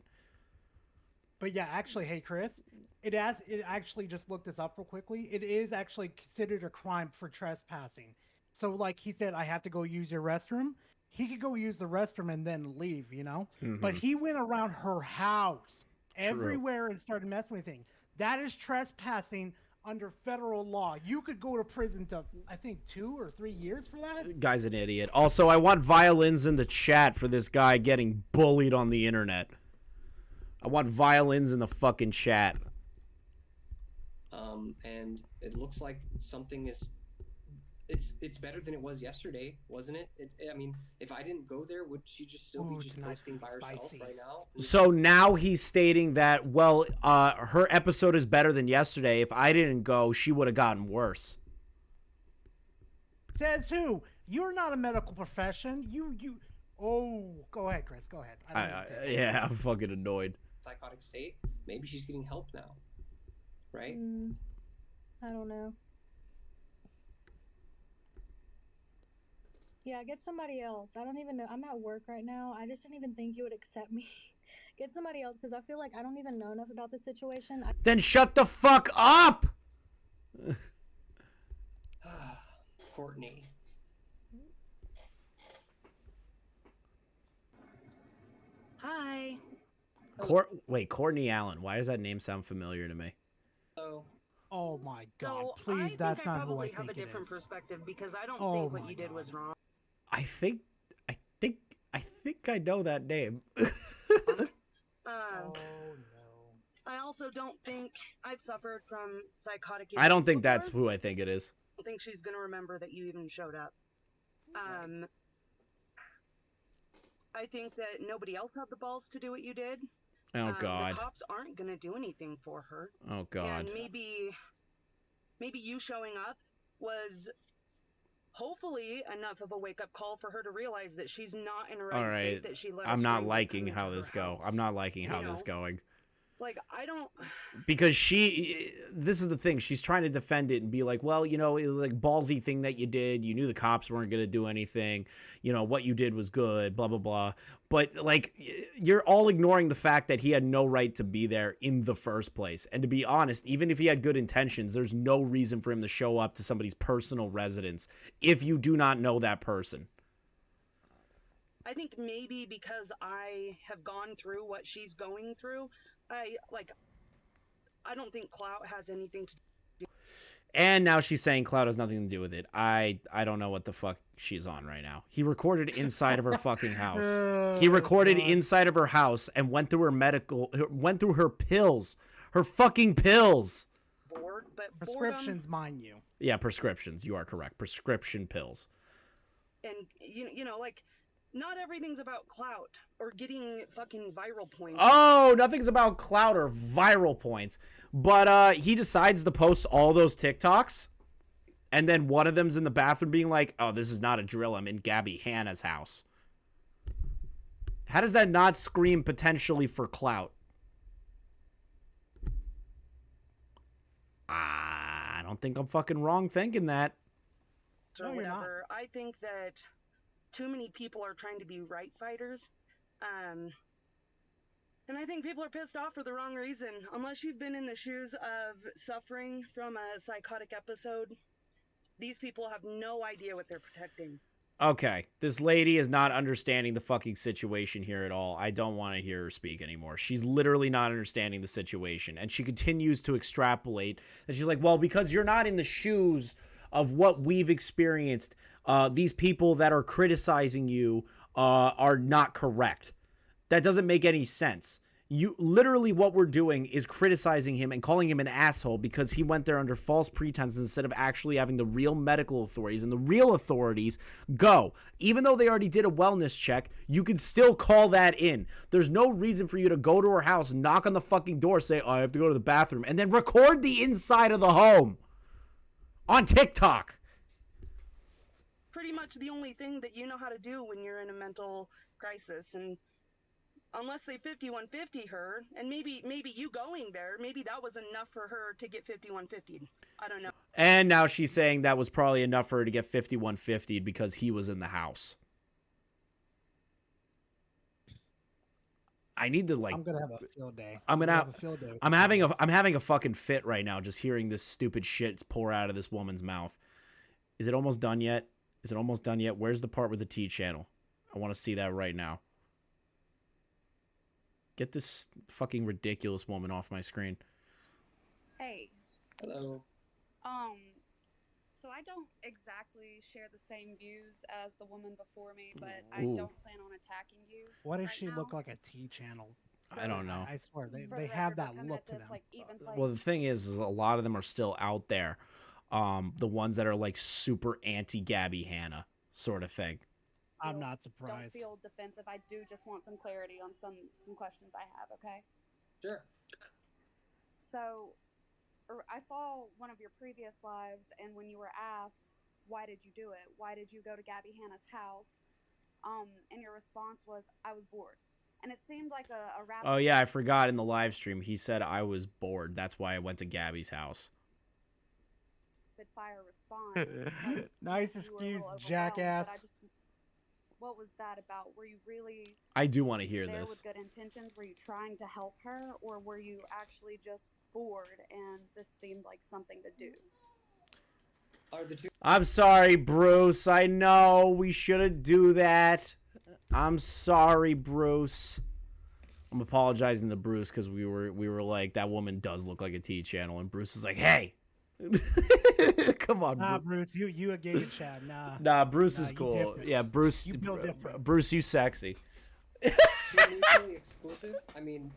Speaker 20: But yeah, actually, hey Chris, it actually just looked this up real quickly. It is actually considered a crime for trespassing. So like he said, I have to go use your restroom. He could go use the restroom and then leave, you know? But he went around her house everywhere and started messing with things. That is trespassing under federal law. You could go to prison to, I think, 2 or 3 years for that.
Speaker 7: Guy's an idiot. Also, I want violins in the chat for this guy getting bullied on the internet. I want violins in the fucking chat.
Speaker 16: And it looks like something is... It's better than it was yesterday, wasn't it? I mean, if I didn't go there, would she just still be just posting by herself right now?
Speaker 7: So now he's stating that, well, her episode is better than yesterday. If I didn't go, she would have gotten worse.
Speaker 20: Says who? You're not a medical profession. Oh, go ahead, Chris. Go ahead.
Speaker 7: Yeah, I'm fucking annoyed.
Speaker 16: Psychotic state. Maybe she's getting help now, right?
Speaker 19: I don't know. Yeah, get somebody else. I don't even know. I'm at work right now. I just didn't even think you would accept me. Get somebody else, because I feel like I don't even know enough about the situation.
Speaker 7: Then shut the fuck up!
Speaker 16: Courtney.
Speaker 21: Hi.
Speaker 7: Wait, Courtney Allen. Why does that name sound familiar to me?
Speaker 20: Oh my God!
Speaker 21: So
Speaker 20: Please, that's not who I
Speaker 21: probably have
Speaker 20: think
Speaker 21: a
Speaker 20: it
Speaker 21: different
Speaker 20: is.
Speaker 21: perspective because I don't
Speaker 20: Oh
Speaker 21: think what
Speaker 20: my
Speaker 21: you did was wrong.
Speaker 7: I think I know that name.
Speaker 21: I also don't think I've suffered from psychotic.
Speaker 7: I don't
Speaker 21: issues
Speaker 7: think
Speaker 21: before.
Speaker 7: that's who I think it is.
Speaker 21: I don't think she's gonna remember that you even showed up. I think that nobody else had the balls to do what you did.
Speaker 7: Oh God.
Speaker 21: The cops aren't gonna do anything for her.
Speaker 7: Oh God.
Speaker 21: And maybe you showing up was hopefully enough of a wake-up call for her to realize that she's not in a right
Speaker 7: All right.
Speaker 21: state, that she let a
Speaker 7: I'm not
Speaker 21: stranger
Speaker 7: liking
Speaker 21: come into
Speaker 7: how
Speaker 21: her
Speaker 7: this go.
Speaker 21: house.
Speaker 7: I'm not liking how
Speaker 21: You
Speaker 7: this
Speaker 21: know?
Speaker 7: going.
Speaker 21: Like, I don't...
Speaker 7: Because this is the thing, she's trying to defend it and be like, well, you know, it was like ballsy thing that you did. You knew the cops weren't going to do anything. You know, what you did was good, blah, blah, blah. But, like, you're all ignoring the fact that he had no right to be there in the first place. And to be honest, even if he had good intentions, there's no reason for him to show up to somebody's personal residence if you do not know that person.
Speaker 21: I think maybe because I have gone through what she's going through, I don't think clout has anything to do.
Speaker 7: And now she's saying cloud has nothing to do with it. I don't know what the fuck she's on right now. He recorded inside of her fucking house. He recorded inside of her house and went through her pills. Her fucking pills.
Speaker 20: Prescriptions, mind you.
Speaker 7: Yeah, prescriptions. You are correct. Prescription pills.
Speaker 21: And, you know, like, not everything's about clout or getting fucking viral points.
Speaker 7: Oh, nothing's about clout or viral points. But he decides to post all those TikToks. And then one of them's in the bathroom being like, oh, this is not a drill. I'm in Gabbie Hanna's house. How does that not scream potentially for clout? I don't think I'm fucking wrong thinking that.
Speaker 21: Or whatever. I think that too many people are trying to be right fighters. And I think people are pissed off for the wrong reason. Unless you've been in the shoes of suffering from a psychotic episode, these people have no idea what they're protecting.
Speaker 7: Okay, this lady is not understanding the fucking situation here at all. I don't want to hear her speak anymore. She's literally not understanding the situation. And she continues to extrapolate. And she's like, well, because you're not in the shoes of what we've experienced, these people that are criticizing you are not correct. That doesn't make any sense. You literally what we're doing is criticizing him and calling him an asshole because he went there under false pretenses instead of actually having the real medical authorities. And the real authorities go. Even though they already did a wellness check, you can still call that in. There's no reason for you to go to her house, knock on the fucking door, say, oh, I have to go to the bathroom, and then record the inside of the home on TikTok.
Speaker 21: Pretty much the only thing that you know how to do when you're in a mental crisis. And unless they 5150 her, and maybe you going there, maybe that was enough for her to get 5150'd. I don't know.
Speaker 7: And now she's saying that was probably enough for her to get 5150'd because he was in the house. I need to like.
Speaker 20: I'm gonna have a field day.
Speaker 7: I'm
Speaker 20: have a field day.
Speaker 7: I'm having a fucking fit right now just hearing this stupid shit pour out of this woman's mouth. Is it almost done yet? Is it almost done yet? Where's the part with the T channel? I want to see that right now. Get this fucking ridiculous woman off my screen.
Speaker 1: Hey.
Speaker 16: Hello.
Speaker 1: So I don't exactly share the same views as the woman before me, but I
Speaker 7: Ooh.
Speaker 1: don't plan on attacking you.
Speaker 20: What if
Speaker 1: right
Speaker 20: she
Speaker 1: now.
Speaker 20: looked like a T channel?
Speaker 7: I don't know.
Speaker 20: I swear
Speaker 1: For
Speaker 20: they
Speaker 1: the
Speaker 20: have
Speaker 1: record,
Speaker 20: that
Speaker 1: we're coming
Speaker 20: look
Speaker 1: at
Speaker 20: to
Speaker 1: this,
Speaker 20: them.
Speaker 1: like, even play.
Speaker 7: Well, the thing is a lot of them are still out there. The ones that are like super anti Gabbie Hanna sort of thing.
Speaker 20: I'm not
Speaker 1: Don't
Speaker 20: surprised.
Speaker 1: feel defensive. I do just want some clarity on some questions I have, okay?
Speaker 16: Sure.
Speaker 1: So, I saw one of your previous lives, and when you were asked, why did you do it? Why did you go to Gabbie Hanna's house? And your response was, I was bored. And it seemed like a rapid
Speaker 7: Oh yeah, I forgot in the live stream he said I was bored. That's why I went to Gabbie's house.
Speaker 1: fire response. Like,
Speaker 20: Nice
Speaker 1: you were a
Speaker 20: excuse,
Speaker 1: little overwhelmed,
Speaker 20: jackass.
Speaker 1: but what was that about? Were you really
Speaker 7: I do want to hear
Speaker 1: there
Speaker 7: this.
Speaker 1: with good intentions? Were you trying to help her, or were you actually just bored and this seemed like something to do?
Speaker 7: I'm sorry, Bruce. I know we shouldn't do that. I'm sorry, Bruce. I'm apologizing to Bruce because we were like, that woman does look like a T channel, and Bruce is like, hey. Come on,
Speaker 20: Nah, Bruce, you a gay Chad.
Speaker 7: Nah, Bruce is
Speaker 20: you
Speaker 7: cool.
Speaker 20: different.
Speaker 7: Yeah, Bruce.
Speaker 20: You feel different.
Speaker 7: Bruce, you sexy.
Speaker 16: Mutually exclusive. I mean,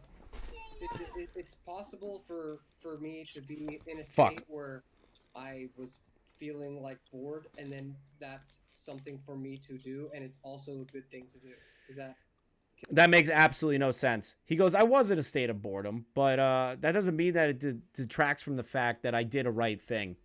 Speaker 16: it's possible for me to be in a state where I was feeling like bored, and then that's something for me to do, and it's also a good thing to do. Is that?
Speaker 7: That makes absolutely no sense. He goes, I was in a state of boredom, but that doesn't mean that it detracts from the fact that I did a right thing.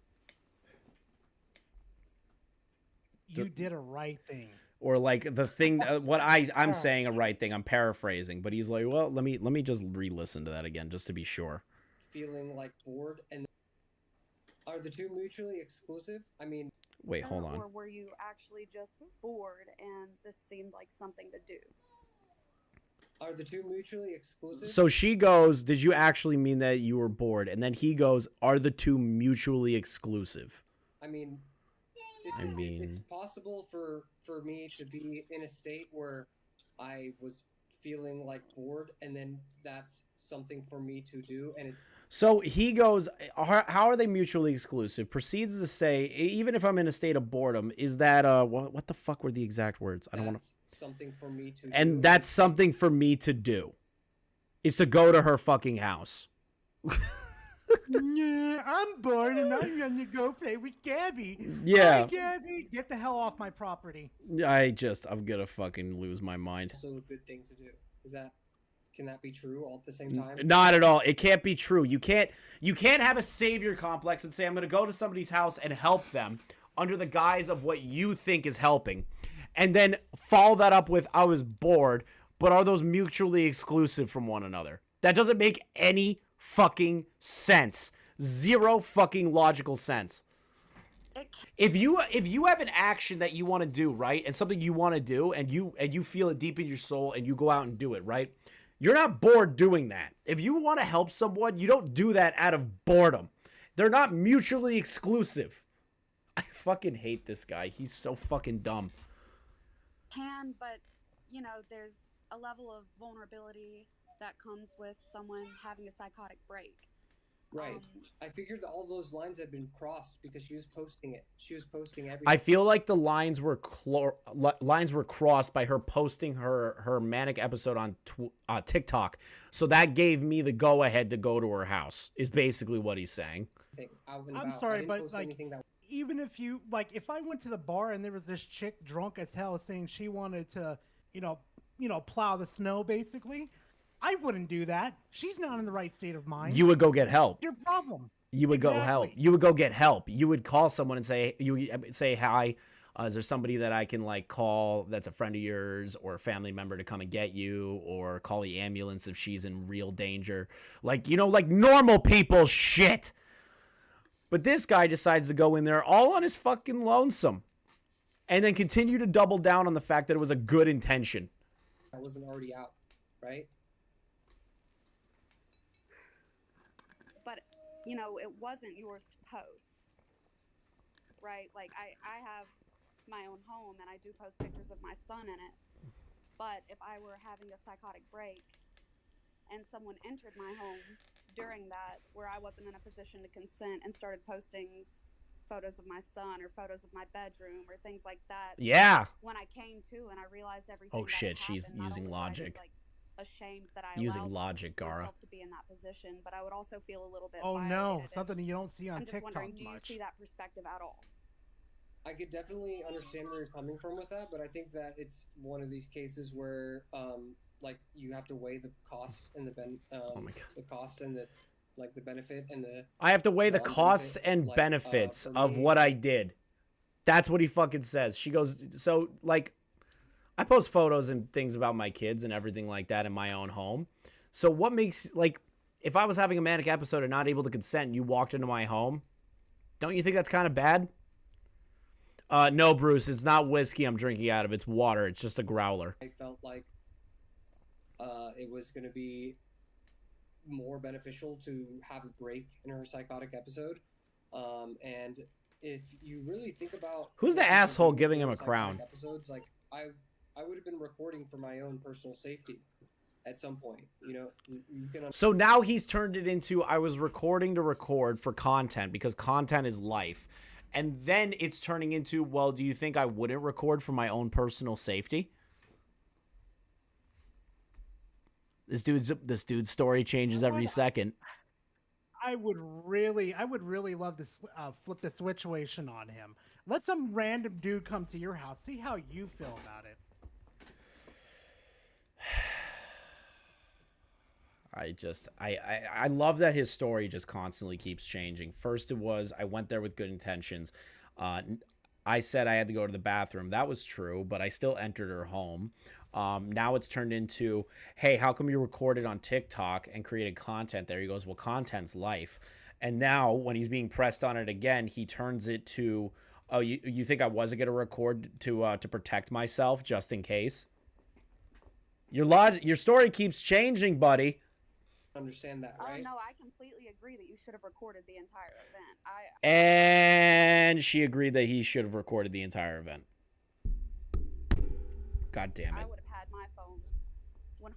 Speaker 20: You did a right thing.
Speaker 7: Or like the thing, what I'm saying a right thing. I'm paraphrasing, but he's like, well, let me just re-listen to that again just to be sure.
Speaker 16: Feeling like bored, and are the two mutually exclusive? I mean,
Speaker 7: wait, hold on.
Speaker 1: Or were you actually just bored and this seemed like something to do?
Speaker 16: Are the two mutually exclusive?
Speaker 7: So she goes, did you actually mean that you were bored? And then he goes, are the two mutually exclusive?
Speaker 16: I mean, it's possible for me to be in a state where I was feeling like bored, and then that's something for me to do, and it's.
Speaker 7: So he goes, how are they mutually exclusive? Proceeds to say, even if I'm in a state of boredom, is that what the fuck were the exact words? I don't want to.
Speaker 16: Something for me to.
Speaker 7: And that's something for me to do, is to go to her fucking house.
Speaker 20: Yeah, I'm bored and I'm gonna go play with Gabbie.
Speaker 7: Yeah.
Speaker 20: Hi, Gabbie, get the hell off my property.
Speaker 7: I'm gonna fucking lose my mind.
Speaker 16: Also a good thing to do. Can that be true all at the same time?
Speaker 7: Not at all. It can't be true. You can't have a savior complex and say, I'm gonna go to somebody's house and help them under the guise of what you think is helping, and then follow that up with, I was bored, but are those mutually exclusive from one another? That doesn't make any fucking sense. Zero fucking logical sense. If you have an action that you want to do, right, and something you want to do, and you feel it deep in your soul, and you go out and do it, right, you're not bored doing that. If you want to help someone, you don't do that out of boredom. They're not mutually exclusive. I fucking hate this guy. He's so fucking dumb.
Speaker 1: But there's a level of vulnerability that comes with someone having a psychotic break.
Speaker 16: Right. I figured that all those lines had been crossed because she was posting it. She was posting everything.
Speaker 7: I feel like the lines were crossed by her posting her manic episode on TikTok. So that gave me the go ahead to go to her house. Is basically what he's saying.
Speaker 20: I'm sorry, but like, even if you like, if I went to the bar and there was this chick drunk as hell saying she wanted to, you know, plow the snow, basically, I wouldn't do that. She's not in the right state of mind.
Speaker 7: You would go get help.
Speaker 20: Your problem.
Speaker 7: You would go help. You would go get help. You would call someone and say, hi. Is there somebody that I can like call that's a friend of yours or a family member to come and get you, or call the ambulance if she's in real danger? Like, you know, like normal people shit. But this guy decides to go in there all on his fucking lonesome and then continue to double down on the fact that it was a good intention.
Speaker 16: I wasn't already out, right?
Speaker 1: But, you know, it wasn't yours to post, right? Like, I have my own home and I do post pictures of my son in it. But if I were having a psychotic break and someone entered my home during that where I wasn't in a position to consent and started posting photos of my son or photos of my bedroom or things like that.
Speaker 7: Yeah.
Speaker 1: When I came to and I realized everything.
Speaker 7: Oh shit, she's using logic.
Speaker 1: Ashamed that I
Speaker 7: using logic, Gara.
Speaker 1: myself to be in that position, but I would also feel a little bit.
Speaker 20: Oh
Speaker 1: violated.
Speaker 20: no, something you don't see on
Speaker 1: I'm just
Speaker 20: TikTok
Speaker 1: wondering,
Speaker 20: much.
Speaker 1: do you see that perspective at all?
Speaker 16: I could definitely understand where you're coming from with that, but I think that it's one of these cases where, like, you have to weigh the cost and the the cost and the the benefit and the.
Speaker 7: I have to weigh the costs and benefits of what I did. That's what he fucking says. She goes, so like, I post photos and things about my kids and everything like that in my own home. So what makes, like, if I was having a manic episode and not able to consent and you walked into my home, don't you think that's kind of bad? No, Bruce, it's not whiskey I'm drinking out of. It's water. It's just a growler.
Speaker 16: I felt like it was going to be more beneficial to have a break in her psychotic episode. And if you really think about...
Speaker 7: Who's the asshole giving him a crown?
Speaker 16: Episodes, like, I would have been recording for my own personal safety at some point. You know, you can...
Speaker 7: So now he's turned it into, I was recording to record for content because content is life. And then it's turning into, well, do you think I wouldn't record for my own personal safety? This dude's story changes every second.
Speaker 20: I would really love to flip the situation on him. Let some random dude come to your house. See how you feel about it.
Speaker 7: I love that his story just constantly keeps changing. First it was, I went there with good intentions. I said I had to go to the bathroom. That was true, but I still entered her home. Now it's turned into, hey, how come you recorded on TikTok and created content there? He goes, well, content's life. And now when he's being pressed on it again, he turns it to, oh, you think I wasn't going to record to protect myself just in case? Your story keeps changing, buddy.
Speaker 16: Understand that, right?
Speaker 1: Oh no, I completely agree that you should have recorded the entire event.
Speaker 7: And she agreed that he should have recorded the entire event. God damn it.
Speaker 1: I would have had my phone 100%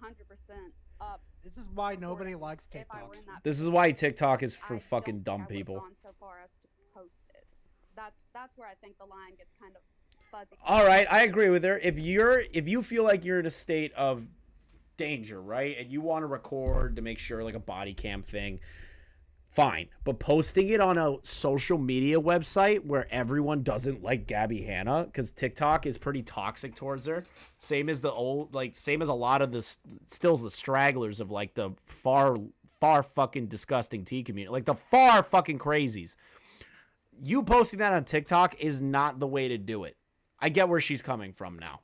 Speaker 1: up.
Speaker 20: This is why nobody likes TikTok.
Speaker 7: This is why TikTok is for fucking dumb people.
Speaker 1: Gone so far as to post it. That's where I think the line gets kind of fuzzy.
Speaker 7: All right, I agree with her. If you feel like you're in a state of danger, right, and you want to record to make sure, like a body cam thing, fine. But posting it on a social media website where everyone doesn't like Gabbie Hanna, because TikTok is pretty toxic towards her. Same as a lot of the stragglers of like the far fucking disgusting T community, like the far fucking crazies. You posting that on TikTok is not the way to do it. I get where she's coming from now.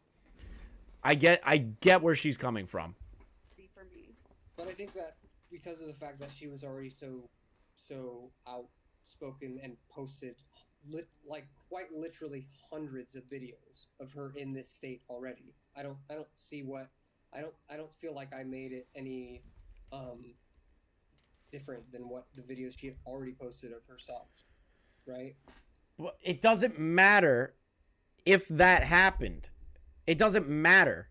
Speaker 7: I get where she's coming from.
Speaker 16: But I think that because of the fact that she was already so outspoken and posted quite literally hundreds of videos of her in this state already, I don't feel like I made it any different than what the videos she had already posted of herself, right?
Speaker 7: Well, it doesn't matter if that happened. It doesn't matter.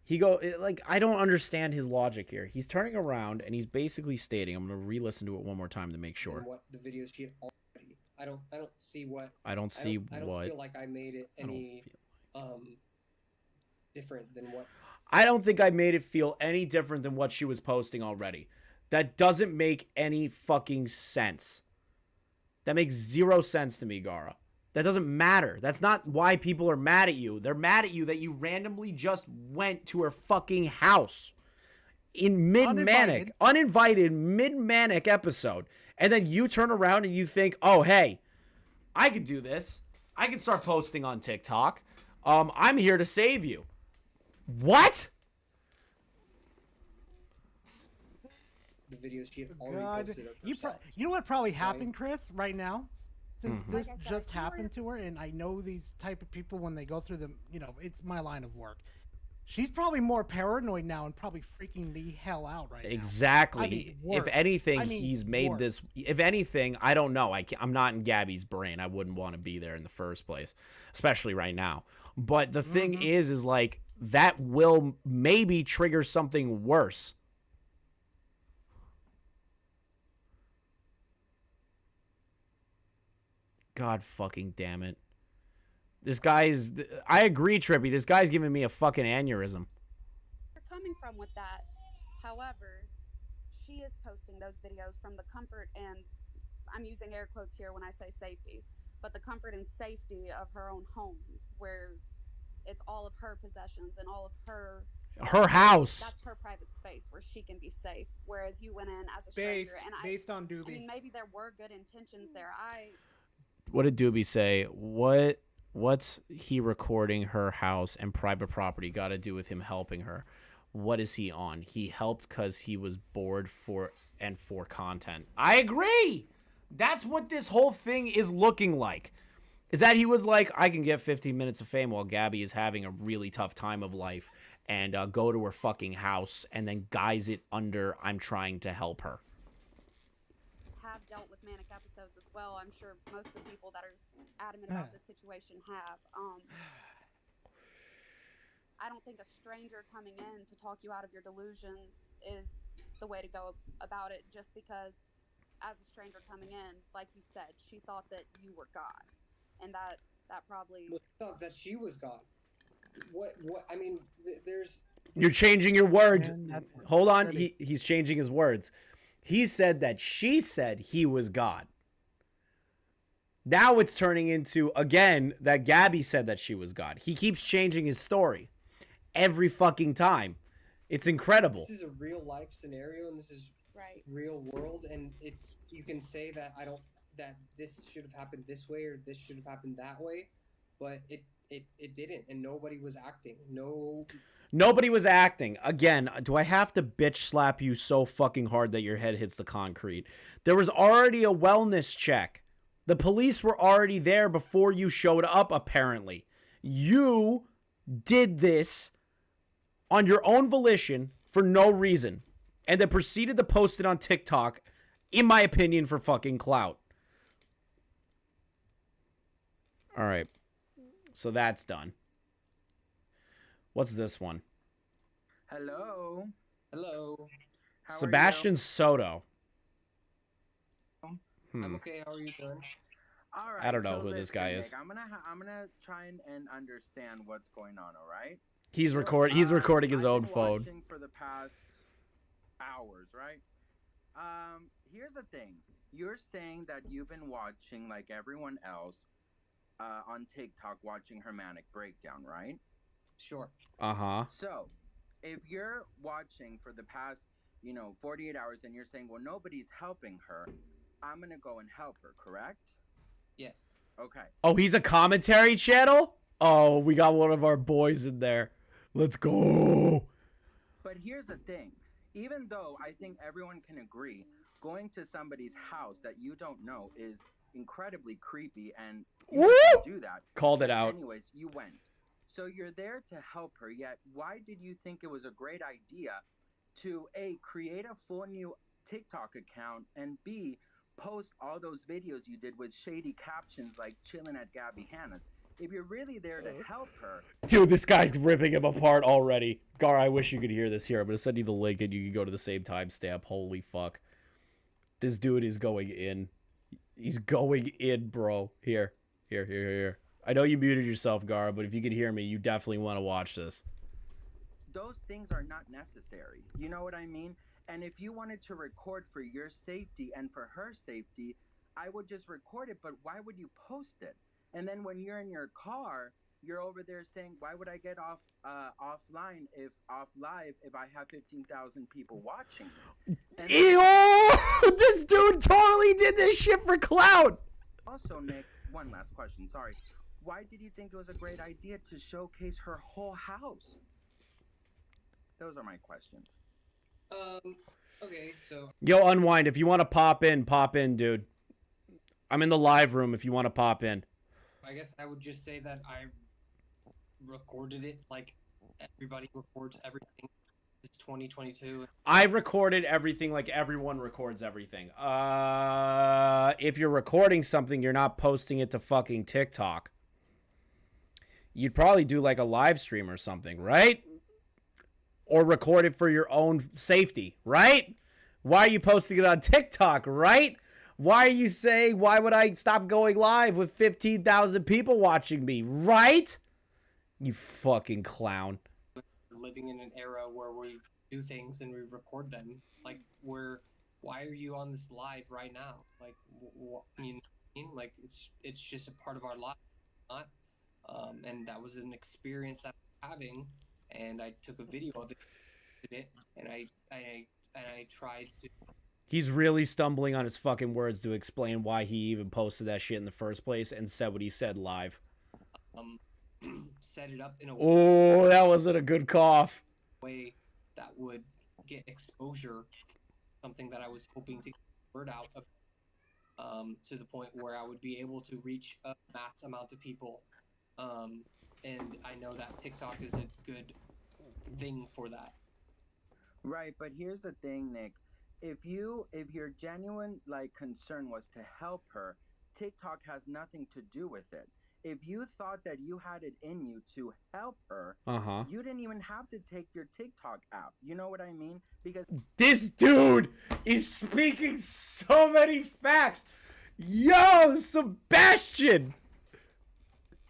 Speaker 7: Like, I don't understand his logic here. He's turning around and he's basically stating, I'm going to re-listen to it one more time to make sure.
Speaker 16: What the videos she had already. I don't see what.
Speaker 7: I don't see
Speaker 16: I don't
Speaker 7: what.
Speaker 16: feel like I made it any different than what.
Speaker 7: I don't think I made it feel any different than what she was posting already. That doesn't make any fucking sense. That makes zero sense to me, Gara. That doesn't matter. That's not why people are mad at you. They're mad at you that you randomly just went to her fucking house in mid-manic, uninvited mid-manic episode. And then you turn around and you think, oh, hey, I could do this. I can start posting on TikTok. I'm here to save you. What?
Speaker 16: The videos she had already posted of herself.
Speaker 20: You know what probably happened, Chris, right now? Since this just happened to her, and I know these type of people when they go through the, it's my line of work. She's probably more paranoid now and probably freaking the hell out right now.
Speaker 7: Exactly.
Speaker 20: I mean,
Speaker 7: if anything, he's made this. If anything, I don't know. I'm not in Gabbie's brain. I wouldn't want to be there in the first place, especially right now. But the thing is like that will maybe trigger something worse. God fucking damn it. This guy's... I agree, Trippy. This guy's giving me a fucking aneurysm.
Speaker 1: You're coming from with that. However, she is posting those videos from the comfort and... I'm using air quotes here when I say safety. But the comfort and safety of her own home. Where it's all of her possessions and all of her...
Speaker 7: Her house.
Speaker 1: That's her private space where she can be safe. Whereas you went in as a stranger.
Speaker 20: Based on Doobie.
Speaker 1: I mean, maybe there were good intentions there.
Speaker 7: What did Doobie say? What's he recording her house and private property got to do with him helping her? What is he on? He helped because he was bored for content. I agree. That's what this whole thing is looking like. Is that he was like, I can get 15 minutes of fame while Gabbie is having a really tough time of life and go to her fucking house and then guise it under I'm trying to help her.
Speaker 1: Have dealt with manic episodes as well. I'm sure most of the people that are adamant about this situation have. I don't think a stranger coming in to talk you out of your delusions is the way to go about it, just because as a stranger coming in, like you said, she thought that you were God, and that probably
Speaker 16: thought that she was God. What I mean, there's...
Speaker 7: You're changing your words. Hold on. He's changing his words. He said that she said he was God. Now it's turning into, again, that Gabbie said that she was God. He keeps changing his story every fucking time. It's incredible.
Speaker 16: This is a real life scenario, and this is real world, and you can say that that this should have happened this way or this should have happened that way, but it didn't, and nobody was acting. Nobody
Speaker 7: was acting. Again, do I have to bitch slap you so fucking hard that your head hits the concrete? There was already a wellness check. The police were already there before you showed up, apparently. You did this on your own volition for no reason, and then proceeded to post it on TikTok, in my opinion, for fucking clout. All right. So that's done. What's this one?
Speaker 4: Hello.
Speaker 16: Hello.
Speaker 4: How
Speaker 7: Sebastian Soto.
Speaker 16: I'm okay. How are you doing?
Speaker 4: All right.
Speaker 7: I don't know who this guy is.
Speaker 4: I'm gonna try and understand what's going on. All right.
Speaker 7: He's recording his own phone.
Speaker 4: Watching for the past hours, right? Here's the thing. You're saying that you've been watching like everyone else on TikTok, watching her manic breakdown, right?
Speaker 16: Sure.
Speaker 7: Uh-huh.
Speaker 4: So, if you're watching for the past, 48 hours and you're saying, well, nobody's helping her, I'm going to go and help her, correct?
Speaker 16: Yes.
Speaker 4: Okay.
Speaker 7: Oh, he's a commentary channel? Oh, we got one of our boys in there. Let's go.
Speaker 4: But here's the thing. Even though I think everyone can agree, going to somebody's house that you don't know is incredibly creepy, and you can't do that.
Speaker 7: Called it out.
Speaker 4: Anyways, you went. So you're there to help her, yet why did you think it was a great idea to A, create a full new TikTok account, and B, post all those videos you did with shady captions like chilling at Gabbie Hanna's? if you're really there to help her.
Speaker 7: Dude, this guy's ripping him apart already. Gar, I wish you could hear this. Here, I'm gonna send you the link and you can go to the same timestamp. Holy fuck. This dude is going in. He's going in, bro. Here. I know you muted yourself, Gar, but if you could hear me, you definitely want to watch this.
Speaker 4: Those things are not necessary. You know what I mean? And if you wanted to record for your safety and for her safety, I would just record it, but why would you post it? And then when you're in your car, you're over there saying, why would I get offline if off live if I have 15,000 people watching me?
Speaker 7: Ew! This dude totally did this shit for clout!
Speaker 4: Also, Nick, one last question, sorry. Why did you think it was a great idea to showcase her whole house? Those are my questions.
Speaker 16: Okay, so...
Speaker 7: Yo, Unwind, if you want to pop in, dude. I'm in the live room if you want to pop in.
Speaker 16: I guess I would just say that I recorded it like everybody records everything. It's 2022.
Speaker 7: I recorded everything like everyone records everything. If you're recording something, you're not posting it to fucking TikTok. You'd probably do like a live stream or something, right? Or record it for your own safety, right? Why are you posting it on TikTok, right? Why are you saying, why would I stop going live with 15,000 people watching me, right? You fucking clown.
Speaker 16: We're living in an era where we do things and we record them. Like, why are you on this live right now? Like, like it's just a part of our life, not? And that was an experience that I'm having, and I took a video of it, and I tried to.
Speaker 7: He's really stumbling on his fucking words to explain why he even posted that shit in the first place and said what he said live.
Speaker 16: Set it up in a
Speaker 7: Oh, that wasn't a good cough.
Speaker 16: way that would get exposure, something that I was hoping to get the word out of, to the point where I would be able to reach a mass amount of people. And I know that TikTok is a good thing for that.
Speaker 4: Right, but here's the thing, Nick. If your genuine concern was to help her, TikTok has nothing to do with it. If you thought that you had it in you to help her, you didn't even have to take your TikTok app. You know what I mean? Because
Speaker 7: this dude is speaking so many facts. Yo, Sebastian!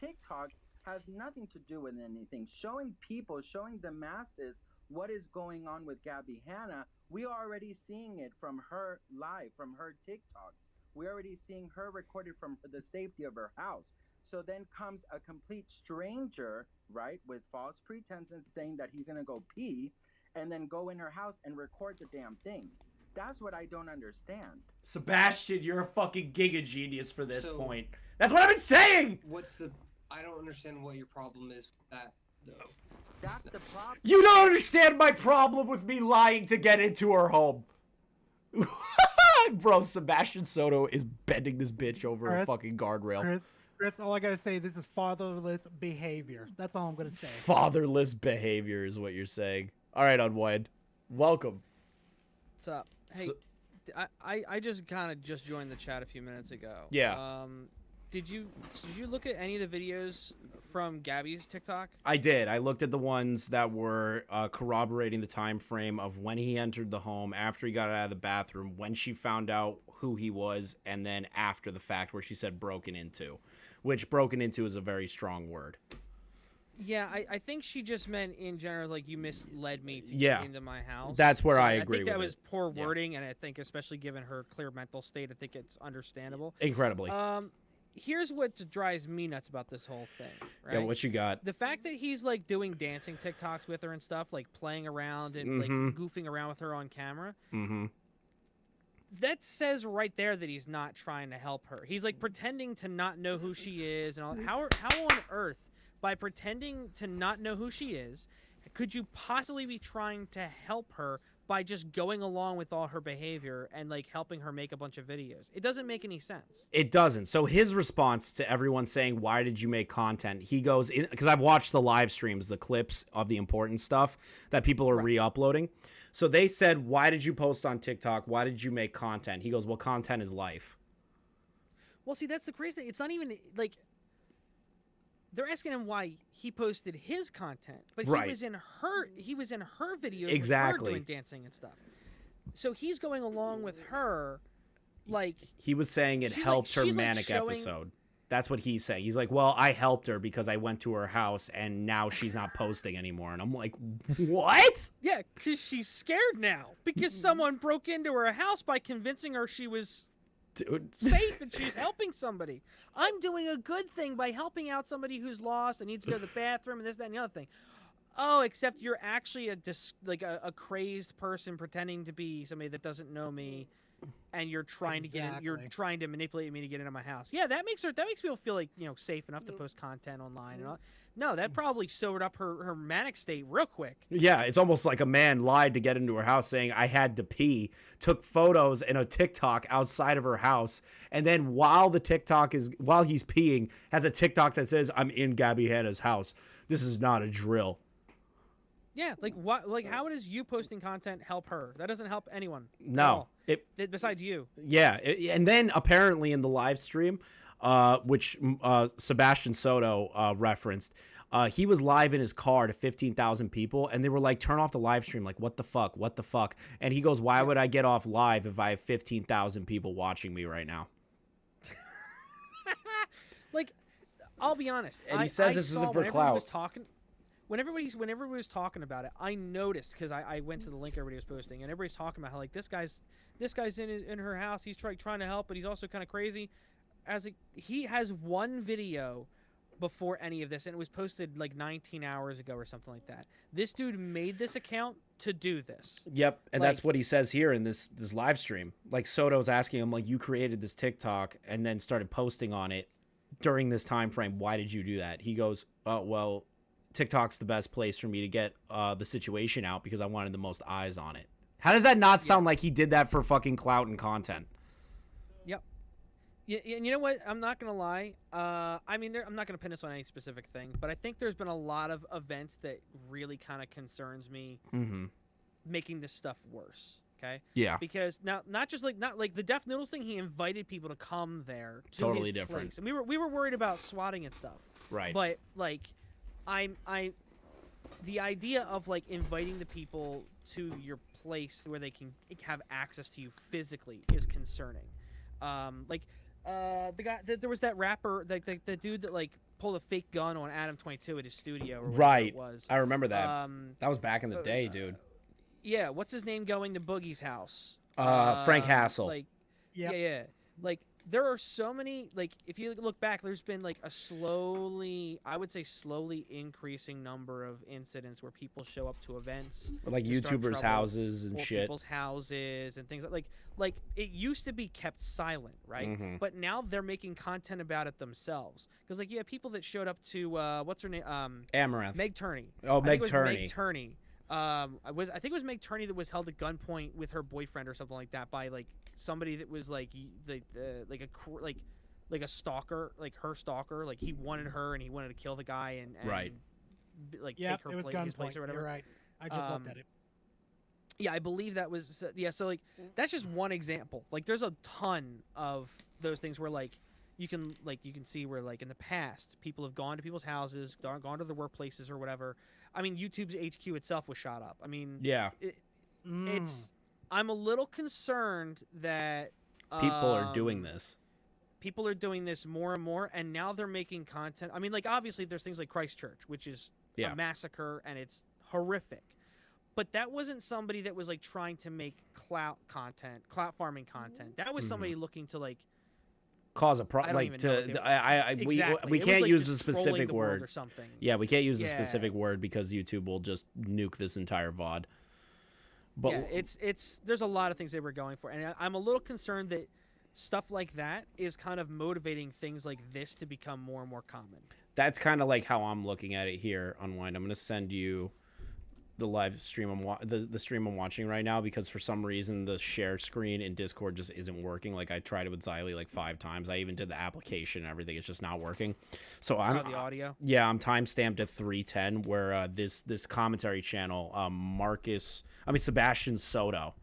Speaker 4: TikTok has nothing to do with anything. Showing the masses what is going on with Gabbie Hanna, we are already seeing it from her live, from her TikToks. We're already seeing her recorded from the safety of her house. So then comes a complete stranger, right, with false pretenses saying that he's going to go pee and then go in her house and record the damn thing. That's what I don't understand.
Speaker 7: Sebastian, you're a fucking giga genius for this point. That's what I've been saying!
Speaker 16: I don't understand what your problem is with that, though.
Speaker 4: That's the problem.
Speaker 7: You don't understand my problem with me lying to get into her home. Bro, Sebastian Soto is bending this bitch over a fucking guardrail.
Speaker 20: Chris, all I gotta say, this is fatherless behavior. That's all I'm gonna say.
Speaker 7: Fatherless behavior is what you're saying. All right, Unwind. Welcome.
Speaker 2: What's up? Hey, I just kind of just joined the chat a few minutes ago.
Speaker 7: Yeah.
Speaker 2: Did you look at any of the videos from Gabbie's TikTok?
Speaker 7: I did. I looked at the ones that were corroborating the time frame of when he entered the home, after he got out of the bathroom, when she found out who he was, and then after the fact where she said broken into, which broken into is a very strong word.
Speaker 2: Yeah, I think she just meant in general, like, you misled me to get into my house.
Speaker 7: That's where I agree
Speaker 2: with
Speaker 7: with
Speaker 2: that was
Speaker 7: it.
Speaker 2: poor wording, and I think especially given her clear mental state, I think it's understandable.
Speaker 7: Incredibly.
Speaker 2: Here's what drives me nuts about this whole thing, right?
Speaker 7: Yeah, what you got?
Speaker 2: The fact that he's, like, doing dancing TikToks with her and stuff, like, playing around and, like, goofing around with her on camera.
Speaker 7: Mm-hmm.
Speaker 2: That says right there that he's not trying to help her. He's, like, pretending to not know who she is. And all. How on earth, by pretending to not know who she is, could you possibly be trying to help her by just going along with all her behavior and, like, helping her make a bunch of videos? It doesn't make any sense.
Speaker 7: It doesn't. So his response to everyone saying, why did you make content? He goes, because I've watched the live streams, the clips of the important stuff that people are re-uploading. So they said, why did you post on TikTok? Why did you make content? He goes, well, content is life.
Speaker 2: Well, see, that's the crazy thing. It's not even, like, they're asking him why he posted his content, but
Speaker 7: Right.
Speaker 2: he was in her videos
Speaker 7: Exactly.
Speaker 2: with her doing dancing and stuff. So he's going along with her, like
Speaker 7: He was saying it
Speaker 2: she's
Speaker 7: helped her
Speaker 2: she's
Speaker 7: manic
Speaker 2: showing-
Speaker 7: episode. That's what he's saying. He's like, well, I helped her because I went to her house and now she's not posting anymore. And I'm like, what?
Speaker 2: Yeah, because she's scared now because someone broke into her house by convincing her she was
Speaker 7: Dude.
Speaker 2: safe and she's helping somebody. I'm doing a good thing by helping out somebody who's lost and needs to go to the bathroom and this, that, and the other thing. Oh, except you're actually a crazed person pretending to be somebody that doesn't know me, and you're trying to get in, you're trying to manipulate me to get into my house. Yeah, that makes people feel like, you know, safe enough to post content online and all. No, that probably sobered up her manic state real quick.
Speaker 7: Yeah, it's almost like a man lied to get into her house saying I had to pee, took photos in a TikTok outside of her house, and then while he's peeing, has a TikTok that says I'm in Gabbie Hanna's house. This is not a drill.
Speaker 2: Yeah, like what? Like how does you posting content help her? That doesn't help anyone. at
Speaker 7: No,
Speaker 2: all. Besides you.
Speaker 7: Yeah, and then apparently in the live stream, which Sebastian Soto referenced, he was live in his car to 15,000 people, and they were like, turn off the live stream. Like, what the fuck? What the fuck? And he goes, why would I get off live if I have 15,000 people watching me right now?
Speaker 2: Like, I'll be honest.
Speaker 7: And he says this isn't for clout.
Speaker 2: When everybody was talking about it, I noticed because I went to the link everybody was posting, and everybody's talking about how like this guy's in her house. He's trying to help, but he's also kind of crazy. He has one video before any of this, and it was posted like 19 hours ago or something like that. This dude made this account to do this.
Speaker 7: Yep, and that's what he says here in this live stream. Like Soto's asking him, like, you created this TikTok and then started posting on it during this time frame. Why did you do that? He goes, oh, well, TikTok's the best place for me to get the situation out because I wanted the most eyes on it. How does that not sound like he did that for fucking clout and content?
Speaker 2: Yep. Yeah, and you know what? I'm not gonna lie. I mean, I'm not gonna pin this on any specific thing, but I think there's been a lot of events that really kind of concerns me, making this stuff worse. Okay.
Speaker 7: Yeah.
Speaker 2: Because now, not like the Deaf Noodles thing. He invited people to come there. To
Speaker 7: Totally
Speaker 2: his
Speaker 7: different.
Speaker 2: Place. And we were worried about swatting and stuff.
Speaker 7: Right.
Speaker 2: But like, the idea of like inviting the people to your place where they can have access to you physically is concerning. The guy, there was that rapper, the dude that like pulled a fake gun on Adam 22 at his studio. Or whatever
Speaker 7: Right.
Speaker 2: It was.
Speaker 7: I remember that. That was back in the day, dude.
Speaker 2: Yeah. What's his name going to Boogie's house?
Speaker 7: Frank Hassel.
Speaker 2: Like, yeah. Like, there are so many, like, if you look back, there's been like a slowly increasing number of incidents where people show up to events,
Speaker 7: Or, like,
Speaker 2: to start
Speaker 7: YouTubers'
Speaker 2: trouble,
Speaker 7: houses and
Speaker 2: or
Speaker 7: shit.
Speaker 2: people's houses and things like it used to be kept silent, right?
Speaker 7: Mhm.
Speaker 2: But now they're making content about it themselves. Because like you have people that showed up to what's her name?
Speaker 7: Amaranth.
Speaker 2: Meg Turney.
Speaker 7: Oh,
Speaker 2: I think
Speaker 7: Meg
Speaker 2: it was
Speaker 7: Turney.
Speaker 2: Meg Turney. I think it was Meg Turney that was held at gunpoint with her boyfriend or something like that by like somebody that was like like a stalker, like her stalker, like he wanted her and he wanted to kill the guy and
Speaker 7: Right.
Speaker 2: like
Speaker 20: Yep,
Speaker 2: take her
Speaker 20: it was
Speaker 2: his place or
Speaker 20: gunpoint.
Speaker 2: whatever.
Speaker 20: You're right. I just looked at it.
Speaker 2: Yeah, I believe that was so like that's just one example. Like there's a ton of those things where like you can see where like in the past people have gone to people's houses, gone to their workplaces or whatever. I mean, YouTube's HQ itself was shot up. I mean,
Speaker 7: Yeah.
Speaker 2: It's I'm a little concerned that
Speaker 7: People are doing this.
Speaker 2: People are doing this more and more, and now they're making content. I mean, like obviously there's things like Christchurch, which is
Speaker 7: Yeah.
Speaker 2: a massacre and it's horrific. But that wasn't somebody that was like trying to make clout farming content. That was somebody looking to like
Speaker 7: Cause a
Speaker 2: I
Speaker 7: problem,
Speaker 2: don't
Speaker 7: like
Speaker 2: even know what
Speaker 7: to
Speaker 2: they were- Exactly.
Speaker 7: we
Speaker 2: It was,
Speaker 7: can't
Speaker 2: like,
Speaker 7: use a
Speaker 2: just trolling
Speaker 7: specific
Speaker 2: the world
Speaker 7: word
Speaker 2: or something.
Speaker 7: Yeah, we can't use a
Speaker 2: Yeah.
Speaker 7: specific word because YouTube will just nuke this entire VOD. But
Speaker 2: yeah, it's there's a lot of things they were going for, and I'm a little concerned that stuff like that is kind of motivating things like this to become more and more common.
Speaker 7: that's kind of like how I'm looking at it here. Unwind. I'm gonna send you the live stream the stream I'm watching right now because for some reason the share screen in Discord just isn't working. Like I tried it with Xylie like 5 times. I even did the application and everything. It's just not working. So I'm
Speaker 2: the audio.
Speaker 7: Yeah, I'm timestamped at 3:10 where this commentary channel Sebastian Soto.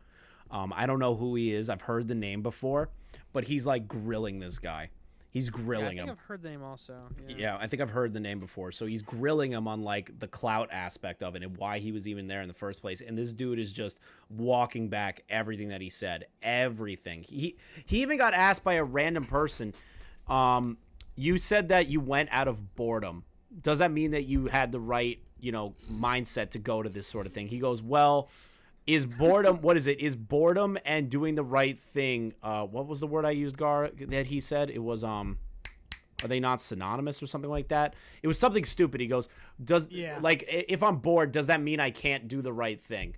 Speaker 7: I don't know who he is. I've heard the name before, but he's like grilling this guy. He's
Speaker 2: Yeah, I
Speaker 7: grilling
Speaker 2: think
Speaker 7: him.
Speaker 2: I've heard the name also.
Speaker 7: Yeah, I think I've heard the name before. So he's grilling him on like the clout aspect of it and why he was even there in the first place. And this dude is just walking back everything that he said. Everything. He even got asked by a random person, you said that you went out of boredom. Does that mean that you had the right, mindset to go to this sort of thing? He goes, well, is boredom, what is it? Is boredom and doing the right thing, what was the word I used, Gar, that he said? It was, are they not synonymous or something like that? It was something stupid. He goes, if I'm bored, does that mean I can't do the right thing?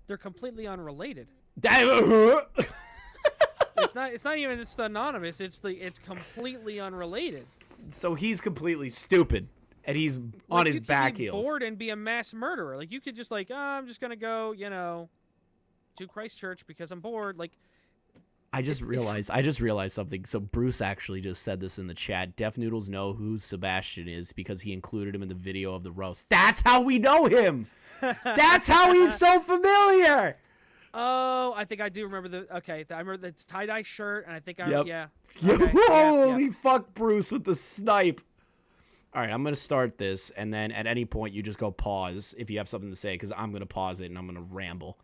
Speaker 2: They're completely unrelated.
Speaker 7: It's
Speaker 2: It's not even it's the anonymous. It's completely unrelated.
Speaker 7: So he's completely stupid, and he's on his back heels.
Speaker 2: You could be bored and be a mass murderer. Like you could just I'm just gonna go, to Christchurch because I'm bored. Like
Speaker 7: I just realized something. So Bruce actually just said this in the chat. Deaf Noodles know who Sebastian is because he included him in the video of the roast. That's how we know him. That's how he's so familiar.
Speaker 2: Oh, I think I do remember I remember the tie-dye shirt, and I think
Speaker 7: Yep.
Speaker 2: Okay,
Speaker 7: Holy fuck, Bruce with the snipe. All right, I'm going to start this, and then at any point you just go pause if you have something to say, because I'm going to pause it, and I'm going to ramble.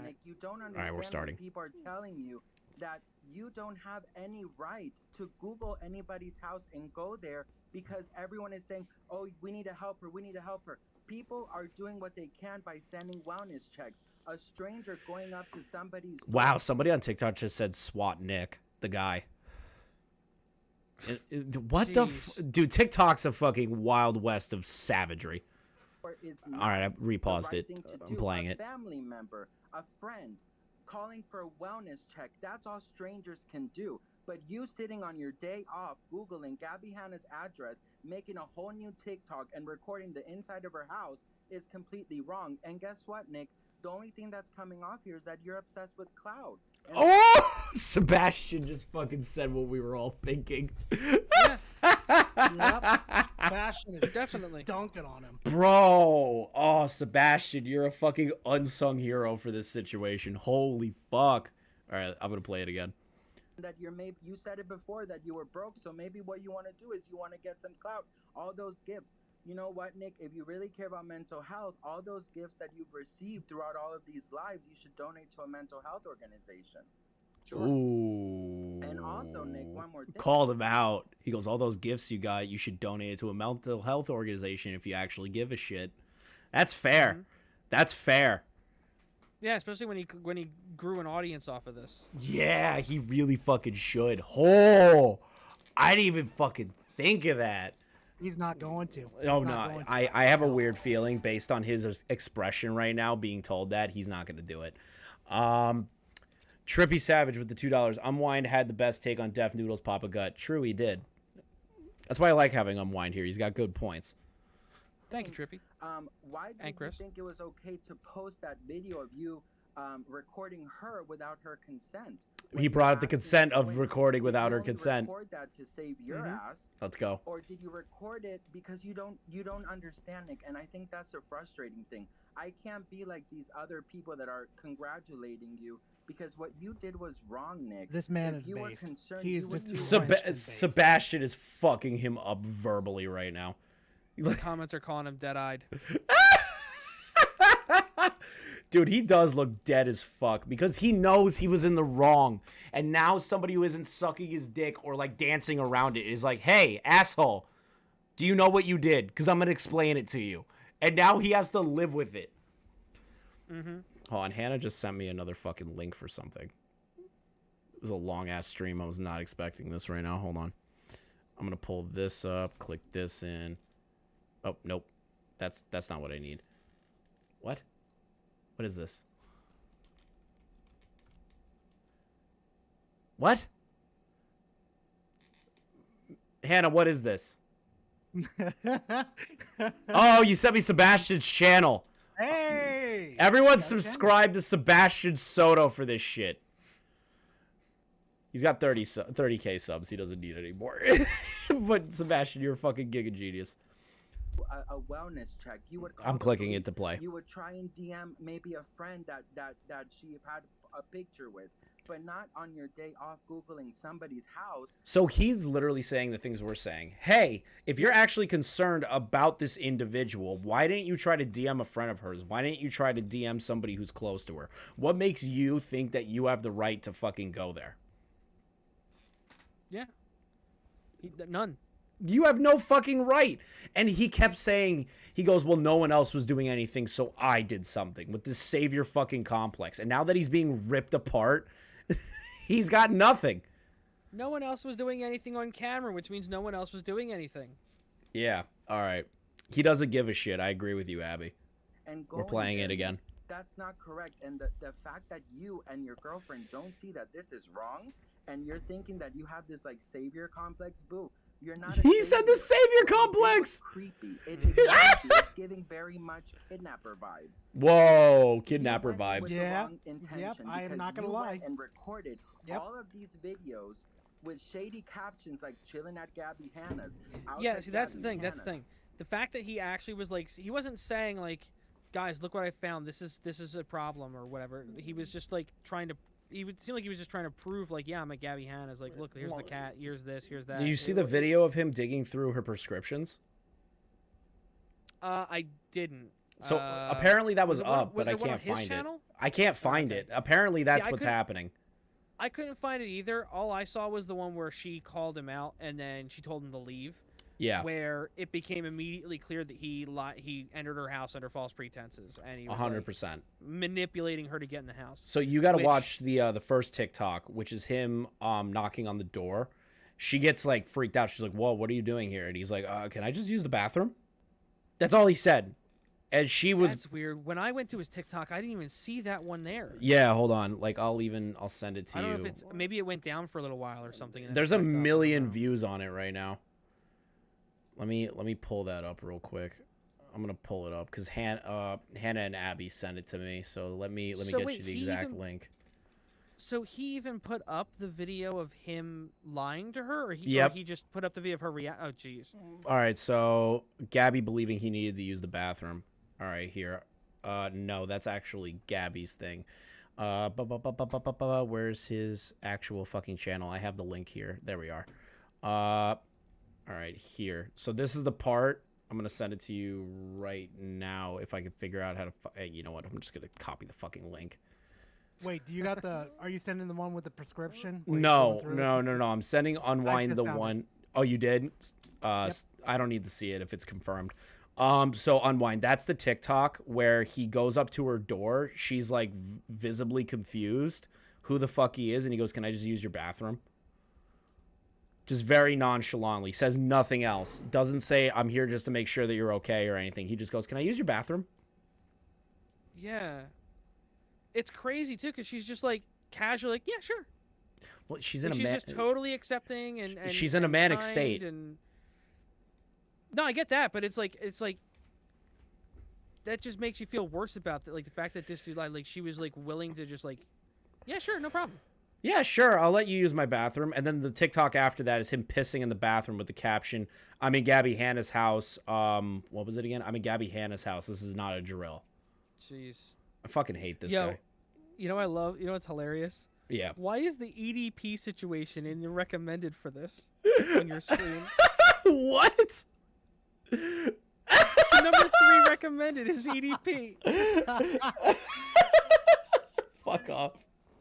Speaker 4: Nick, you don't understand.
Speaker 7: All right, we're starting.
Speaker 4: People are telling you that you don't have any right to Google anybody's house and go there because everyone is saying, oh, we need to help her, we need to help her. People are doing what they can by sending wellness checks. A stranger going up to somebody's...
Speaker 7: Wow, somebody on TikTok just said SWAT Nick, the guy. What the... Dude, TikTok's a fucking wild west of savagery. All right, I repaused it. I'm playing it.
Speaker 4: A family member, a friend, calling for a wellness check. That's all strangers can do. But you sitting on your day off, Googling Gabbie Hanna's address, making a whole new TikTok and recording the inside of her house is completely wrong. And guess what, Nick? The only thing that's coming off here is that you're obsessed with cloud.
Speaker 7: Oh! Sebastian just fucking said what we were all thinking.
Speaker 20: Yep. Sebastian is
Speaker 2: definitely
Speaker 20: dunking on him.
Speaker 7: Bro! Oh, Sebastian, you're a fucking unsung hero for this situation. Holy fuck. All right, I'm going to play it again.
Speaker 4: That you said it before that you were broke, so maybe what you want to do is you want to get some clout. All those gifts. You know what, Nick? If you really care about mental health, all those gifts that you've received throughout all of these lives, you should donate to a mental health organization.
Speaker 7: Sure. Ooh.
Speaker 4: And also, Nick, one more thing.
Speaker 7: Called him out. He goes, all those gifts you got, you should donate it to a mental health organization if you actually give a shit. That's fair. Mm-hmm. That's fair.
Speaker 2: Yeah, especially when he grew an audience off of this.
Speaker 7: Yeah, he really fucking should. Oh, I didn't even fucking think of that.
Speaker 20: He's not going to.
Speaker 7: Oh, no. I have a weird feeling based on his expression right now being told that he's not going to do it. Trippy Savage with the $2. Unwind had the best take on Deaf Noodles Papa Gut. True, he did. That's why I like having Unwind here. He's got good points.
Speaker 2: Thank you, Trippy.
Speaker 4: Why did you think it was okay to post that video of you recording her without her consent?
Speaker 7: He brought up the consent of recording without her consent.
Speaker 4: Record that to save your ass.
Speaker 7: Let's go.
Speaker 4: Or did you record it because you don't understand, Nick? And I think that's a frustrating thing. I can't be like these other people that are congratulating you because what you did was wrong, Nick.
Speaker 20: This man is based. He is just
Speaker 7: Sebastian is fucking him up verbally right now.
Speaker 2: The comments are calling him dead-eyed.
Speaker 7: Dude, he does look dead as fuck because he knows he was in the wrong. And now somebody who isn't sucking his dick or like dancing around it is like, hey, asshole, do you know what you did? Because I'm going to explain it to you. And now he has to live with it.
Speaker 2: Mm-hmm.
Speaker 7: Hold on, Hannah just sent me another fucking link for something. It was a long-ass stream. I was not expecting this right now. Hold on. I'm going to pull this up, click this in. Oh, nope. That's not what I need. What? What is this? What? Hannah, what is this? Oh, you sent me Sebastian's channel.
Speaker 20: Hey!
Speaker 7: Everyone subscribe to Sebastian Soto for this shit. He's got 30K subs. He doesn't need any more. But Sebastian, you're a fucking giga genius.
Speaker 4: A wellness check. You would.
Speaker 7: I'm clicking it to play.
Speaker 4: You would try and DM maybe a friend that she had a picture with, but not on your day off Googling somebody's house.
Speaker 7: So he's literally saying the things we're saying. Hey, if you're actually concerned about this individual, why didn't you try to DM a friend of hers? Why didn't you try to DM somebody who's close to her? What makes you think that you have the right to fucking go there?
Speaker 2: Yeah. None.
Speaker 7: You have no fucking right. And he kept saying, he goes, well, no one else was doing anything, so I did something, with this savior fucking complex. And now that he's being ripped apart, he's got nothing.
Speaker 2: No one else was doing anything on camera, which means no one else was doing anything.
Speaker 7: Yeah, all right. He doesn't give a shit. I agree with you, Abby.
Speaker 4: And
Speaker 7: We're playing it again.
Speaker 4: That's not correct. And the fact that you and your girlfriend don't see that this is wrong, and you're thinking that you have this like savior complex, boo. You're not.
Speaker 7: He said the savior complex.
Speaker 4: Creepy. It's giving very much kidnapper vibes.
Speaker 7: Whoa, kidnapper vibes.
Speaker 20: Yep, I am not gonna lie.
Speaker 4: And recorded all of these videos with shady captions like "chilling at Gabbie Hanna's."
Speaker 2: Yeah, see, that's the thing. That's the thing. The fact that he actually was like, he wasn't saying like, guys, look what I found. This is a problem or whatever. He was just like trying to. He would seem like he was just trying to prove like, yeah, I'm at Gabbie Hanna's. Like, look, here's the cat. Here's this. Here's that.
Speaker 7: Do you see the video of him digging through her prescriptions?
Speaker 2: I didn't.
Speaker 7: So apparently that was up, but I can't find it. I can't find it. Apparently that's what's happening.
Speaker 2: I couldn't find it either. All I saw was the one where she called him out and then she told him to leave.
Speaker 7: Yeah.
Speaker 2: Where it became immediately clear that he entered her house under false pretenses and he was
Speaker 7: 100%.
Speaker 2: like, manipulating her to get in the house.
Speaker 7: So you got to watch the first TikTok, which is him knocking on the door. She gets like freaked out. She's like, "Whoa, what are you doing here?" And he's like, "Can I just use the bathroom?" That's all he said. And she was.
Speaker 2: That's weird. When I went to his TikTok, I didn't even see that one there.
Speaker 7: Yeah, hold on. Like I'll send it to you.
Speaker 2: I don't know if it's maybe it went down for a little while or something. And
Speaker 7: There's a million views on it right now. Let me pull that up real quick. I'm gonna pull it up because Hannah and Abby sent it to me. So let me get you the exact link.
Speaker 2: So he even put up the video of him lying to her, or he just put up the video of her Oh, jeez.
Speaker 7: All right, so Gabbie believing he needed to use the bathroom. All right, here. No, that's actually Gabbie's thing. Where's his actual fucking channel? I have the link here. There we are. All right, here. So this is the part. I'm going to send it to you right now if I can figure out how to... Hey, you know what? I'm just going to copy the fucking link.
Speaker 20: Wait, do you got the... Are you sending the one with the prescription?
Speaker 7: No. I'm sending Unwind the one... Oh, you did? I don't need to see it if it's confirmed. So Unwind, that's the TikTok where he goes up to her door. She's like visibly confused who the fuck he is. And he goes, "Can I just use your bathroom?" Just very nonchalantly, says nothing else. Doesn't say, "I'm here just to make sure that you're okay" or anything. He just goes, "Can I use your bathroom?"
Speaker 2: Yeah. It's crazy, too, because she's just, like, casually, like, yeah, sure.
Speaker 7: Well, she's
Speaker 2: in she's just totally accepting and
Speaker 7: she's in a manic
Speaker 2: kind
Speaker 7: state.
Speaker 2: And... No, I get that, but it's like, that just makes you feel worse about that. Like, the fact that this dude, like, she was, like, willing to just, like, yeah, sure, no problem.
Speaker 7: Yeah, sure, I'll let you use my bathroom. And then the TikTok after that is him pissing in the bathroom with the caption, "I'm in Gabbie Hanna's house." What was it again? "I'm in Gabbie Hanna's house. This is not a drill."
Speaker 2: Jeez.
Speaker 7: I fucking hate this guy.
Speaker 2: You know what's hilarious?
Speaker 7: Yeah.
Speaker 2: Why is the EDP situation in the recommended for this on your screen?
Speaker 7: What?
Speaker 2: Number 3 recommended is EDP.
Speaker 7: Fuck off.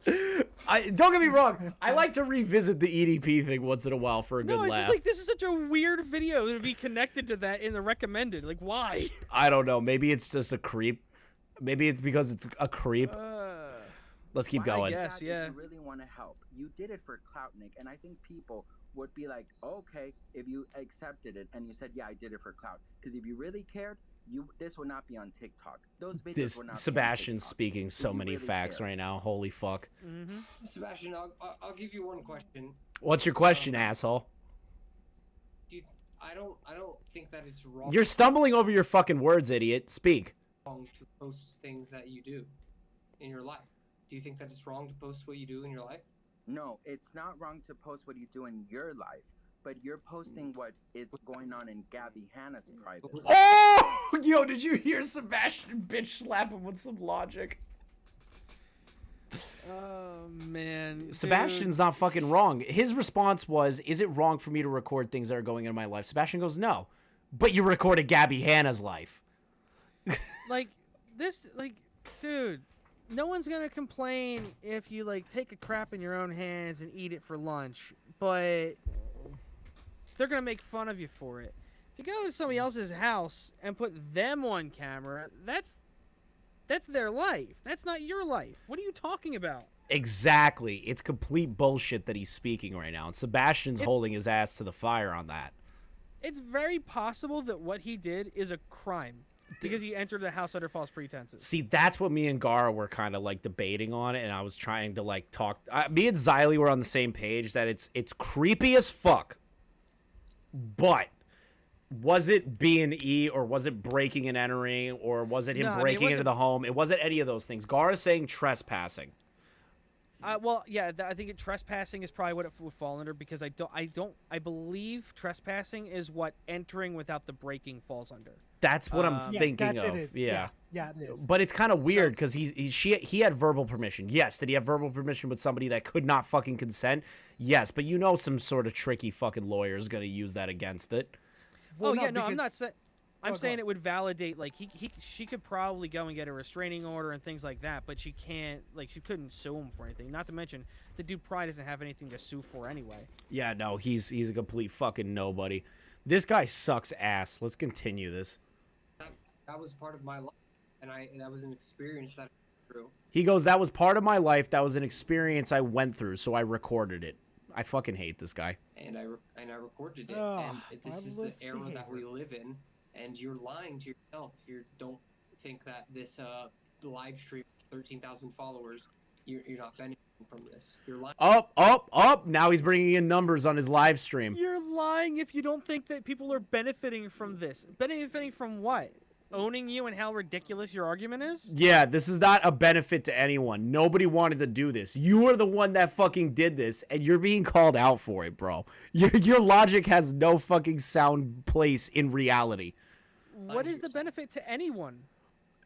Speaker 7: Don't get me wrong. I like to revisit the EDP thing once in a while for a good
Speaker 2: No, it's
Speaker 7: laugh.
Speaker 2: just like this is such a weird video to be connected to that in the recommended. Like, why?
Speaker 7: I don't know. Maybe it's just a creep. Maybe it's because it's a creep. Let's keep going.
Speaker 2: Yes, yeah.
Speaker 4: You really want to help. You did it for clout, Nick, and I think people would be like, okay, if you accepted it and you said, yeah, I did it for clout. Because if you really cared, this would not be on TikTok. Those videos would not
Speaker 7: Sebastian's
Speaker 4: be on
Speaker 7: speaking so many
Speaker 4: really
Speaker 7: facts right now. Holy fuck.
Speaker 2: Mm-hmm.
Speaker 16: Sebastian, I'll give you one question.
Speaker 7: What's your question, asshole?
Speaker 16: I don't think that it's wrong.
Speaker 7: You're stumbling over your fucking words, idiot. Speak.
Speaker 16: Wrong to post things that you do in your life. Do you think that it's wrong to post what you do in your life?
Speaker 4: No, it's not wrong to post what you do in your life, but you're posting what is going on in Gabbie Hanna's private life.
Speaker 7: Oh! Yo, did you hear Sebastian bitch slap him with some logic?
Speaker 2: Oh man,
Speaker 7: Sebastian's not fucking wrong. His response was, "Is it wrong for me to record things that are going in my life?" Sebastian goes, "No, but you recorded Gabbie Hanna's life."
Speaker 2: Like this, dude. No one's gonna complain if you like take a crap in your own hands and eat it for lunch, but they're gonna make fun of you for it. If you go to somebody else's house and put them on camera, that's their life. That's not your life. What are you talking about?
Speaker 7: Exactly. It's complete bullshit that he's speaking right now, and Sebastian's holding his ass to the fire on that.
Speaker 2: It's very possible that what he did is a crime because he entered the house under false pretenses.
Speaker 7: See, that's what me and Gara were kind of like debating on, and I was trying to like talk. Me and Xylie were on the same page that it's creepy as fuck. But was it B&E, or was it breaking and entering, or was it him breaking into the home? It wasn't any of those things. Gara's saying trespassing.
Speaker 2: Well, yeah, I think trespassing is probably what it would fall under, because I believe trespassing is what entering without the breaking falls under.
Speaker 7: That's what I'm thinking of. Yeah, it is. But it's kind of weird because he had verbal permission. Yes, did he have verbal permission with somebody that could not fucking consent? Yes, but you know some sort of tricky fucking lawyer is going to use that against it.
Speaker 2: Well, I'm not saying. I'm saying it would validate, like, she could probably go and get a restraining order and things like that, but she can't, like, she couldn't sue him for anything. Not to mention, the dude probably doesn't have anything to sue for anyway.
Speaker 7: Yeah, no, he's a complete fucking nobody. This guy sucks ass. Let's continue this.
Speaker 16: That was part of my life, and that was an experience that I went through.
Speaker 7: He goes, that was part of my life. That was an experience I went through, so I recorded it. I fucking hate this guy.
Speaker 16: And I recorded it, and this is the era that we live in. And you're lying to yourself if you don't think that this live stream, 13,000 followers, you're not benefiting from this. You're lying.
Speaker 7: Up. Now he's bringing in numbers on his live stream.
Speaker 2: You're lying if you don't think that people are benefiting from this. Benefiting from what? Owning you and how ridiculous your argument is?
Speaker 7: Yeah, this is not a benefit to anyone. Nobody wanted to do this. You are the one that fucking did this, and you're being called out for it, bro. Your logic has no fucking sound place in reality.
Speaker 2: What is the benefit to anyone?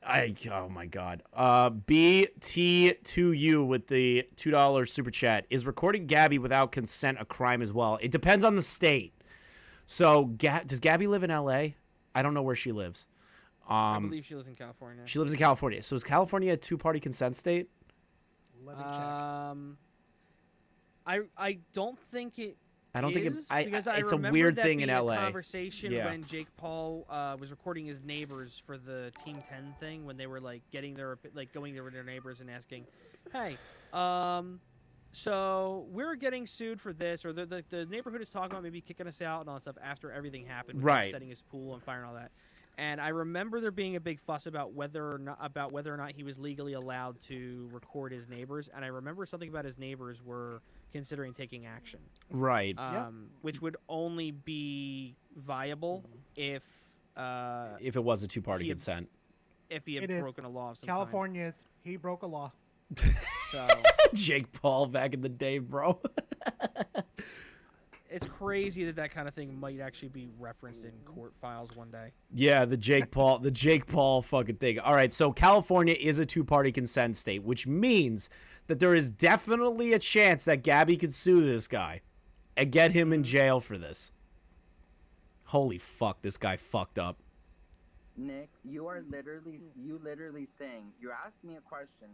Speaker 7: Oh my god. BT2U with the $2 super chat. Is recording Gabbie without consent a crime as well? It depends on the state. So, does Gabbie live in LA? I don't know where she lives.
Speaker 2: I believe she lives in California.
Speaker 7: She lives in California. So is California a two-party consent state?
Speaker 20: Let me check.
Speaker 2: I don't think it.
Speaker 7: I don't think it,
Speaker 2: because
Speaker 7: it's
Speaker 2: I
Speaker 7: a weird
Speaker 2: that
Speaker 7: thing in
Speaker 2: being
Speaker 7: LA.
Speaker 2: A conversation
Speaker 7: yeah.
Speaker 2: when Jake Paul was recording his neighbors for the Team 10 thing, when they were like going to their neighbors and asking, "Hey, so we're getting sued for this," or the neighborhood is talking about maybe kicking us out and all that stuff after everything happened, with
Speaker 7: right?
Speaker 2: Setting his pool on fire and all that. And I remember there being a big fuss about whether or not he was legally allowed to record his neighbors. And I remember something about his neighbors were considering taking action.
Speaker 7: Right.
Speaker 2: Which would only be viable if
Speaker 7: it was a two-party consent.
Speaker 2: If he had broken a law of some
Speaker 20: California's, he broke a law.
Speaker 2: So
Speaker 7: Jake Paul back in the day, bro.
Speaker 2: It's crazy that kind of thing might actually be referenced in court files one day.
Speaker 7: Yeah, the Jake Paul fucking thing. All right, so California is a two-party consent state, which means that there is definitely a chance that Gabbie could sue this guy and get him in jail for this. Holy fuck, this guy fucked up.
Speaker 4: Nick, you literally saying, you asked me a question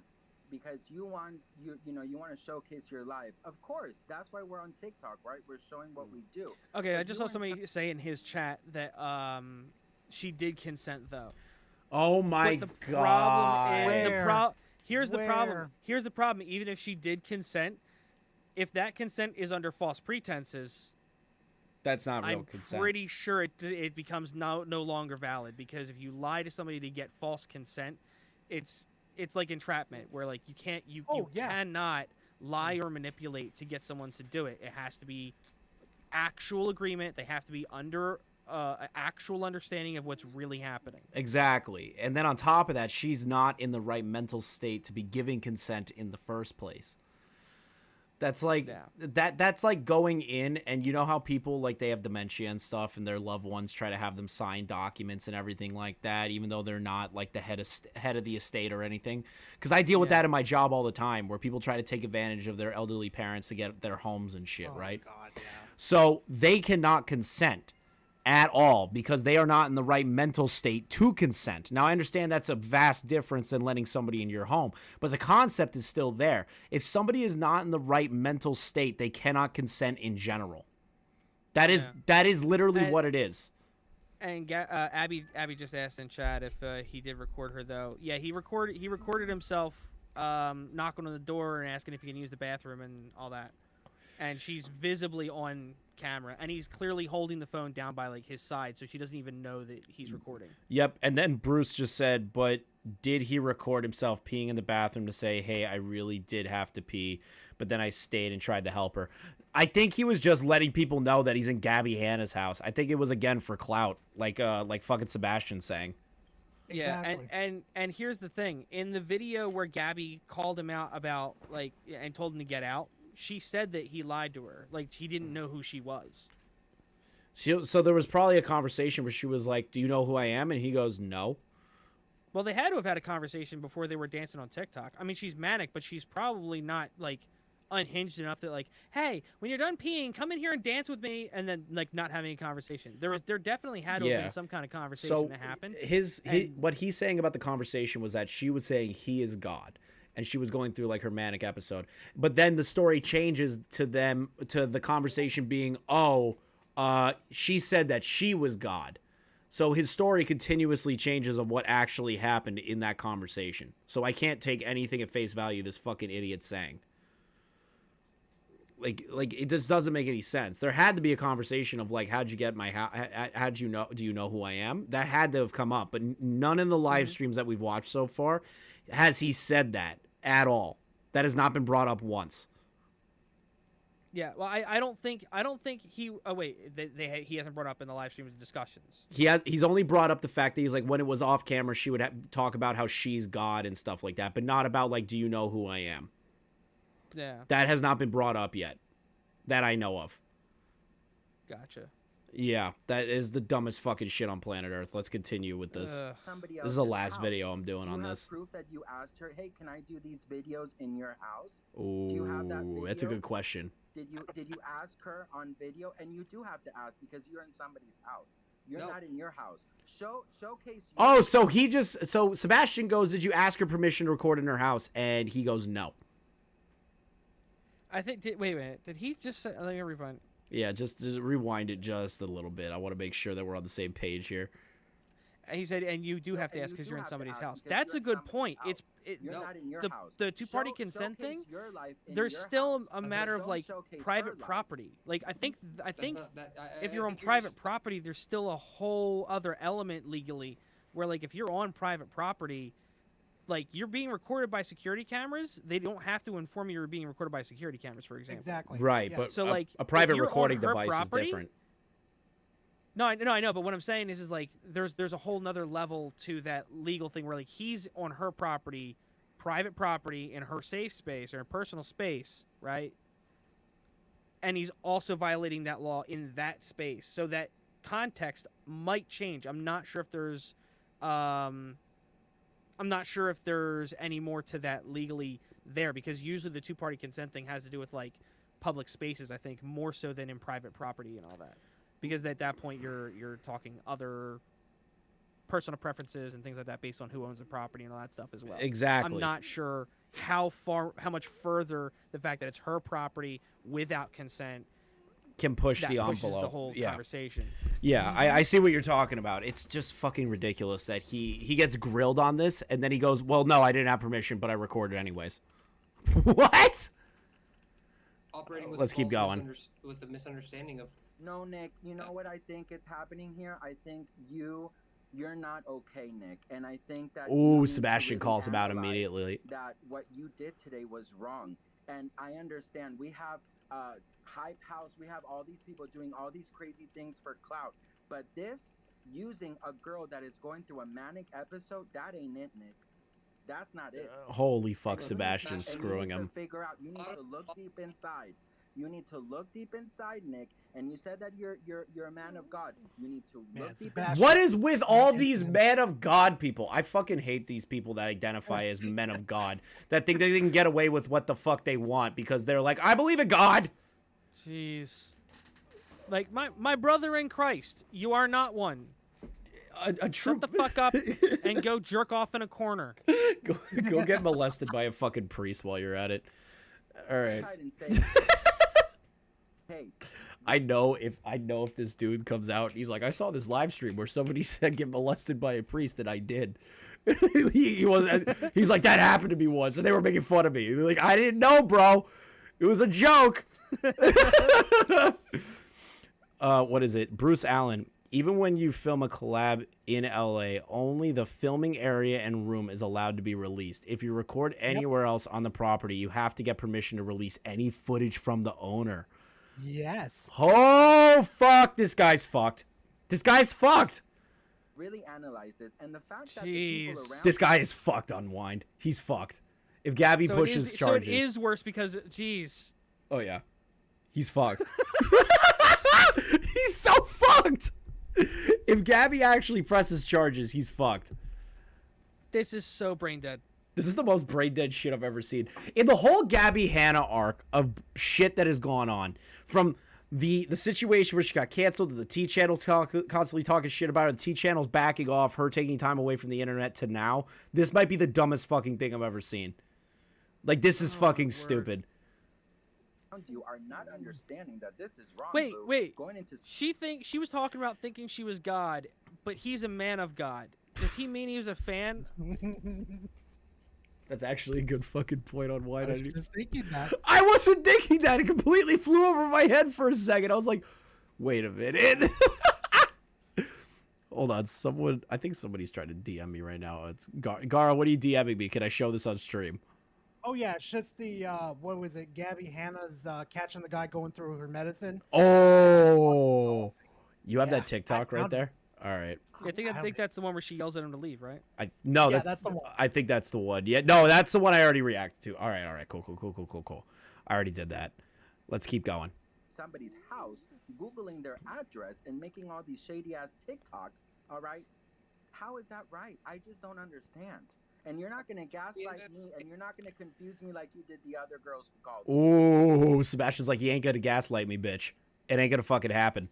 Speaker 4: because you want to showcase your life. Of course, that's why we're on TikTok, right? We're showing what we do.
Speaker 2: Okay,
Speaker 4: but
Speaker 2: I just saw somebody say in his chat that she did consent though.
Speaker 7: Oh my
Speaker 2: god. Here's the problem. Here's the problem. Even if she did consent, if that consent is under false pretenses,
Speaker 7: that's not real consent.
Speaker 2: I'm pretty sure it becomes no longer valid, because if you lie to somebody to get false consent, it's like entrapment, where like you cannot lie or manipulate to get someone to do it. It has to be actual agreement. They have to be under actual understanding of what's really happening.
Speaker 7: Exactly. And then on top of that, she's not in the right mental state to be giving consent in the first place. That's like that's like going in, and you know how people like they have dementia and stuff, and their loved ones try to have them sign documents and everything like that, even though they're not like the head of the estate or anything. Because I deal with that in my job all the time, where people try to take advantage of their elderly parents to get their homes and shit, right?
Speaker 20: God, yeah.
Speaker 7: So they cannot consent at all because they are not in the right mental state to consent. Now, I understand that's a vast difference than letting somebody in your home, but the concept is still there. If somebody is not in the right mental state, they cannot consent in general. That is literally what it is.
Speaker 2: And Abby just asked in chat if he did record her though. Yeah, he recorded himself knocking on the door and asking if he can use the bathroom and all that. And she's visibly on camera, and he's clearly holding the phone down by like his side, so she doesn't even know that he's recording.
Speaker 7: Yep. And then Bruce just said, but did he record himself peeing in the bathroom to say, hey, I really did have to pee, but then I stayed and tried to help her? I think he was just letting people know that he's in Gabbie Hanna's house. I think it was again for clout, like fucking Sebastian saying.
Speaker 2: Yeah,
Speaker 20: Exactly.
Speaker 2: and here's the thing. In the video where Gabbie called him out about like and told him to get out, she said that he lied to her. Like, he didn't know who she was.
Speaker 7: So there was probably a conversation where she was like, do you know who I am? And he goes, no.
Speaker 2: Well, they had to have had a conversation before they were dancing on TikTok. I mean, she's manic, but she's probably not, like, unhinged enough that, like, hey, when you're done peeing, come in here and dance with me, and then, like, not having a conversation. There definitely had to have been some kind of conversation that happened.
Speaker 7: What he's saying about the conversation was that she was saying he is God. And she was going through like her manic episode, but then the story changes to the conversation being, she said that she was God. So his story continuously changes of what actually happened in that conversation. So I can't take anything at face value this fucking idiot's saying. Like it just doesn't make any sense. There had to be a conversation of like, how'd you get my house? How'd you know? Do you know who I am? That had to have come up, but none in the live streams that we've watched so far has he said that at all. That has not been brought up once.
Speaker 2: Yeah, well, I don't think he. Oh wait, he hasn't brought up in the live streams discussions.
Speaker 7: He's only brought up the fact that he's like, when it was off camera, she would talk about how she's God and stuff like that, but not about like, do you know who I am?
Speaker 2: Yeah,
Speaker 7: that has not been brought up yet, that I know of.
Speaker 2: Gotcha.
Speaker 7: Yeah, that is the dumbest fucking shit on planet Earth. Let's continue with this. This is the last video I'm doing on this.
Speaker 4: Proof that you asked her, hey, can I do these videos in your house?
Speaker 7: Ooh,
Speaker 4: do you have that video?
Speaker 7: That's a good question.
Speaker 4: Did you ask her on video? And you do have to ask because you're in somebody's house. You're not in your house. Showcase.
Speaker 7: Oh, so Sebastian goes, did you ask her permission to record in her house? And he goes, no.
Speaker 2: I think. Wait a minute. Did he just say? Let me rewind.
Speaker 7: Yeah, just rewind it just a little bit. I want to make sure that we're on the same page here.
Speaker 2: He said, and you do have to ask because you're in somebody's house. That's a good point. The two-party consent thing. There's still a matter of like private property. Like I think if you're on private property, there's still a whole other element legally where like if you're on private property, like you're being recorded by security cameras, they don't have to inform you you're being recorded by security cameras, for example.
Speaker 20: Exactly.
Speaker 7: Right,
Speaker 20: yeah.
Speaker 7: but
Speaker 2: so like
Speaker 7: a private recording device
Speaker 2: property,
Speaker 7: is different.
Speaker 2: No, I know, but what I'm saying is like there's a whole nother level to that legal thing where like he's on her property, private property, in her safe space or her personal space, right? And he's also violating that law in that space, so that context might change. I'm not sure if there's any more to that legally there, because usually the two-party consent thing has to do with like public spaces, I think, more so than in private property and all that. Because at that point you're talking other personal preferences and things like that based on who owns the property and all that stuff as well.
Speaker 7: Exactly.
Speaker 2: I'm not sure how much further the fact that it's her property without consent
Speaker 7: can push the
Speaker 2: pushes
Speaker 7: envelope.
Speaker 2: The whole conversation.
Speaker 7: Yeah, I see what you're talking about. It's just fucking ridiculous that he gets grilled on this and then he goes, well, no, I didn't have permission, but I recorded anyways. What?
Speaker 16: Operating with
Speaker 7: Let's keep going.
Speaker 16: With the misunderstanding of.
Speaker 4: No, Nick, you know what I think is happening here? I think you're not okay, Nick. And I think that...
Speaker 7: Ooh, Sebastian calls him out immediately.
Speaker 4: That what you did today was wrong. And I understand. We have Hype House. We have all these people doing all these crazy things for clout. But this, using a girl that is going through a manic episode, that ain't it, Nick. That's not it.
Speaker 7: Holy fuck,
Speaker 4: And you
Speaker 7: Sebastian's
Speaker 4: need to-
Speaker 7: screwing
Speaker 4: and
Speaker 7: him.
Speaker 4: You need to figure out. You need to look deep inside. You need to look deep inside, Nick. And you said that you're a man of God. You need to look deep inside.
Speaker 7: What is with all these man of God people? I fucking hate these people that identify as men of God, that think they can get away with what the fuck they want because they're like, I believe in God.
Speaker 2: Jeez. Like, my brother in Christ, you are not one.
Speaker 7: A true...
Speaker 2: Shut the fuck up and go jerk off in a corner.
Speaker 7: Go get molested by a fucking priest while you're at it. All right.
Speaker 4: Hey.
Speaker 7: I know if this dude comes out and he's like, I saw this live stream where somebody said get molested by a priest, and I did. He's like, that happened to me once, and they were making fun of me. They're like, I didn't know, bro. It was a joke. What is it? Bruce Allen. Even when you film a collab in LA, only the filming area and room is allowed to be released. If you record anywhere else on the property, you have to get permission to release any footage from the owner.
Speaker 20: Yes.
Speaker 7: Oh, fuck. This guy's fucked. This guy's fucked.
Speaker 4: Really analyze this, and the fact that the people around
Speaker 7: This guy is fucked, Unwind. He's fucked. If Gabbie pushes charges.
Speaker 2: So it is worse because, jeez.
Speaker 7: Oh, yeah. He's fucked. He's so fucked. If Gabbie actually presses charges, he's fucked.
Speaker 2: This is so brain dead.
Speaker 7: This is the most brain dead shit I've ever seen. In the whole Gabbie Hanna arc of shit that has gone on, from the situation where she got canceled to the T channels constantly talking shit about her, the T channels backing off, her taking time away from the internet, to now, this might be the dumbest fucking thing I've ever seen. Like, this is fucking stupid.
Speaker 4: You are not understanding that this is wrong.
Speaker 2: Wait,
Speaker 4: Boo.
Speaker 2: wait.
Speaker 4: Going into
Speaker 2: She was talking about thinking she was God, but he's a man of God. Does he mean he was a fan?
Speaker 7: That's actually a good fucking point on why
Speaker 20: I was just thinking that.
Speaker 7: I wasn't thinking that. It completely flew over my head for a second. I was like, wait a minute. Hold on. I think somebody's trying to DM me right now. It's Gara, what are you DMing me? Can I show this on stream?
Speaker 20: Oh yeah, it's just the what was it? Gabbie Hanna's catching the guy going through her medicine.
Speaker 7: Oh, you have
Speaker 20: Yeah,
Speaker 7: that TikTok right there? All right.
Speaker 2: Yeah, I think that's the one where she yells at him to leave, right?
Speaker 7: No,
Speaker 20: Yeah, that's the one.
Speaker 7: I think that's the one. Yeah, no, that's the one I already reacted to. All right, cool. I already did that. Let's keep going.
Speaker 4: somebody's house, Googling their address, and making all these shady ass TikToks, all right? How is that right? I just don't understand. And you're not going to gaslight me, and you're not going to confuse me like you did the other girls who called me.
Speaker 7: Ooh, Sebastian's like, you ain't going to gaslight me, bitch. It ain't going to fucking happen.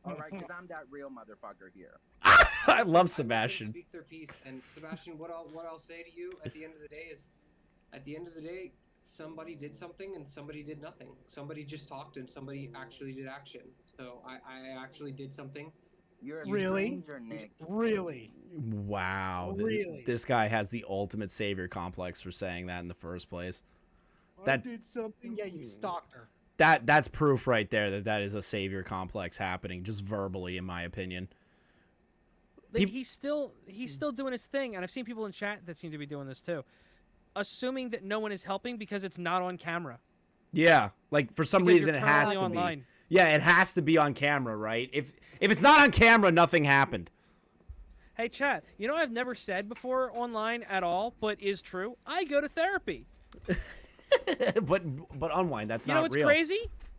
Speaker 4: All right, because I'm that real motherfucker here.
Speaker 7: I love Sebastian.
Speaker 16: Speak their piece, and Sebastian, what I'll say to you at the end of the day is, at the end of the day, somebody did something and somebody did nothing. Somebody just talked and somebody actually did action. So I actually did something.
Speaker 4: You're a
Speaker 20: Really?
Speaker 4: stranger, Nick.
Speaker 20: Really?
Speaker 7: Wow.
Speaker 20: Really?
Speaker 7: This guy has the ultimate savior complex for saying that in the first place.
Speaker 20: I did something. Yeah, you stalked her.
Speaker 7: That's proof right there that is a savior complex happening, just verbally, in my opinion.
Speaker 2: Like, he's still doing his thing, and I've seen people in chat that seem to be doing this too, assuming that no one is helping because it's not on camera.
Speaker 7: Yeah, like for some
Speaker 2: Because
Speaker 7: reason it
Speaker 2: you're
Speaker 7: has to
Speaker 2: currently online.
Speaker 7: be. Yeah, it has to be on camera, right? If it's not on camera, nothing happened.
Speaker 2: Hey, chat, you know what I've never said before online at all, but is true? I go to therapy.
Speaker 7: but unwind, that's
Speaker 2: You
Speaker 7: not
Speaker 2: know what's
Speaker 7: real.
Speaker 2: crazy?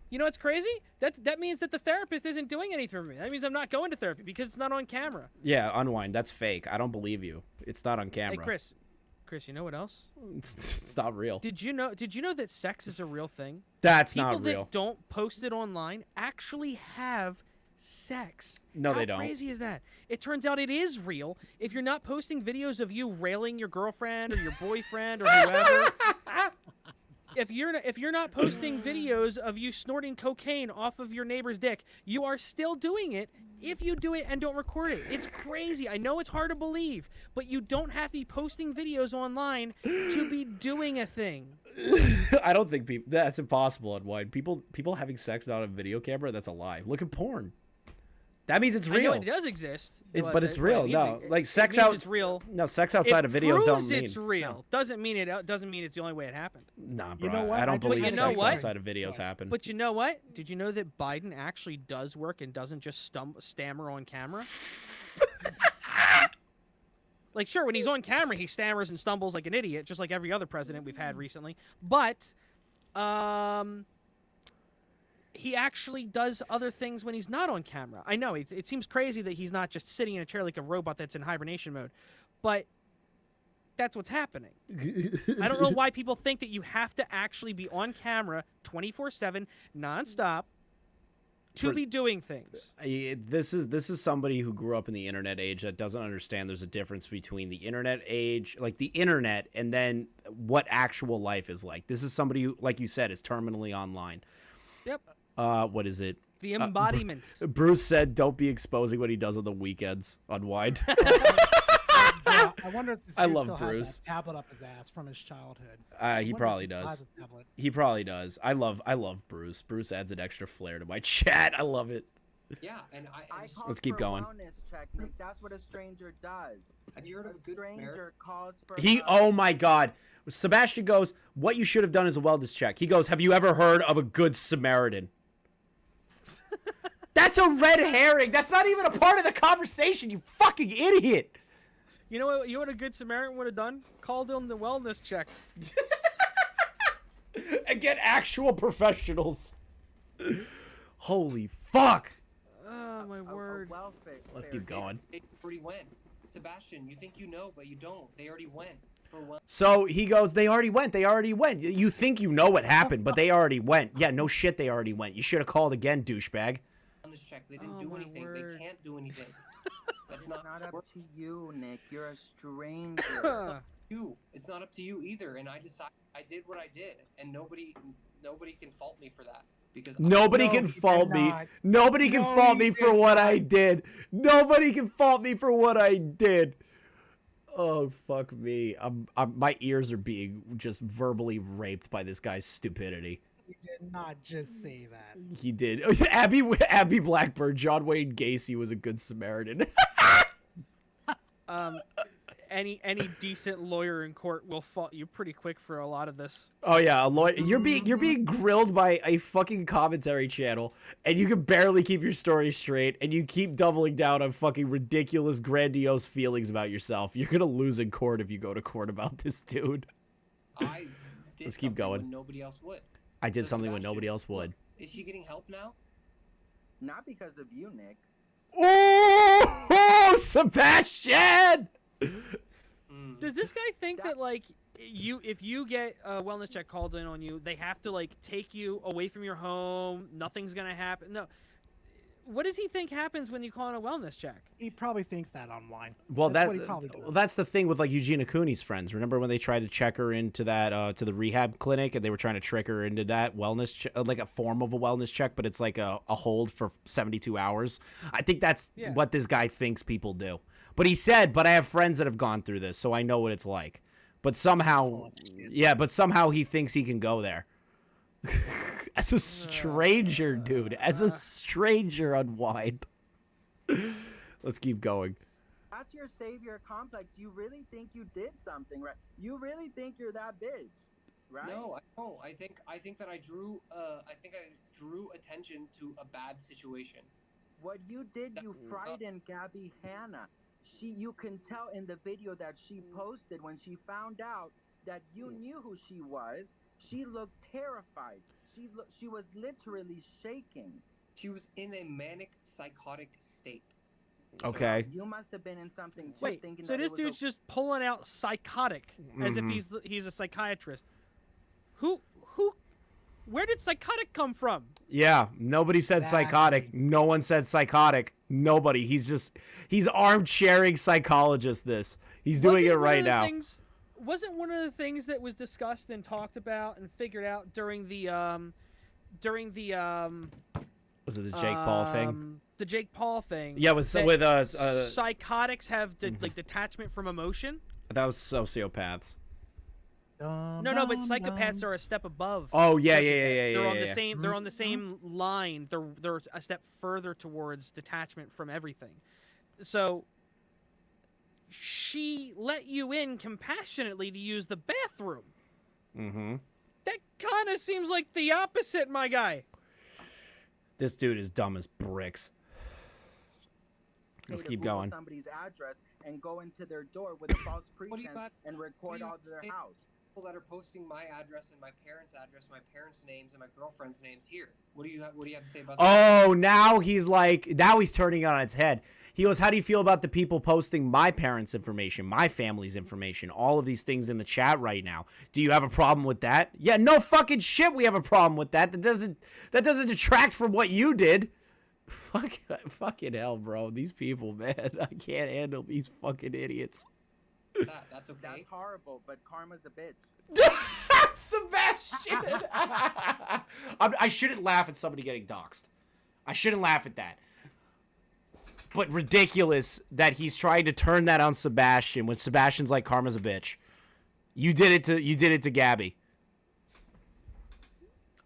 Speaker 2: You know what's crazy? That means that the therapist isn't doing anything for me. That means I'm not going to therapy because it's not on camera.
Speaker 7: Yeah, unwind, that's fake. I don't believe you. It's not on camera.
Speaker 2: Hey, Chris, you know what else?
Speaker 7: It's not real.
Speaker 2: Did you know that sex is a real thing?
Speaker 7: That's
Speaker 2: People
Speaker 7: not real.
Speaker 2: that don't post it online actually have sex.
Speaker 7: No,
Speaker 2: How
Speaker 7: they don't.
Speaker 2: crazy is that? It turns out it is real. If you're not posting videos of you railing your girlfriend or your boyfriend or whoever, if you're not posting videos of you snorting cocaine off of your neighbor's dick, you are still doing it if you do it and don't record it. It's crazy. I know it's hard to believe, but you don't have to be posting videos online to be doing a thing.
Speaker 7: I don't think that's impossible. Unwind. People having sex not on a video camera, that's a lie. Look at porn. That means it's real.
Speaker 2: I know it does exist,
Speaker 7: but it's real. No, like sex
Speaker 2: out. It's real.
Speaker 7: No, sex outside of videos don't mean
Speaker 2: it's real.
Speaker 7: No.
Speaker 2: Doesn't mean it's the only way it happened.
Speaker 7: Nah, bro.
Speaker 20: You know what?
Speaker 7: I don't believe
Speaker 2: you know
Speaker 7: sex
Speaker 2: what?
Speaker 7: outside of videos happen.
Speaker 2: But you know what? Did you know that Biden actually does work and doesn't just stammer on camera? Like, sure, when he's on camera, he stammers and stumbles like an idiot, just like every other president we've had recently. But, he actually does other things when he's not on camera. I know, it seems crazy that he's not just sitting in a chair like a robot that's in hibernation mode. But that's what's happening. I don't know why people think that you have to actually be on camera 24/7, nonstop, to be doing things.
Speaker 7: This is somebody who grew up in the internet age that doesn't understand there's a difference between the internet age, like the internet, and then what actual life is like. This is somebody who, like you said, is terminally online.
Speaker 2: Yep.
Speaker 7: What is it?
Speaker 2: The embodiment.
Speaker 7: Bruce said, "Don't be exposing what he does on the weekends." Unwind.
Speaker 20: Yeah, I wonder if this
Speaker 7: I
Speaker 20: dude
Speaker 7: love
Speaker 20: still
Speaker 7: Bruce.
Speaker 20: has that tablet up his ass from his childhood.
Speaker 7: He probably does. He probably does. I love Bruce. Bruce adds an extra flair to my chat. I love it.
Speaker 16: Yeah, and I
Speaker 7: Let's keep going.
Speaker 4: Wellness check, Nick. That's what a stranger does.
Speaker 16: Have you heard of a good
Speaker 4: stranger calls for
Speaker 7: Oh my God. Sebastian goes, "What you should have done is a wellness check." He goes, "Have you ever heard of a good Samaritan?" That's a red herring. That's not even a part of the conversation, you fucking idiot.
Speaker 2: You know what? You know what a good Samaritan would have done? Called in the wellness check.
Speaker 7: And get actual professionals. Holy fuck.
Speaker 2: Oh, my word.
Speaker 7: Let's keep going.
Speaker 16: They already went. Sebastian, you think you know, but you don't. They already went. For one.
Speaker 7: So he goes, "They already went. They already went. You think you know what happened, but they already went." Yeah, no shit, they already went. You should have called again, douchebag.
Speaker 16: On this check, they didn't do anything. They can't do anything. That's not
Speaker 4: up to you, Nick. You're a stranger.
Speaker 16: It's not up to you either. And I did what I did, and nobody can fault me for that because
Speaker 7: Nobody can fault me. Nobody can fault me for what I did. Nobody can fault me for what I did. Oh, fuck me. My ears are being just verbally raped by this guy's stupidity.
Speaker 20: He did not just say that.
Speaker 7: He did. Abby Blackbird, John Wayne Gacy was a good Samaritan.
Speaker 2: Any decent lawyer in court will fault you pretty quick for a lot of this.
Speaker 7: Oh yeah, a lawyer. You're being grilled by a fucking commentary channel, and you can barely keep your story straight, and you keep doubling down on fucking ridiculous, grandiose feelings about yourself. You're gonna lose in court if you go to court about this dude.
Speaker 16: I did
Speaker 7: Let's keep going.
Speaker 16: when nobody else would.
Speaker 7: I did something when nobody else would.
Speaker 16: Is she getting help now?
Speaker 4: Not because of you, Nick.
Speaker 7: Oh, Sebastian!
Speaker 2: Does this guy think that like if you get a wellness check called in on you, they have to like take you away from your home? Nothing's gonna happen. No. What does he think happens when you call in a wellness check?
Speaker 20: He probably thinks that online.
Speaker 7: Well,
Speaker 20: that's what he probably does.
Speaker 7: That's the thing with like Eugenia Cooney's friends. Remember when they tried to check her into that to the rehab clinic, and they were trying to trick her into that wellness like a form of a wellness check, but it's like a hold for 72 hours. I think that's what this guy thinks people do. But he said, "But I have friends that have gone through this, so I know what it's like." But somehow, somehow he thinks he can go there. As a stranger, dude. As a stranger, Unwind. Let's keep going.
Speaker 4: That's your savior complex. You really think you did something, right? You really think you're that bitch, right?
Speaker 16: No, I don't. I think that I drew attention to a bad situation.
Speaker 4: What you did, you frightened Gabbie Hanna. You can tell in the video that she posted when she found out that you knew who she was. She looked terrified. She was literally shaking.
Speaker 16: She was in a manic, psychotic state.
Speaker 7: Okay.
Speaker 4: You must have been in something too.
Speaker 2: Wait,
Speaker 4: thinking
Speaker 2: so
Speaker 4: that
Speaker 2: this dude's just pulling out psychotic as if he's a psychiatrist. Where did psychotic come from?
Speaker 7: Yeah, nobody said psychotic. No one said psychotic. Nobody. He's armchairing psychologist this. He's doing it right now.
Speaker 2: Wasn't one of the things that was discussed and talked about and figured out during the
Speaker 7: was it the Jake Paul thing?
Speaker 2: The Jake Paul thing.
Speaker 7: Yeah,
Speaker 2: psychotics have like detachment from emotion.
Speaker 7: That was sociopaths.
Speaker 2: No, but psychopaths are a step above.
Speaker 7: Oh yeah.
Speaker 2: They're on the same. They're on the same line. They're a step further towards detachment from everything. So she let you in compassionately to use the bathroom.
Speaker 7: Mm-hmm.
Speaker 2: That kind of seems like the opposite, my guy.
Speaker 7: This dude is dumb as bricks.
Speaker 4: okay to
Speaker 7: keep
Speaker 4: Google
Speaker 7: going.
Speaker 4: somebody's address and go into their door with a false
Speaker 16: What do you
Speaker 4: pretense
Speaker 16: got-
Speaker 4: and record all of their house?
Speaker 16: People that are posting my address and my parents' names, and my girlfriend's names here. What do you have to say about that?
Speaker 7: Oh, now he's turning it on its head. He goes, how do you feel about the people posting my parents' information, my family's information, all of these things in the chat right now? Do you have a problem with that? Yeah, no fucking shit we have a problem with that. That doesn't detract from what you did. Fucking hell, bro. These people, man. I can't handle these fucking idiots.
Speaker 16: That's okay.
Speaker 4: That's horrible, but karma's a bitch.
Speaker 7: Sebastian! I shouldn't laugh at somebody getting doxxed. I shouldn't laugh at that. But ridiculous that he's trying to turn that on Sebastian when Sebastian's like, karma's a bitch. You did it to Gabbie.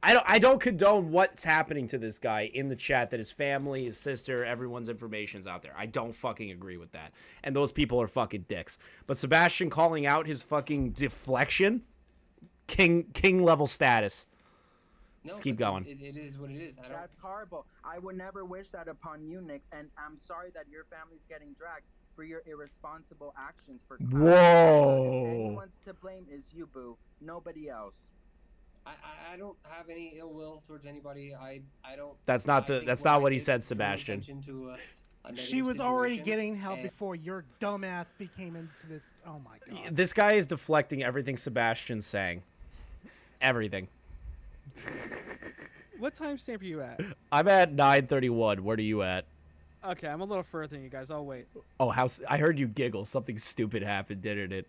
Speaker 7: I don't condone what's happening to this guy in the chat, that his family, his sister, everyone's information's out there. I don't fucking agree with that. And those people are fucking dicks. But Sebastian calling out his fucking deflection, king level status. Let's keep going.
Speaker 16: It is what it is.
Speaker 4: That's horrible. I would never wish that upon you, Nick, and I'm sorry that your family's getting dragged for your irresponsible actions. For
Speaker 7: Whoa.
Speaker 4: If anyone's to blame is you, boo. Nobody else.
Speaker 16: I don't have any ill will towards anybody. I don't.
Speaker 7: That's not what he said, Sebastian.
Speaker 20: She was already getting help before your dumbass became into this. Oh my god.
Speaker 7: This guy is deflecting everything Sebastian's saying. Everything.
Speaker 2: What timestamp are you at?
Speaker 7: I'm at 9:31. What are you at?
Speaker 2: Okay, I'm a little further than you guys. I'll wait.
Speaker 7: Oh, I heard you giggle. Something stupid happened, didn't it?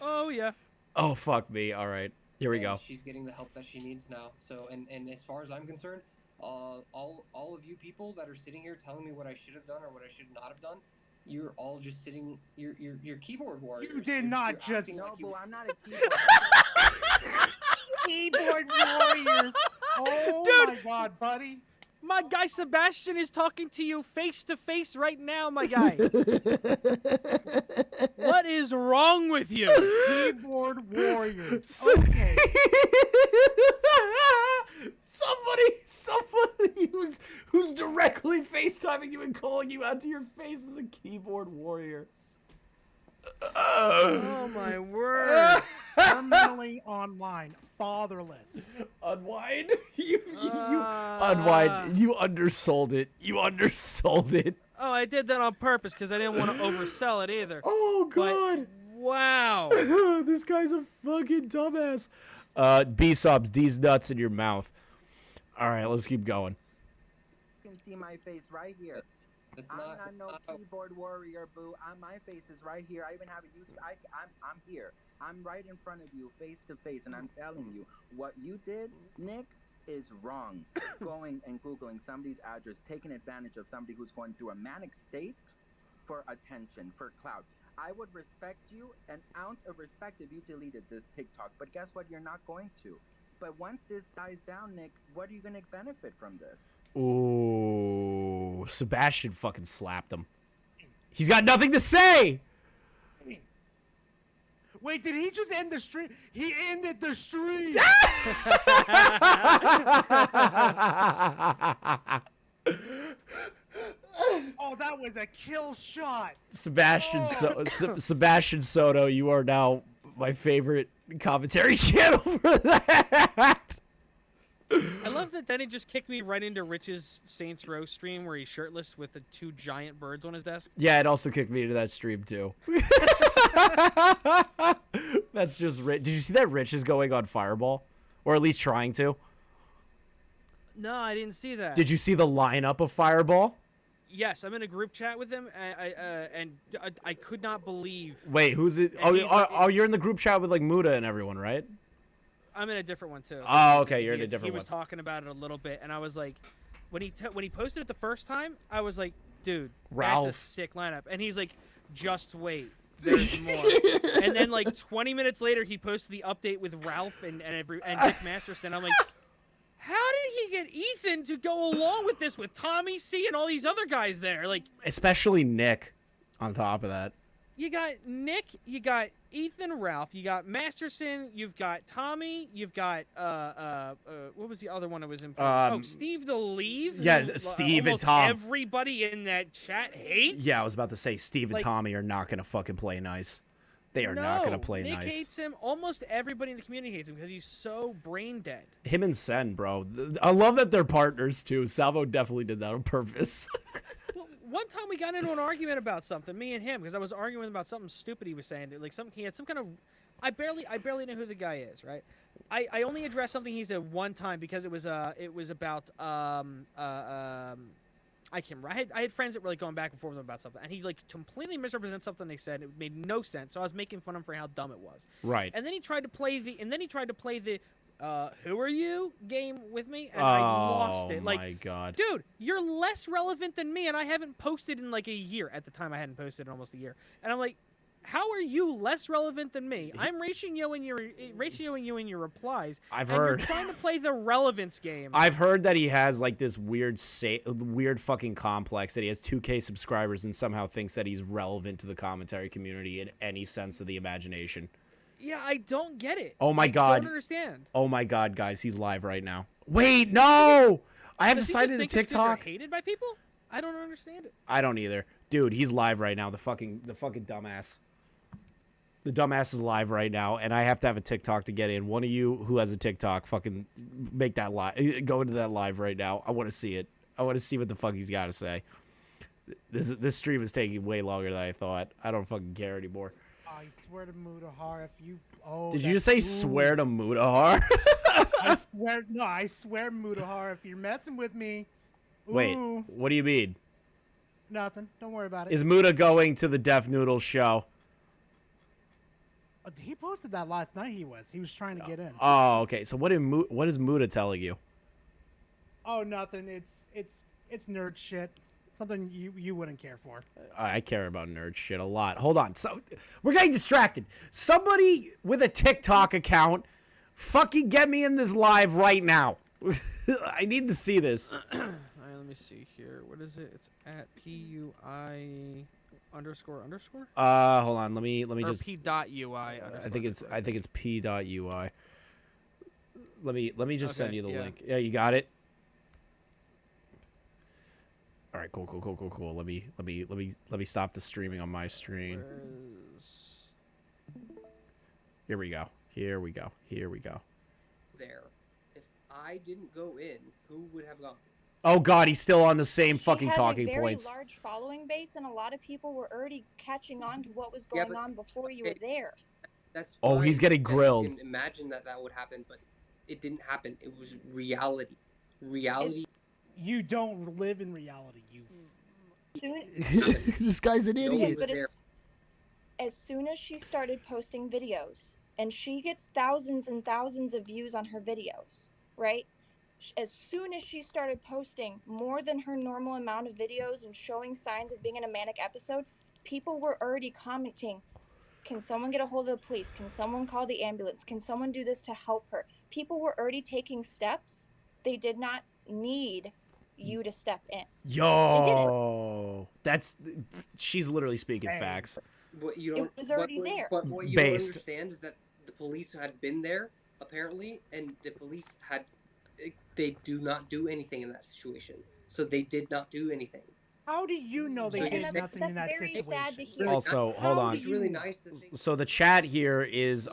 Speaker 2: Oh, yeah.
Speaker 7: Oh, fuck me. All right. Here we go.
Speaker 16: She's getting the help that she needs now. So, and as far as I'm concerned, all of you people that are sitting here telling me what I should have done or what I should not have done, you're all just sitting. You're keyboard warriors.
Speaker 20: You did not just.
Speaker 4: No, boo, I'm not a keyboard.
Speaker 20: Keyboard warriors. Oh
Speaker 2: Dude,
Speaker 20: my god, buddy.
Speaker 2: My guy Sebastian is talking to you face to face right now, my guy. What is wrong with you?
Speaker 20: Keyboard warriors. Okay.
Speaker 7: Somebody who's directly FaceTiming you and calling you out to your face as a keyboard warrior.
Speaker 2: Oh my word.
Speaker 20: Permanently online, fatherless.
Speaker 7: Unwind? You unwind. You undersold it. You undersold it.
Speaker 2: Oh, I did that on purpose because I didn't want to oversell it either.
Speaker 7: Oh god.
Speaker 2: But, wow.
Speaker 7: This guy's a fucking dumbass. B-subs, D's nuts in your mouth. All right, let's keep going.
Speaker 4: You can see my face right here. I'm not no keyboard warrior, boo. My face is right here. I even have a YouTube. I'm here. I'm right in front of you, face to face, and I'm telling you, what you did, Nick, is wrong. Going and Googling somebody's address, taking advantage of somebody who's going through a manic state for attention, for clout. I would respect you, an ounce of respect, if you deleted this TikTok, but guess what? You're not going to. But once this dies down, Nick, what are you going to benefit from this?
Speaker 7: Ooh, Sebastian fucking slapped him. He's got nothing to say.
Speaker 20: Wait, did he just end the stream? He ended the stream. Oh, that was a kill shot.
Speaker 7: Sebastian Soto, you are now my favorite commentary channel for that.
Speaker 2: I love that then he just kicked me right into Rich's Saints Row stream where he's shirtless with the two giant birds on his desk.
Speaker 7: Yeah, it also kicked me into that stream too. That's just Rich. Did you see that Rich is going on Fireball? Or at least trying to?
Speaker 2: No, I didn't see that.
Speaker 7: Did you see the lineup of Fireball?
Speaker 2: Yes, I'm in a group chat with him, and I could not believe.
Speaker 7: Wait, who's it? Oh, you're in the group chat with like Muda and everyone, right?
Speaker 2: I'm in a different one too.
Speaker 7: Oh, okay, you're in a different
Speaker 2: one. He was talking about it a little bit, and I was like, when he posted it the first time, I was like, dude,
Speaker 7: Ralph.
Speaker 2: that's a sick lineup. And he's like, just wait, there's more. And then like 20 minutes later, he posted the update with Ralph and Nick Masterson. I'm like, how did he get Ethan to go along with this with Tommy C and all these other guys there? Like,
Speaker 7: Especially Nick on top of that.
Speaker 2: you got Nick, you got Ethan, Ralph, you got Masterson, you've got Tommy, you've got what was the other one that was in? Steve the Leave.
Speaker 7: Yeah,
Speaker 2: who,
Speaker 7: Steve and
Speaker 2: almost
Speaker 7: Tom.
Speaker 2: Everybody in that chat hates.
Speaker 7: Yeah, I was about to say Steve and
Speaker 2: Like-
Speaker 7: Tommy are not gonna fucking play nice. They are not gonna play
Speaker 2: Nick
Speaker 7: nice.
Speaker 2: hates him. Almost everybody in the community hates him because he's so brain dead.
Speaker 7: Him and Sen, bro. I love that they're partners too. Salvo definitely did that on purpose.
Speaker 2: One time we got into an argument about something, me and him, because I was arguing about something stupid he was saying. Like he had some kind of, I barely know who the guy is, right? I only addressed something he said one time because it was about I can't remember. I had friends that were like going back and forth with him about something, and he like completely misrepresented something they said. It made no sense, so I was making fun of him for how dumb it was.
Speaker 7: Right.
Speaker 2: And then he tried to play the who are you game with me, and I lost it. Like,
Speaker 7: my God.
Speaker 2: dude, you're less relevant than me, and I haven't posted in like a year. At the time, I hadn't posted in almost a year, and I'm like, how are you less relevant than me? I'm ratioing you in your replies.
Speaker 7: I've
Speaker 2: and
Speaker 7: heard.
Speaker 2: You're trying to play the relevance game.
Speaker 7: I've heard that he has like this weird fucking complex that he has 2K subscribers and somehow thinks that he's relevant to the commentary community in any sense of the imagination.
Speaker 2: Yeah, I don't get it.
Speaker 7: Oh my God.
Speaker 2: I don't understand.
Speaker 7: Oh my God, guys, he's live right now. Wait, no! I have
Speaker 2: Does he
Speaker 7: decided
Speaker 2: just
Speaker 7: to
Speaker 2: think it's 'cause
Speaker 7: TikTok.
Speaker 2: you're hated by people? I don't understand it.
Speaker 7: I don't either. Dude, he's live right now. The fucking dumbass. The dumbass is live right now, and I have to have a TikTok to get in. One of you who has a TikTok, fucking make that live. Go into that live right now. I want to see it. I want to see what the fuck he's got to say. This stream is taking way longer than I thought. I don't fucking care anymore.
Speaker 20: I swear to Mudahar, if you... Oh,
Speaker 7: Did you just say swear to Mudahar?
Speaker 20: I swear, Mudahar, if you're messing with me...
Speaker 7: Wait,
Speaker 20: ooh,
Speaker 7: what do you mean?
Speaker 20: Nothing. Don't worry about it.
Speaker 7: Is Muda going to the Deaf Noodle show?
Speaker 20: He posted that last night. He was trying to get in.
Speaker 7: Oh, okay. So what is Muda telling you?
Speaker 20: Oh, nothing. It's nerd shit. Something you wouldn't care for.
Speaker 7: I care about nerd shit a lot. Hold on. So we're getting distracted. Somebody with a TikTok account, fucking get me in this live right now. I need to see this.
Speaker 2: All right, let me see here. What is it? It's at PUI __.
Speaker 7: Hold on. Let me
Speaker 2: or
Speaker 7: just
Speaker 2: P.UI.
Speaker 7: I think it's P.UI. Let me just send you the link. Yeah, you got it. All right, cool. Let me stop the streaming on my screen. Here we go.
Speaker 16: There. If I didn't go in, who would have gone?
Speaker 7: Oh God, he's still on the same fucking talking
Speaker 5: She has a very
Speaker 7: points.
Speaker 5: large following base, and a lot of people were already catching on to what was going on before you were there.
Speaker 16: That's
Speaker 7: Oh,
Speaker 16: fine.
Speaker 7: he's getting grilled.
Speaker 16: You can imagine that would happen, but it didn't happen. It was reality. Reality.
Speaker 20: You don't live in reality. You.
Speaker 7: This guy's an idiot.
Speaker 5: But as soon as she started posting videos, and she gets thousands and thousands of views on her videos, right? As soon as she started posting more than her normal amount of videos and showing signs of being in a manic episode, people were already commenting, can someone get a hold of the police? Can someone call the ambulance? Can someone do this to help her? People were already taking steps. They did not need you to step in.
Speaker 7: Yo, she's literally speaking facts.
Speaker 16: What you don't.
Speaker 5: It was already there.
Speaker 16: But what you don't understand is that the police had been there apparently, and the police they do not do anything in that situation. So they did not do anything.
Speaker 20: How do you know they did nothing in that
Speaker 5: very
Speaker 20: situation?
Speaker 5: sad to hear.
Speaker 7: Also, hold on.
Speaker 16: It's really nice.
Speaker 7: So the chat here is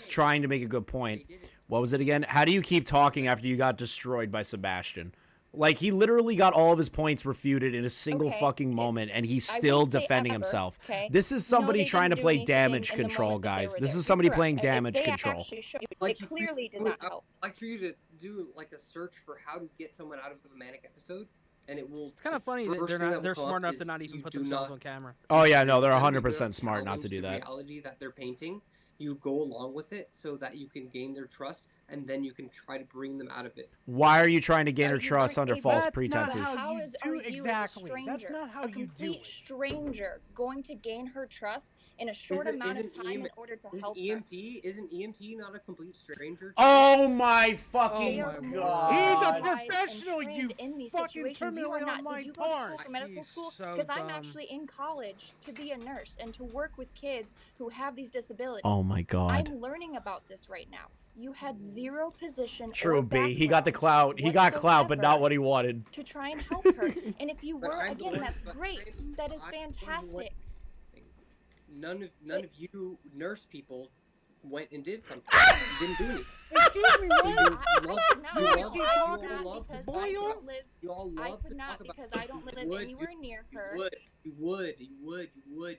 Speaker 7: trying to make a good point. What was it again? How do you keep talking after you got destroyed by Sebastian? Like, he literally got all of his points refuted in a single fucking moment, and he's still defending himself. This is somebody trying to play damage control, guys. This is somebody playing damage control.
Speaker 5: They clearly did not help.
Speaker 16: I'd like for you to do like a search for how to get someone out of a manic episode, and it will.
Speaker 2: It's kind of funny that they're smart enough to not even put themselves on camera.
Speaker 7: Oh yeah, no, they're 100% smart not to do
Speaker 16: the
Speaker 7: that.
Speaker 16: reality that they're painting, you go along with it so that you can gain their trust. and then you can try to bring them out of it.
Speaker 7: Why are you trying to gain her trust under false
Speaker 20: That's
Speaker 7: pretenses?
Speaker 20: not how you do
Speaker 5: as a
Speaker 20: exactly. That's
Speaker 5: stranger,
Speaker 20: not how
Speaker 5: a
Speaker 20: you do
Speaker 5: complete
Speaker 20: it.
Speaker 5: stranger going to gain her trust in a short amount of time in order to help her?
Speaker 16: Isn't EMT not a complete stranger?
Speaker 7: Oh my fucking god!
Speaker 20: He's a
Speaker 5: Qualified
Speaker 20: professional,
Speaker 5: and
Speaker 20: you
Speaker 5: trained in these
Speaker 20: fucking
Speaker 5: situations. You are
Speaker 20: terminally
Speaker 5: not.
Speaker 20: online
Speaker 5: Did you go to school
Speaker 20: porn.
Speaker 5: for medical
Speaker 2: He's
Speaker 5: school?
Speaker 2: so
Speaker 5: Because I'm
Speaker 2: dumb.
Speaker 5: actually in college to be a nurse and to work with kids who have these disabilities.
Speaker 7: Oh my god.
Speaker 5: I'm learning about this right now. You had zero position.
Speaker 7: True,
Speaker 5: or
Speaker 7: B. He got the
Speaker 5: background
Speaker 7: clout. He got clout, but not
Speaker 5: whatsoever
Speaker 7: what he wanted.
Speaker 5: to try and help her. And if you
Speaker 16: But
Speaker 5: were,
Speaker 16: I'm the
Speaker 5: again,
Speaker 16: one-
Speaker 5: that's
Speaker 16: but
Speaker 5: great. That is
Speaker 16: I'm the one who
Speaker 5: fantastic.
Speaker 16: went- None of you nurse people went and did something. You didn't do anything.
Speaker 20: Excuse me, what?
Speaker 16: You
Speaker 5: I could not.
Speaker 16: you
Speaker 5: I
Speaker 16: love-
Speaker 5: could
Speaker 16: you
Speaker 5: not
Speaker 16: all
Speaker 5: because
Speaker 16: love to
Speaker 5: I
Speaker 16: talk
Speaker 5: don't
Speaker 16: about-
Speaker 5: live.
Speaker 16: You all
Speaker 5: I
Speaker 16: love
Speaker 5: could
Speaker 16: to
Speaker 5: not
Speaker 16: talk about
Speaker 5: because
Speaker 16: it.
Speaker 5: I don't live
Speaker 16: You would,
Speaker 5: anywhere near her.
Speaker 16: You would.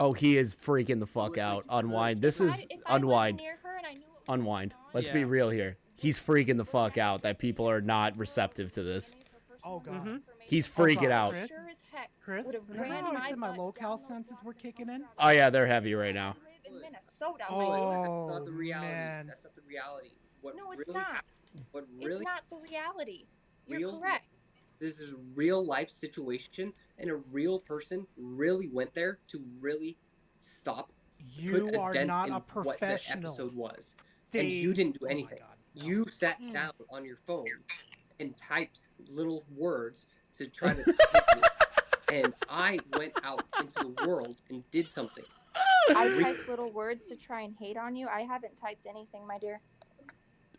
Speaker 7: Oh, he is freaking the fuck out. Unwind. This is unwind.
Speaker 5: Near her and I knew
Speaker 7: Unwind. Let's
Speaker 2: Yeah.
Speaker 7: be real here. He's freaking the fuck out that people are not receptive to this.
Speaker 20: Oh god.
Speaker 7: He's freaking out.
Speaker 20: Chris,
Speaker 5: sure as heck
Speaker 20: Chris,
Speaker 5: would have
Speaker 20: remember
Speaker 5: ran
Speaker 20: how I
Speaker 5: my
Speaker 20: said my
Speaker 5: butt
Speaker 20: locale
Speaker 5: down those
Speaker 20: senses were kicking in?
Speaker 7: Oh yeah, they're heavy right now.
Speaker 5: in Minnesota.
Speaker 20: Oh,
Speaker 16: That's not the reality.
Speaker 20: man.
Speaker 16: That's not the reality. What
Speaker 5: No, it's
Speaker 16: really,
Speaker 5: not.
Speaker 16: What
Speaker 5: It's
Speaker 16: really
Speaker 5: not the reality. You're
Speaker 16: real-
Speaker 5: correct.
Speaker 16: This is a real life situation, and a real person really went there to really stop.
Speaker 20: You
Speaker 16: put
Speaker 20: are
Speaker 16: dent
Speaker 20: not
Speaker 16: in
Speaker 20: a
Speaker 16: what the
Speaker 20: professional.
Speaker 16: episode was, and you
Speaker 20: Steve.
Speaker 16: didn't do
Speaker 20: Oh my
Speaker 16: anything.
Speaker 20: God.
Speaker 16: You sat down on your phone and typed little words to try to type it, and I went out into the world and did something.
Speaker 5: I typed little words to try and hate on you. I haven't typed anything, my dear.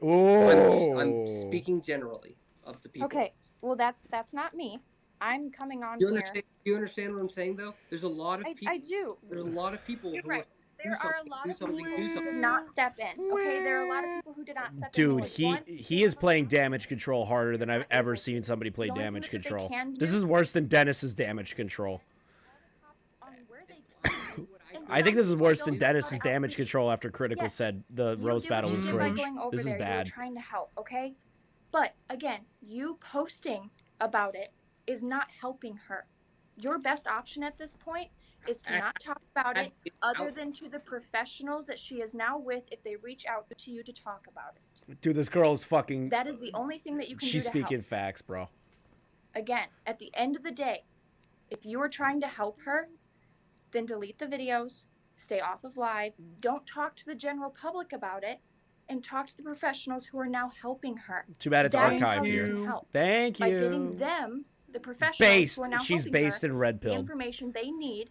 Speaker 16: I'm speaking generally of the people.
Speaker 5: Okay, well that's not me. I'm coming on
Speaker 16: You
Speaker 5: here.
Speaker 16: understand? You understand what I'm saying, though? There's a lot of people.
Speaker 5: I do.
Speaker 16: There's a lot of people
Speaker 5: You're
Speaker 16: who
Speaker 5: right.
Speaker 16: do
Speaker 5: There are a
Speaker 16: something,
Speaker 5: lot
Speaker 16: do
Speaker 5: of people
Speaker 16: something, do
Speaker 5: who did
Speaker 16: something.
Speaker 5: not step in. Okay, there are a lot of people who did not step in.
Speaker 7: Dude,
Speaker 5: Like, one,
Speaker 7: he is playing damage control harder than I've ever seen somebody play
Speaker 5: The only
Speaker 7: damage
Speaker 5: thing that they
Speaker 7: control.
Speaker 5: can
Speaker 7: This
Speaker 5: do-
Speaker 7: is worse than Dennis's damage control.
Speaker 5: on where they can. And
Speaker 7: I think this is
Speaker 5: some
Speaker 7: worse
Speaker 5: people
Speaker 7: than
Speaker 5: don't
Speaker 7: Dennis's
Speaker 5: have
Speaker 7: damage control after Critical
Speaker 5: Yes,
Speaker 7: said the
Speaker 5: You
Speaker 7: roast
Speaker 5: did
Speaker 7: battle
Speaker 5: what
Speaker 7: was
Speaker 5: you did by
Speaker 7: cringe.
Speaker 5: going over
Speaker 7: This is
Speaker 5: there. You were
Speaker 7: bad.
Speaker 5: trying to help, okay? But again, you posting about it is not helping her. Your best option at this point is to not talk about it other than to the professionals that she is now with if they reach out to you to talk about it.
Speaker 7: Dude, this girl is fucking.
Speaker 5: That is the only thing that you can
Speaker 7: She's
Speaker 5: do to
Speaker 7: speaking
Speaker 5: help.
Speaker 7: facts, bro.
Speaker 5: Again, at the end of the day, if you are trying to help her, then delete the videos, stay off of live, don't talk to the general public about it, and talk to the professionals who are now helping her.
Speaker 7: Too bad it's
Speaker 5: That is how
Speaker 7: archived
Speaker 5: you
Speaker 7: here.
Speaker 5: can help.
Speaker 7: Thank
Speaker 5: By getting
Speaker 7: you.
Speaker 5: them, the professionals
Speaker 7: Based.
Speaker 5: who are now
Speaker 7: She's
Speaker 5: helping
Speaker 7: based
Speaker 5: her,
Speaker 7: in Red
Speaker 5: the
Speaker 7: Pill.
Speaker 5: information they need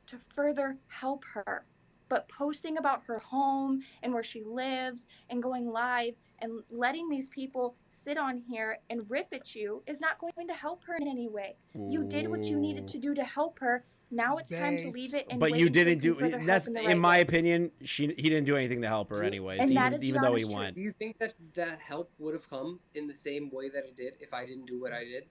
Speaker 5: to further help her. But posting about her home and where she lives and going live and letting these people sit on here and rip at you is not going to help her in any way. You did what you needed to do to help her. Now it's time to leave it and
Speaker 7: But
Speaker 5: wait
Speaker 7: you
Speaker 5: until
Speaker 7: didn't
Speaker 5: you
Speaker 7: do.
Speaker 5: can further
Speaker 7: That's
Speaker 5: help in the
Speaker 7: in
Speaker 5: right
Speaker 7: my
Speaker 5: ways.
Speaker 7: opinion. He didn't do anything to help her, anyways.
Speaker 5: And that
Speaker 7: Even,
Speaker 5: is the
Speaker 7: even though he
Speaker 5: honest truth.
Speaker 7: went.
Speaker 16: Do you think that that help would have come in the same way that it did if I didn't do what I did?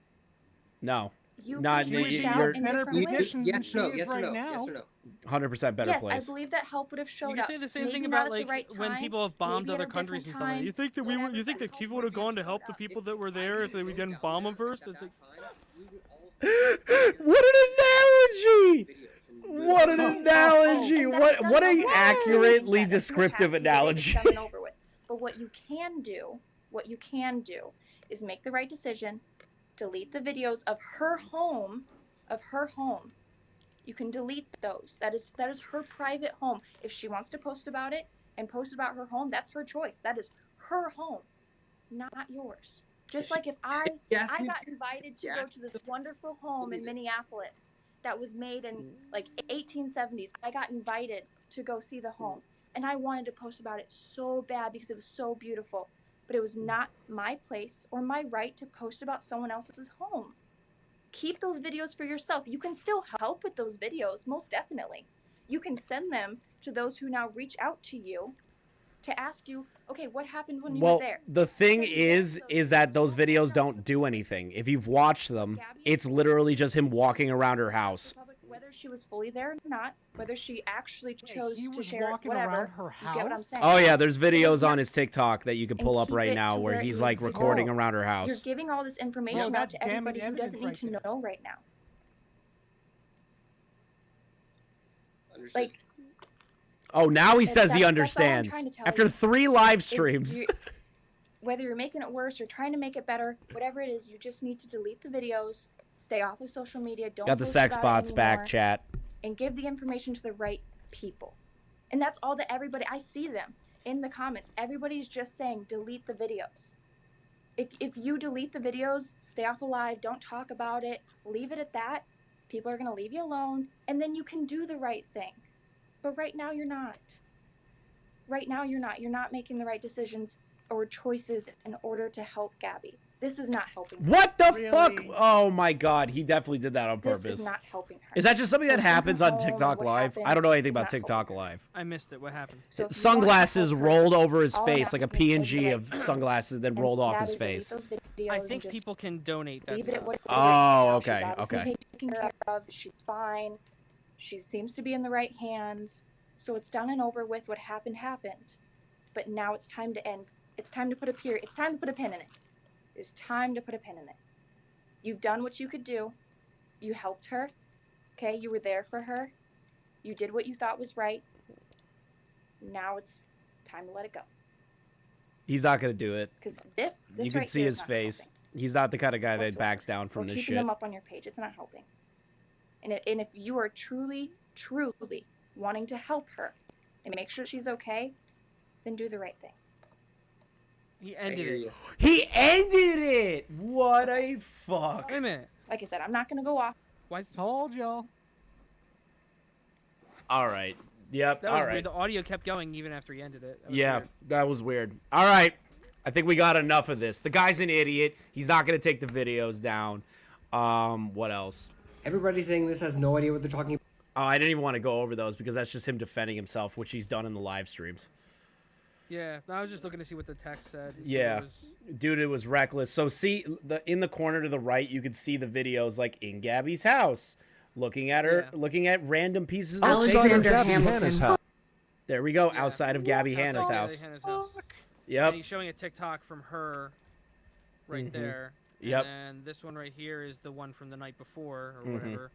Speaker 7: No.
Speaker 5: You
Speaker 7: Not
Speaker 5: could reach out
Speaker 7: you're
Speaker 5: in different ways.
Speaker 16: Yes or no? Yes or no? Yes or no?
Speaker 7: 100% better
Speaker 5: Yes,
Speaker 7: place.
Speaker 5: I believe that help would have showed
Speaker 2: You can
Speaker 5: up.
Speaker 2: say the same
Speaker 5: Maybe
Speaker 2: thing
Speaker 5: not
Speaker 2: about
Speaker 5: at the
Speaker 2: like
Speaker 5: right
Speaker 2: when
Speaker 5: time,
Speaker 2: people have bombed
Speaker 5: maybe at
Speaker 2: other
Speaker 5: a
Speaker 2: countries and
Speaker 5: different
Speaker 2: stuff. Like that. You
Speaker 5: time,
Speaker 2: think that
Speaker 5: whatever,
Speaker 2: you think
Speaker 5: but
Speaker 2: that people would have gone to help the people that were there if they would get bomb them first? It's like
Speaker 7: What an analogy! What an analogy! What a accurately descriptive analogy.
Speaker 5: Done and over with. But what you can do is make the right decision, delete the videos of her home, You can delete those. That is her private home. If she wants to post about it and post about her home, that's her choice. That is her home, not yours. Just like if I got invited to go to this wonderful home in Minneapolis that was made in like 1870s. I got invited to go see the home, and I wanted to post about it so bad because it was so beautiful. But it was not my place or my right to post about someone else's home. Keep those videos for yourself. You can still help with those videos, most definitely. You can send them to those who now reach out to you to ask you, okay, what happened when you were
Speaker 7: Well,
Speaker 5: there?
Speaker 7: the thing is that those videos don't do anything. If you've watched them, it's literally just him walking around her house.
Speaker 5: Whether she was fully there or not, whether she actually chose
Speaker 20: he
Speaker 5: to
Speaker 20: was
Speaker 5: share
Speaker 20: walking
Speaker 5: whatever.
Speaker 20: around her
Speaker 5: You get what I'm
Speaker 20: house?
Speaker 5: saying?
Speaker 7: Oh yeah, there's videos on his TikTok that you can pull up
Speaker 5: keep
Speaker 7: right
Speaker 5: it
Speaker 7: now
Speaker 5: to
Speaker 7: where
Speaker 5: where it
Speaker 7: he's
Speaker 5: needs
Speaker 7: like
Speaker 5: to
Speaker 7: recording
Speaker 5: go.
Speaker 7: around her
Speaker 5: You're
Speaker 7: house.
Speaker 5: giving all this information out
Speaker 20: that's
Speaker 5: to
Speaker 20: damning
Speaker 5: everybody who
Speaker 20: evidence
Speaker 5: doesn't need
Speaker 20: right
Speaker 5: to
Speaker 20: there.
Speaker 5: know right now.
Speaker 16: Understood.
Speaker 5: Like,
Speaker 7: Oh, now he says he
Speaker 5: That's all I'm
Speaker 7: understands.
Speaker 5: trying to tell
Speaker 7: After
Speaker 5: you,
Speaker 7: 3 live
Speaker 5: is
Speaker 7: streams.
Speaker 5: whether you're making it worse or trying to make it better, whatever it is, you just need to delete the videos, stay off of social media, don't
Speaker 7: Got the
Speaker 5: post
Speaker 7: sex
Speaker 5: about it
Speaker 7: bots back,
Speaker 5: anymore,
Speaker 7: chat.
Speaker 5: and give the information to the right people. And that's all that everybody, I see them in the comments. Everybody's just saying delete the videos. If you delete the videos, stay off alive, don't talk about it, leave it at that, people are going to leave you alone, and then you can do the right thing. But right now you're not. Right now you're not. You're not making the right decisions or choices in order to help Gabbie. This is not helping her.
Speaker 7: What the fuck? Oh my god, he definitely did that on purpose.
Speaker 5: This is not helping her.
Speaker 7: Is that just something that
Speaker 5: So
Speaker 7: happens
Speaker 5: send
Speaker 7: on
Speaker 5: her home,
Speaker 7: TikTok
Speaker 5: what
Speaker 7: Live?
Speaker 5: happened
Speaker 7: I don't know anything
Speaker 5: is
Speaker 7: about
Speaker 5: not
Speaker 7: TikTok Live.
Speaker 2: I missed it. What happened?
Speaker 5: So if you want to
Speaker 7: Sunglasses
Speaker 5: help her,
Speaker 7: rolled over his
Speaker 5: all I'm
Speaker 7: face like a
Speaker 5: asking is
Speaker 7: PNG
Speaker 5: that-
Speaker 7: of sunglasses, and then rolled off his
Speaker 5: Gabbie, delete
Speaker 7: face.
Speaker 5: those videos
Speaker 2: I
Speaker 5: and
Speaker 2: think
Speaker 5: just
Speaker 2: people can donate that
Speaker 5: leave it at
Speaker 2: stuff.
Speaker 5: what it is
Speaker 7: Oh,
Speaker 5: right now.
Speaker 7: okay,
Speaker 5: She's obviously
Speaker 7: okay.
Speaker 5: taken care of. She's fine. She seems to be in the right hands. So it's done and over with. What happened happened. But now it's time to end. It's time to put a period. It's time to put a pin in it. It's time to put a pin in it. You've done what you could do. You helped her. Okay, you were there for her. You did what you thought was right. Now it's time to let it go.
Speaker 7: He's not gonna do it.
Speaker 5: Because this
Speaker 7: You can
Speaker 5: right
Speaker 7: see
Speaker 5: here
Speaker 7: his
Speaker 5: is not
Speaker 7: face.
Speaker 5: helping.
Speaker 7: He's not the kind of guy that
Speaker 5: Whatsoever.
Speaker 7: backs down from
Speaker 5: Or
Speaker 7: this
Speaker 5: keeping
Speaker 7: shit.
Speaker 5: them up on your page. It's not helping. And if you are truly wanting to help her and make sure she's okay, then do the right thing.
Speaker 2: He ended it.
Speaker 7: He ended it. What a fuck.
Speaker 2: Wait a minute.
Speaker 5: Like I said, I'm not going to go off.
Speaker 2: Why?
Speaker 20: Told y'all.
Speaker 7: All right. Yep.
Speaker 2: That
Speaker 7: All
Speaker 2: was
Speaker 7: right.
Speaker 2: weird. The audio kept going even after he ended it. That was
Speaker 7: Yeah,
Speaker 2: weird.
Speaker 7: that was weird. All right. I think we got enough of this. The guy's an idiot. He's not going to take the videos down. What else?
Speaker 16: Everybody's saying this has no idea what they're talking about.
Speaker 7: Oh, I didn't even want to go over those because that's just him defending himself, which he's done in the live streams.
Speaker 2: Yeah, I was just looking to see what the text said. So
Speaker 7: Yeah,
Speaker 2: it was-
Speaker 7: dude, it was reckless. So see, in the corner to the right, you could see the videos like in Gabbie's house, looking at her, looking at random pieces of
Speaker 6: Alexander
Speaker 7: paper.
Speaker 6: Hamilton.
Speaker 7: There we go, outside of Gabbie Hanna's
Speaker 2: Outside
Speaker 7: house.
Speaker 2: Gabbie Hanna's house.
Speaker 7: Yep.
Speaker 2: And he's showing a TikTok from her right
Speaker 7: Mhm.
Speaker 2: there.
Speaker 7: Yep.
Speaker 2: And this one right here is the one from the night before or
Speaker 7: Mhm.
Speaker 2: whatever.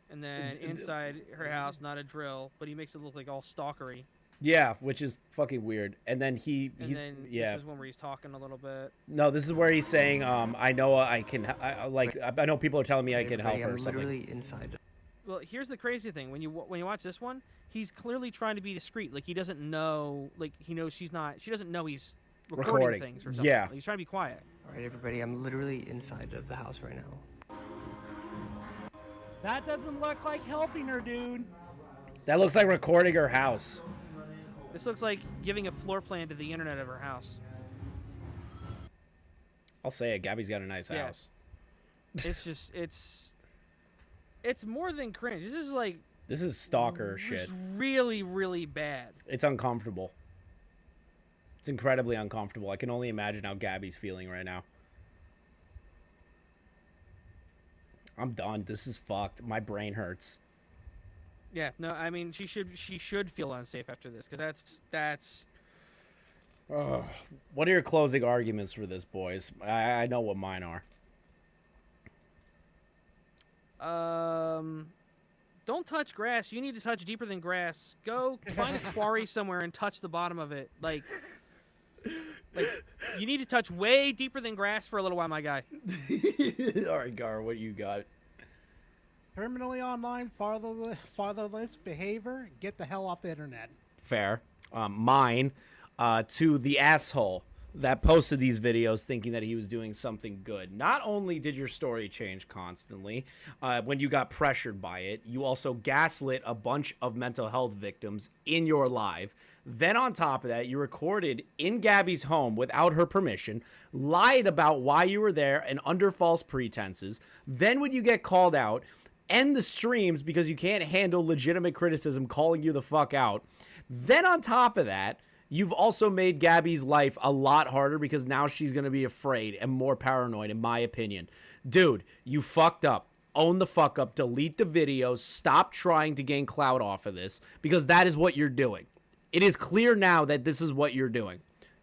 Speaker 2: And then inside her house, not a drill, but he makes it look like all stalkery.
Speaker 7: Yeah, which is fucking weird. And then
Speaker 2: And
Speaker 7: he's
Speaker 2: then
Speaker 7: yeah.
Speaker 2: this is one where he's talking a little bit.
Speaker 7: No, this is where he's saying, I know I can, I know people are telling me I can help
Speaker 16: Everybody,
Speaker 7: her.
Speaker 16: I'm
Speaker 7: Or something.
Speaker 16: literally inside.
Speaker 2: Well, here's the crazy thing: when you watch this one, he's clearly trying to be discreet. Like he doesn't know, like he knows she's not. She doesn't know he's recording things or something.
Speaker 7: Yeah.
Speaker 2: Like, he's trying to be quiet.
Speaker 16: All right, everybody, I'm literally inside of the house right now.
Speaker 20: That doesn't look like helping her, dude.
Speaker 7: That looks like recording her house.
Speaker 2: This looks like giving a floor plan to the internet of her house.
Speaker 7: I'll say it. Gabbie's got a nice
Speaker 2: Yeah.
Speaker 7: house.
Speaker 2: It's just it's more than cringe. This is like
Speaker 7: This is stalker shit.
Speaker 2: just really, really bad.
Speaker 7: It's uncomfortable. It's incredibly uncomfortable. I can only imagine how Gabbie's feeling right now. I'm done. This is fucked. My brain hurts.
Speaker 2: Yeah, no, I mean she should feel unsafe after this because that's.
Speaker 7: Ugh. What are your closing arguments for this, boys? I know what mine are.
Speaker 2: Don't touch grass. You need to touch deeper than grass. Go find a quarry somewhere and touch the bottom of it. Like you need to touch way deeper than grass for a little while, my guy.
Speaker 7: All right, Gar, what you got?
Speaker 20: Terminally online, fatherless behavior. Get the hell off the internet.
Speaker 7: Fair. Mine, to the asshole that posted these videos thinking that he was doing something good. Not only did your story change constantly when you got pressured by it, you also gaslit a bunch of mental health victims in your live. Then on top of that, you recorded in Gabbie's home without her permission, lied about why you were there and under false pretenses. Then when you get called out, end the streams because you can't handle legitimate criticism calling you the fuck out. Then on top of that, you've also made Gabbie's life a lot harder because now she's going to be afraid and more paranoid, in my opinion. Dude, you fucked up. Own the fuck up. Delete the videos. Stop trying to gain clout off of this because that is what you're doing. It is clear now that this is what you're doing.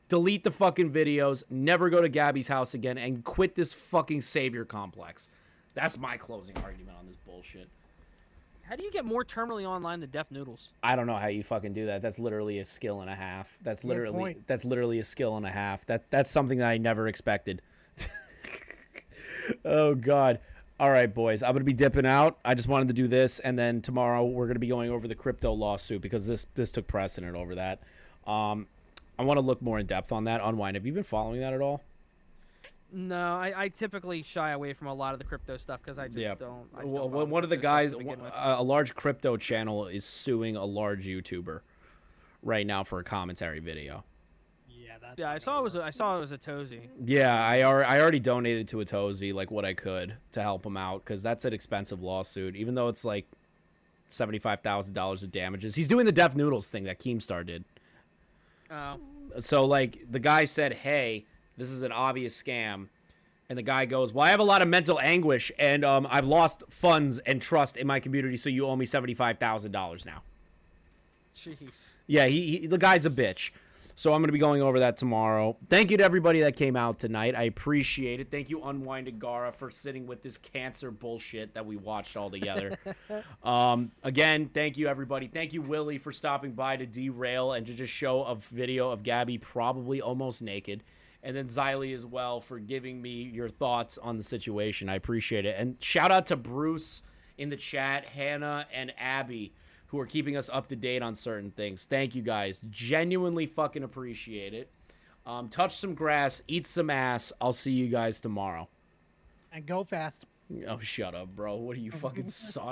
Speaker 7: Delete the fucking videos. Never go to Gabbie's house again and quit this fucking savior complex. That's my closing argument on this bullshit.
Speaker 2: How do you get more terminally online than Deaf Noodles?
Speaker 7: I don't know how you fucking do that. That's literally a skill and a half. That's literally a skill and a half. That's something that I never expected. Oh God. All right, boys. I'm gonna be dipping out. I just wanted to do this, and then tomorrow we're gonna be going over the crypto lawsuit because this took precedent over that. I want to look more in depth on that. Unwind. Have you been following that at all?
Speaker 2: No, I typically shy away from a lot of the crypto stuff because I just don't.
Speaker 7: One of the guys, a large crypto channel, is suing a large YouTuber right now for a commentary video.
Speaker 2: Yeah, I saw it was a Tozy.
Speaker 7: Yeah, I already donated to a Tozy like what I could to help him out because that's an expensive lawsuit. Even though it's like $75,000 of damages, he's doing the Deaf Noodles thing that Keemstar did.
Speaker 2: Oh.
Speaker 7: So like the guy said, "Hey, this is an obvious scam," and the guy goes, "Well, I have a lot of mental anguish and I've lost funds and trust in my community, so you owe me $75,000 now."
Speaker 2: Jeez.
Speaker 7: Yeah, the guy's a bitch. So I'm going to be going over that tomorrow. Thank you to everybody that came out tonight. I appreciate it. Thank you, Unwind and Gara, for sitting with this cancer bullshit that we watched all together. Again, thank you, everybody. Thank you, Willie, for stopping by to derail and to just show a video of Gabbie probably almost naked. And then xylie as well for giving me your thoughts on the situation. I appreciate it. And shout out to Bruce in the chat, Hannah, and Abby, who are keeping us up to date on certain things. Thank you guys. Genuinely fucking appreciate it. Touch some grass, eat some ass. I'll see you guys tomorrow.
Speaker 20: And go fast.
Speaker 7: Oh, shut up, bro. What are you, fucking Sonic?